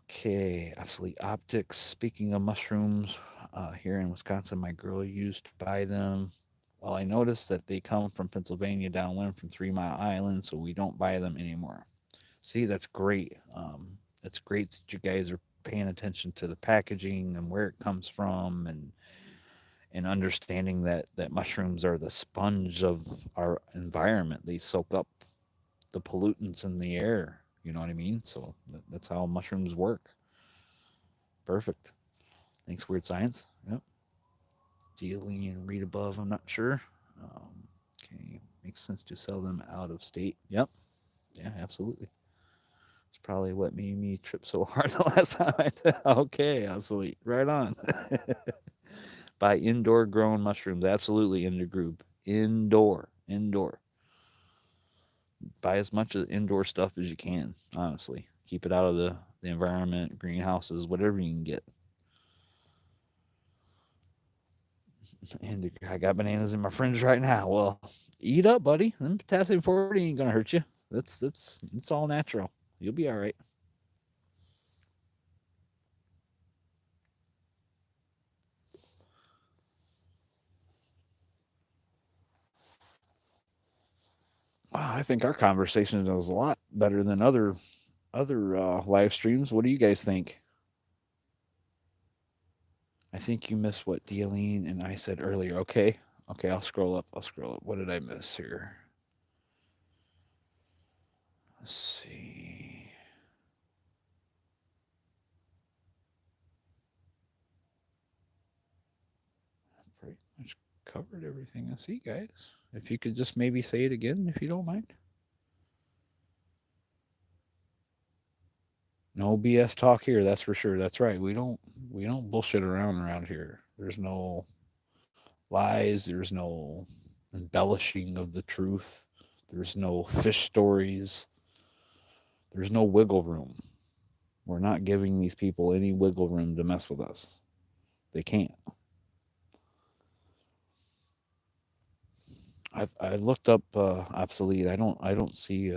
Okay, obsolete optics. Speaking of mushrooms, here in Wisconsin, my girl used to buy them. Well, I noticed that they come from Pennsylvania downwind from 3 Mile Island, so we don't buy them anymore. See, that's great. It's great that you guys are paying attention to the packaging and where it comes from, and understanding that mushrooms are the sponge of our environment. They soak up the pollutants in the air. You know what I mean? So that's how mushrooms work. Perfect. Thanks, Weird Science. Yep. Dealing and read above, I'm not sure. Okay. Makes sense to sell them out of state. Yep. Yeah, absolutely. It's probably what made me trip so hard the last time I did. Okay, obsolete. Right on. Buy indoor grown mushrooms. Absolutely, in the group. Indoor. Buy as much of indoor stuff as you can, honestly. Keep it out of the environment, greenhouses, whatever you can get. And I got bananas in my fridge right now. Well, eat up, buddy. Them potassium 40 ain't gonna hurt you. It's all natural. You'll be all right. Wow, I think our conversation is a lot better than other live streams. What do you guys think? I think you missed what Dealine and I said earlier. Okay, I'll scroll up. What did I miss here? Let's see. Pretty much covered everything I see, guys. If you could just maybe say it again, if you don't mind. No BS talk here. That's for sure. That's right. We don't bullshit around here. There's no lies. There's no embellishing of the truth. There's no fish stories. There's no wiggle room. We're not giving these people any wiggle room to mess with us. They can't. I looked up obsolete. I don't see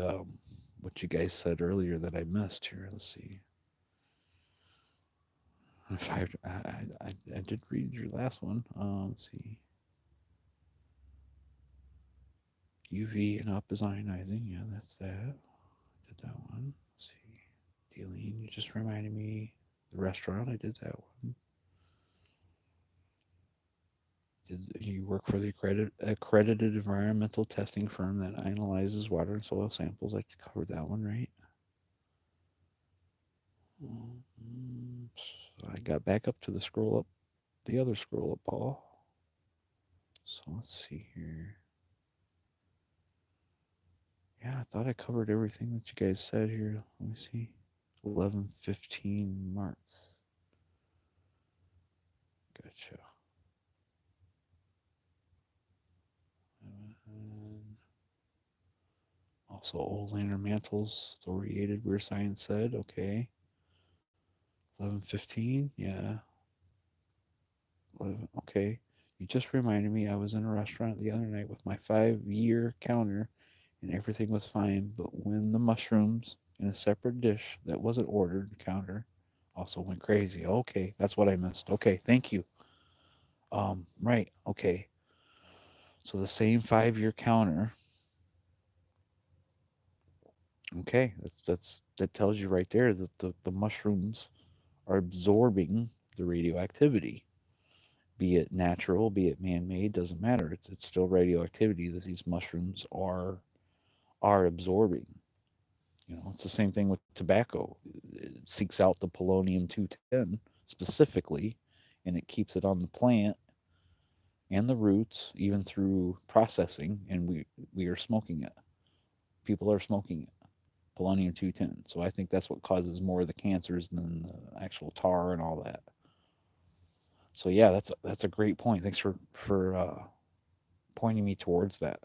what you guys said earlier that I missed here. Let's see. If I did read your last one. Let's see. UV and up is ionizing. Yeah, that's that. Did that one. Let's see. Dealing. You just reminded me. The restaurant. I did that one. Did you work for the accredited environmental testing firm that analyzes water and soil samples? I covered that one, right? So I got back up to the scroll up, the other scroll up, Paul. So let's see here. Yeah, I thought I covered everything that you guys said here. Let me see. 11:15 mark. Gotcha. And also, old lantern mantles, thoriated, weird science said. Okay. 11:15. Yeah. 11. Okay. You just reminded me I was in a restaurant the other night with my 5-year counter and everything was fine. But when the mushrooms in a separate dish that wasn't ordered counter also went crazy. Okay. That's what I missed. Okay. Thank you. Right. Okay. So the same 5-year counter. Okay, that tells you right there that the mushrooms are absorbing the radioactivity, be it natural, be it man-made, doesn't matter. It's still radioactivity that these mushrooms are absorbing. It's the same thing with tobacco. It seeks out the polonium 210 specifically, and it keeps it on the plant and the roots, even through processing, and we are smoking it. People are smoking it. Polonium 210. So I think that's what causes more of the cancers than the actual tar and all that. So yeah, that's a great point. Thanks for pointing me towards that.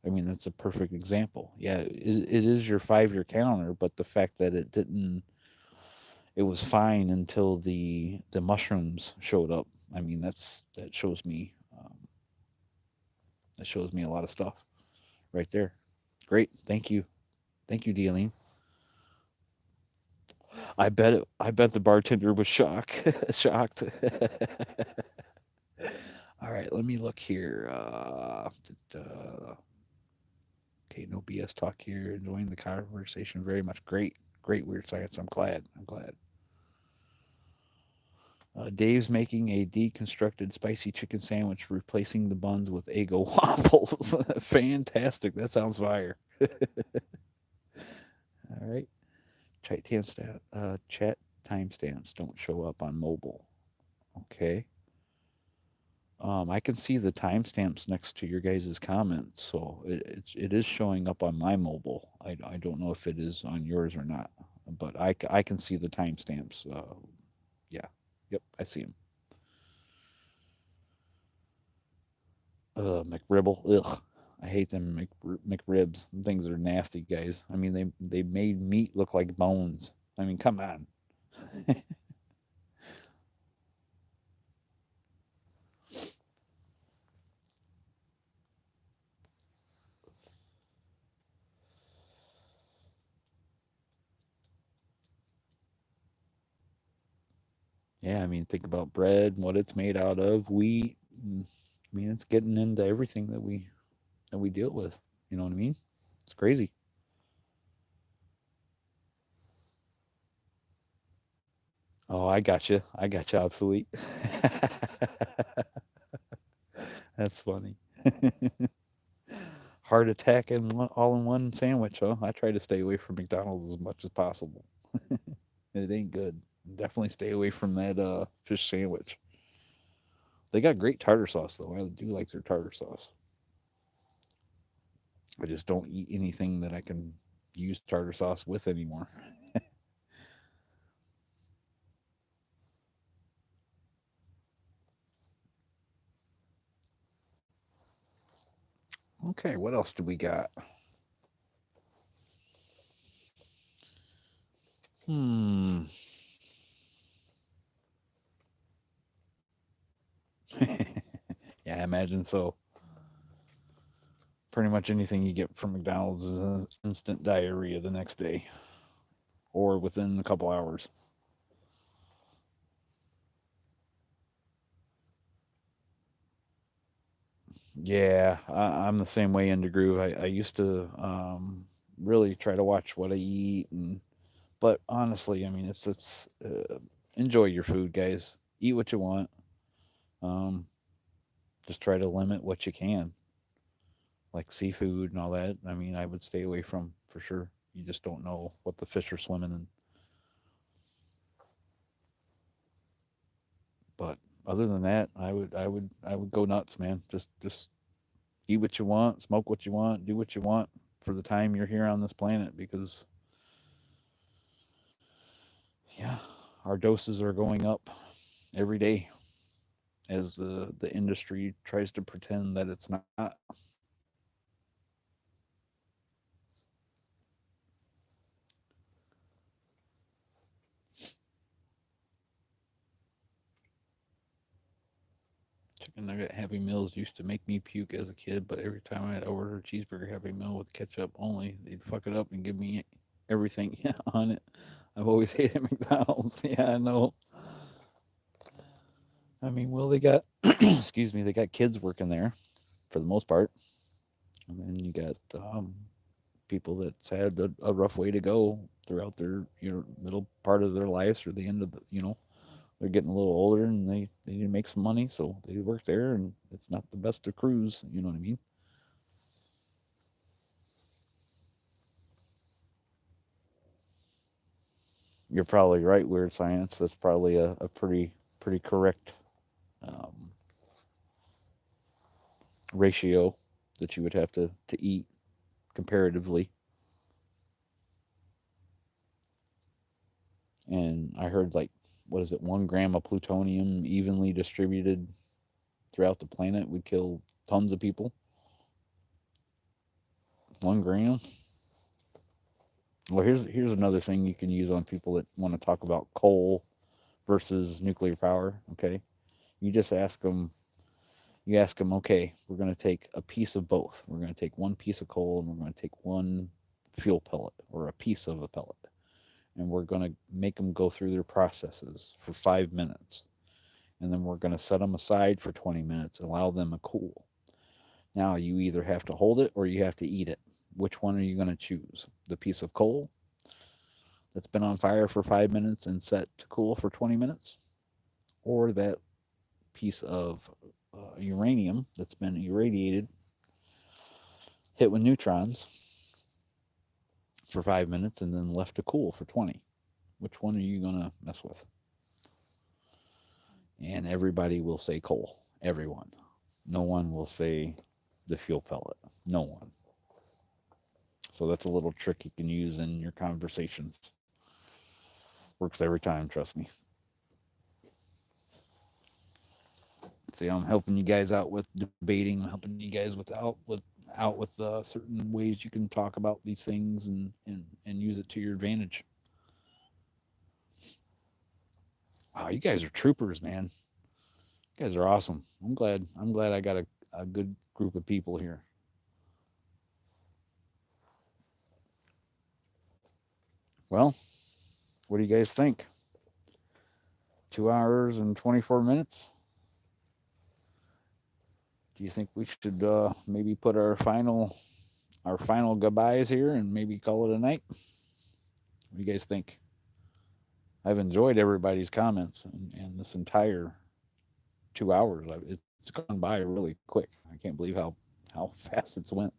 I mean, that's a perfect example. Yeah, it is your 5 year calendar, but the fact that it was fine until the mushrooms showed up. I mean, that shows me that shows me a lot of stuff right there. Great, thank you, Dealing. I bet the bartender was shocked. All right, let me look here. Okay, no BS talk here. Enjoying the conversation very much. Great weird science. I'm glad. I'm glad. Dave's making a deconstructed spicy chicken sandwich, replacing the buns with Eggo waffles. Fantastic. That sounds fire. All right. Chat timestamps don't show up on mobile. Okay. I can see the timestamps next to your guys' comments, so it is showing up on my mobile. I don't know if it is on yours or not, but I can see the timestamps. Yeah, yep, I see them. McRibble, ugh, I hate them McRibs. Them things are nasty, guys. I mean, they made meat look like bones. I mean, come on. Yeah, I mean, think about bread and what it's made out of, wheat. I mean, it's getting into everything that we deal with. You know what I mean? It's crazy. Oh, I got you. I got you obsolete. That's funny. Heart attack and all in one sandwich, huh? I try to stay away from McDonald's as much as possible. It ain't good. Definitely stay away from that fish sandwich. They got great tartar sauce though. I do like their tartar sauce. I just don't eat anything that I can use tartar sauce with anymore. Okay, what else do we got? Hmm. Yeah, I imagine so. Pretty much anything you get from McDonald's is instant diarrhea the next day or within a couple hours. Yeah, I'm the same way in the groove. I used to really try to watch what I eat, but honestly, I mean, it's enjoy your food, guys. Eat what you want. Um, just try to limit what you can, like seafood and all that. I mean, I would stay away from for sure. You just don't know what the fish are swimming in. But other than that, I would go nuts, man. Just eat what you want, smoke what you want, do what you want for the time you're here on this planet because yeah, our doses are going up every day as the industry tries to pretend that it's not. Chicken nugget Happy Meals used to make me puke as a kid, but every time I'd order a cheeseburger Happy Meal with ketchup only, they'd fuck it up and give me everything on it. I've always hated McDonald's. Yeah, I know. I mean, well, they got, excuse me, they got kids working there for the most part. And then you got people that's had a rough way to go throughout their middle part of their lives or the end of they're getting a little older and they need to make some money, so they work there, and it's not the best of crews. You know what I mean? You're probably right. Weird science. That's probably a pretty correct um, ratio that you would have to eat comparatively. And I heard like what is it, 1 gram of plutonium evenly distributed throughout the planet would kill tons of people. 1 gram. Well, here's another thing you can use on people that want to talk about coal versus nuclear power. Okay, you just ask them. You ask them, okay, we're going to take a piece of both. We're going to take one piece of coal and we're going to take one fuel pellet or a piece of a pellet, and we're going to make them go through their processes for 5 minutes, and then we're going to set them aside for 20 minutes and allow them to cool. Now you either have to hold it or you have to eat it. Which one are you going to choose? The piece of coal that's been on fire for 5 minutes and set to cool for 20 minutes, or that piece of uranium that's been irradiated, hit with neutrons for 5 minutes, and then left to cool for 20? Which one are you going to mess with? And everybody will say coal. Everyone. No one will say the fuel pellet. No one. So that's a little trick you can use in your conversations. Works every time, trust me. See, I'm helping you guys out with debating. I'm helping you guys with certain ways you can talk about these things and use it to your advantage. Wow, you guys are troopers, man. You guys are awesome. I'm glad I got a good group of people here. Well, what do you guys think? 2 hours and 24 minutes. Do you think we should maybe put our final goodbyes here and maybe call it a night? What do you guys think? I've enjoyed everybody's comments and this entire 2 hours. It's gone by really quick. I can't believe how fast it's went.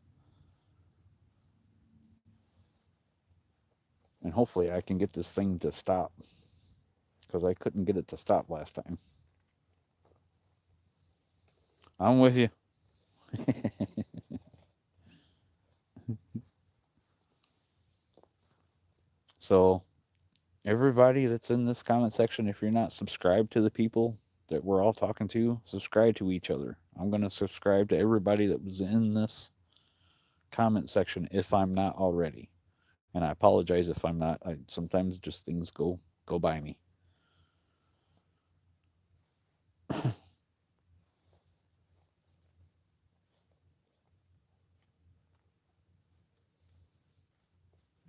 And hopefully I can get this thing to stop because I couldn't get it to stop last time. I'm with you. So everybody that's in this comment section, if you're not subscribed to the people that we're all talking to, subscribe to each other. I'm going to subscribe to everybody that was in this comment section if I'm not already. And I apologize if I'm not. Sometimes just things go by me.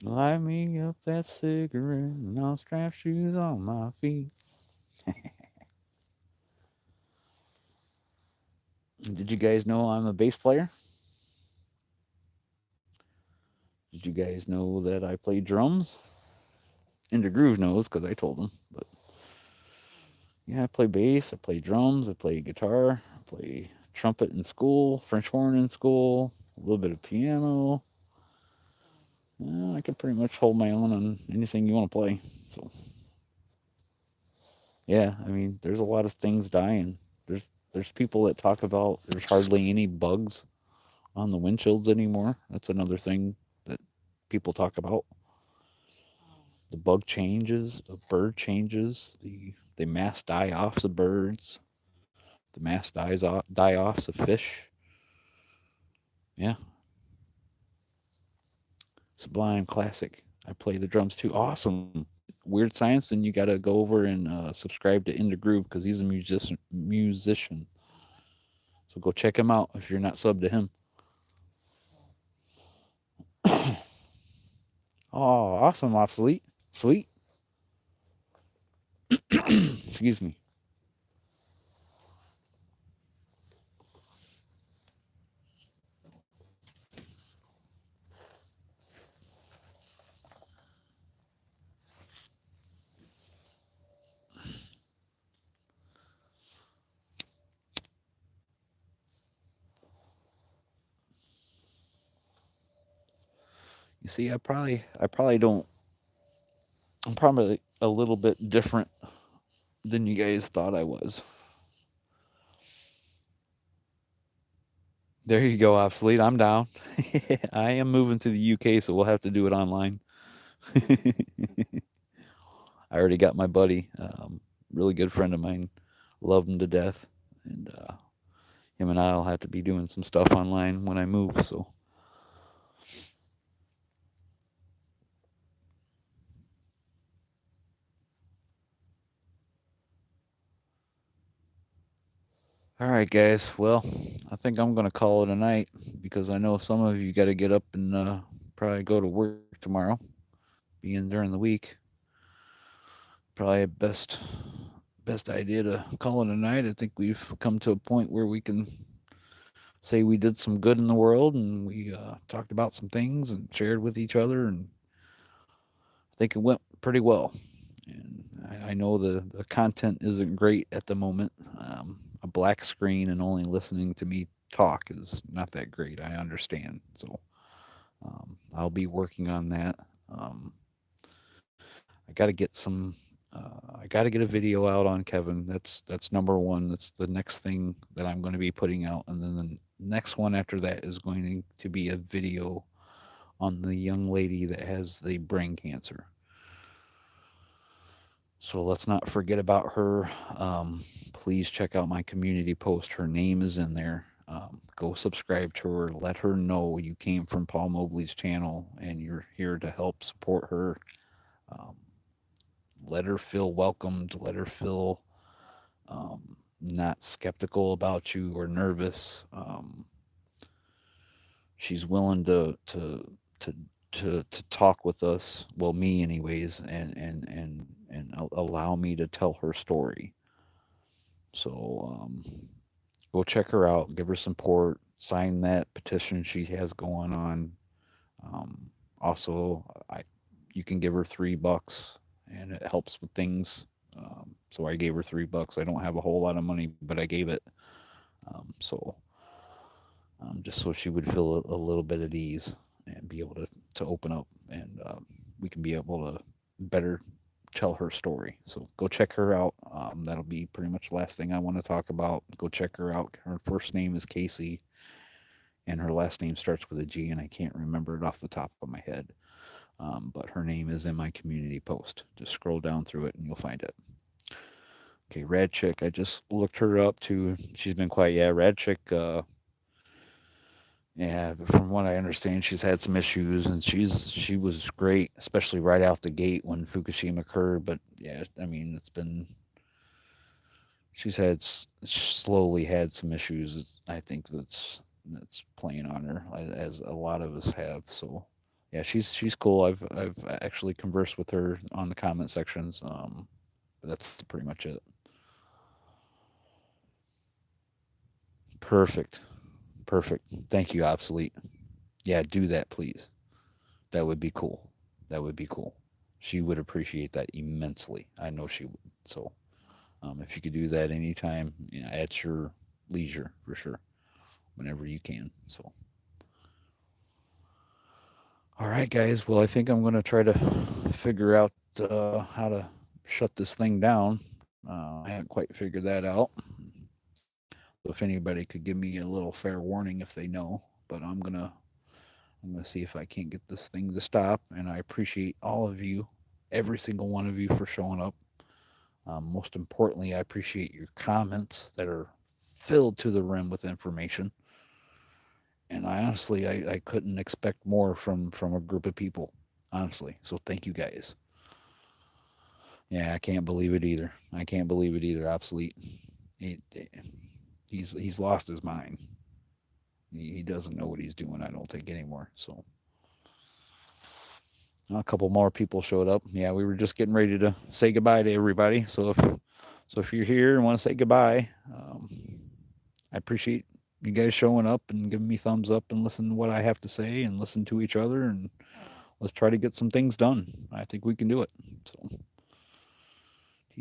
Light me up that cigarette and I'll strap shoes on my feet. Did you guys know I'm a bass player? Did you guys know that I play drums? Into Groove knows because I told him. But yeah, I play bass, I play drums, I play guitar, I play trumpet in school, French horn in school, a little bit of piano. I can pretty much hold my own on anything you want to play. So yeah, I mean, there's a lot of things dying. There's people that talk about there's hardly any bugs on the windshields anymore. That's another thing that people talk about. The bug changes, the bird changes, the mass die offs of birds, the mass die offs of fish. Yeah, Sublime Classic. I play the drums too. Awesome. Weird Science, then you got to go over and subscribe to Into Groove because he's a musician. So go check him out if you're not subbed to him. Oh, awesome, obsolete. Sweet. Excuse me. You see, I probably don't. I'm probably a little bit different than you guys thought I was. There you go, obsolete. I'm down. I am moving to the UK, so we'll have to do it online. I already got my buddy, really good friend of mine, love him to death, and him and I'll have to be doing some stuff online when I move. So, all right, guys. Well, I think I'm gonna call it a night because I know some of you got to get up and probably go to work tomorrow. Being during the week, probably best idea to call it a night. I think we've come to a point where we can say we did some good in the world and we talked about some things and shared with each other, and I think it went pretty well. And I know the content isn't great at the moment. A black screen and only listening to me talk is not that great. I understand. So I'll be working on that. I got to get some. I got to get a video out on Kevin. That's number one. That's the next thing that I'm going to be putting out, and then the next one after that is going to be a video on the young lady that has the brain cancer. So let's not forget about her. Please check out my community post. Her name is in there. Go subscribe to her. Let her know you came from Paul Mobley's channel and you're here to help support her. Um, let her feel welcomed. Let her feel not skeptical about you or nervous. She's willing to to talk with us. Well, me anyways, and allow me to tell her story. So go check her out. Give her support. Sign that petition she has going on. Also, I you can give her $3, and it helps with things. So I gave her $3. I don't have a whole lot of money, but I gave it. So just so she would feel a little bit at ease and be able to open up, and we can be able to better tell her story. So go check her out. That'll be pretty much the last thing I want to talk about. Go check her out. Her first name is Casey, and her last name starts with a G, and I can't remember it off the top of my head. But her name is in my community post. Just scroll down through it, and you'll find it. Okay, Rad Chick. I just looked her up too. She's been quiet. Yeah, Rad Chick. Yeah, but from what I understand, she's had some issues, and she was great, especially right out the gate when Fukushima occurred. But yeah, I mean, she's slowly had some issues. I think that's playing on her, as a lot of us have. So yeah, she's cool. I've actually conversed with her on the comment sections. But that's pretty much it. Perfect, perfect. Thank you, obsolete. Yeah, do that, please. That would be cool. That would be cool. She would appreciate that immensely. I know she would. So, if you could do that anytime, at your leisure, for sure, whenever you can. So, all right, guys. Well, I think I'm going to try to figure out how to shut this thing down. I haven't quite figured that out. So, if anybody could give me a little fair warning if they know, but I'm gonna see if I can't get this thing to stop. And I appreciate all of you, every single one of you, for showing up. Most importantly, I appreciate your comments that are filled to the rim with information. And I honestly, I couldn't expect more from a group of people, honestly. So thank you guys. Yeah, I can't believe it either. I can't believe it either. Obsolete. He, he's lost his mind. He doesn't know what he's doing. I don't think anymore. So a couple more people showed up. Yeah, we were just getting ready to say goodbye to everybody. So if you're here and want to say goodbye, I appreciate you guys showing up and giving me thumbs up and listen to what I have to say and listen to each other, and let's try to get some things done. I think we can do it. So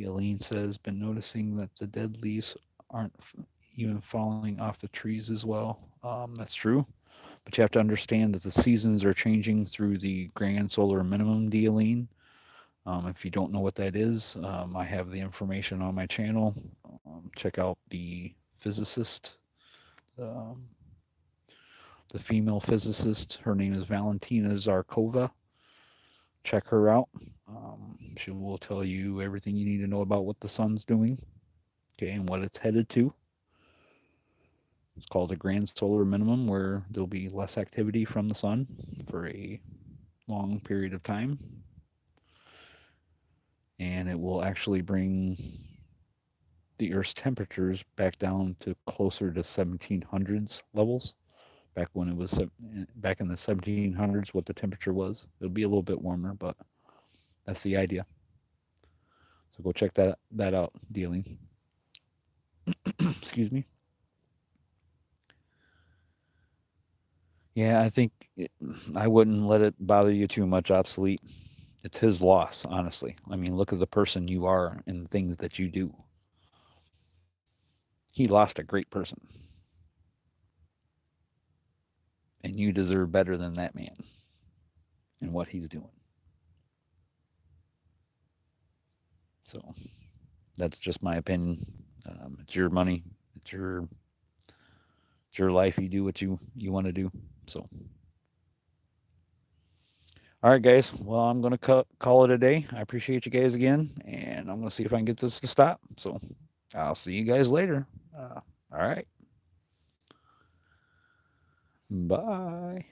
Aline says, been noticing that the dead leaves aren't even falling off the trees as well. That's true. But you have to understand that the seasons are changing through the grand solar minimum dealing. If you don't know what that is, I have the information on my channel. Check out the physicist, um, the female physicist. Her name is Valentina Zarkova. Check her out. She will tell you everything you need to know about what the sun's doing, okay, and what it's headed to. It's called a grand solar minimum, where there'll be less activity from the sun for a long period of time. And it will actually bring the Earth's temperatures back down to closer to 1700s levels. Back when it was back in the 1700s, what the temperature was. It'll be a little bit warmer, but that's the idea. So go check that out. Dealing. Excuse me. Yeah, I think I wouldn't let it bother you too much, obsolete. It's his loss, honestly. I mean, look at the person you are and the things that you do. He lost a great person. And you deserve better than that man and what he's doing. So that's just my opinion. It's your money. It's your life. You do what you want to do. So, all right, guys. Well, I'm going to call it a day. I appreciate you guys again, and I'm going to see if I can get this to stop. So, I'll see you guys later. All right. Bye.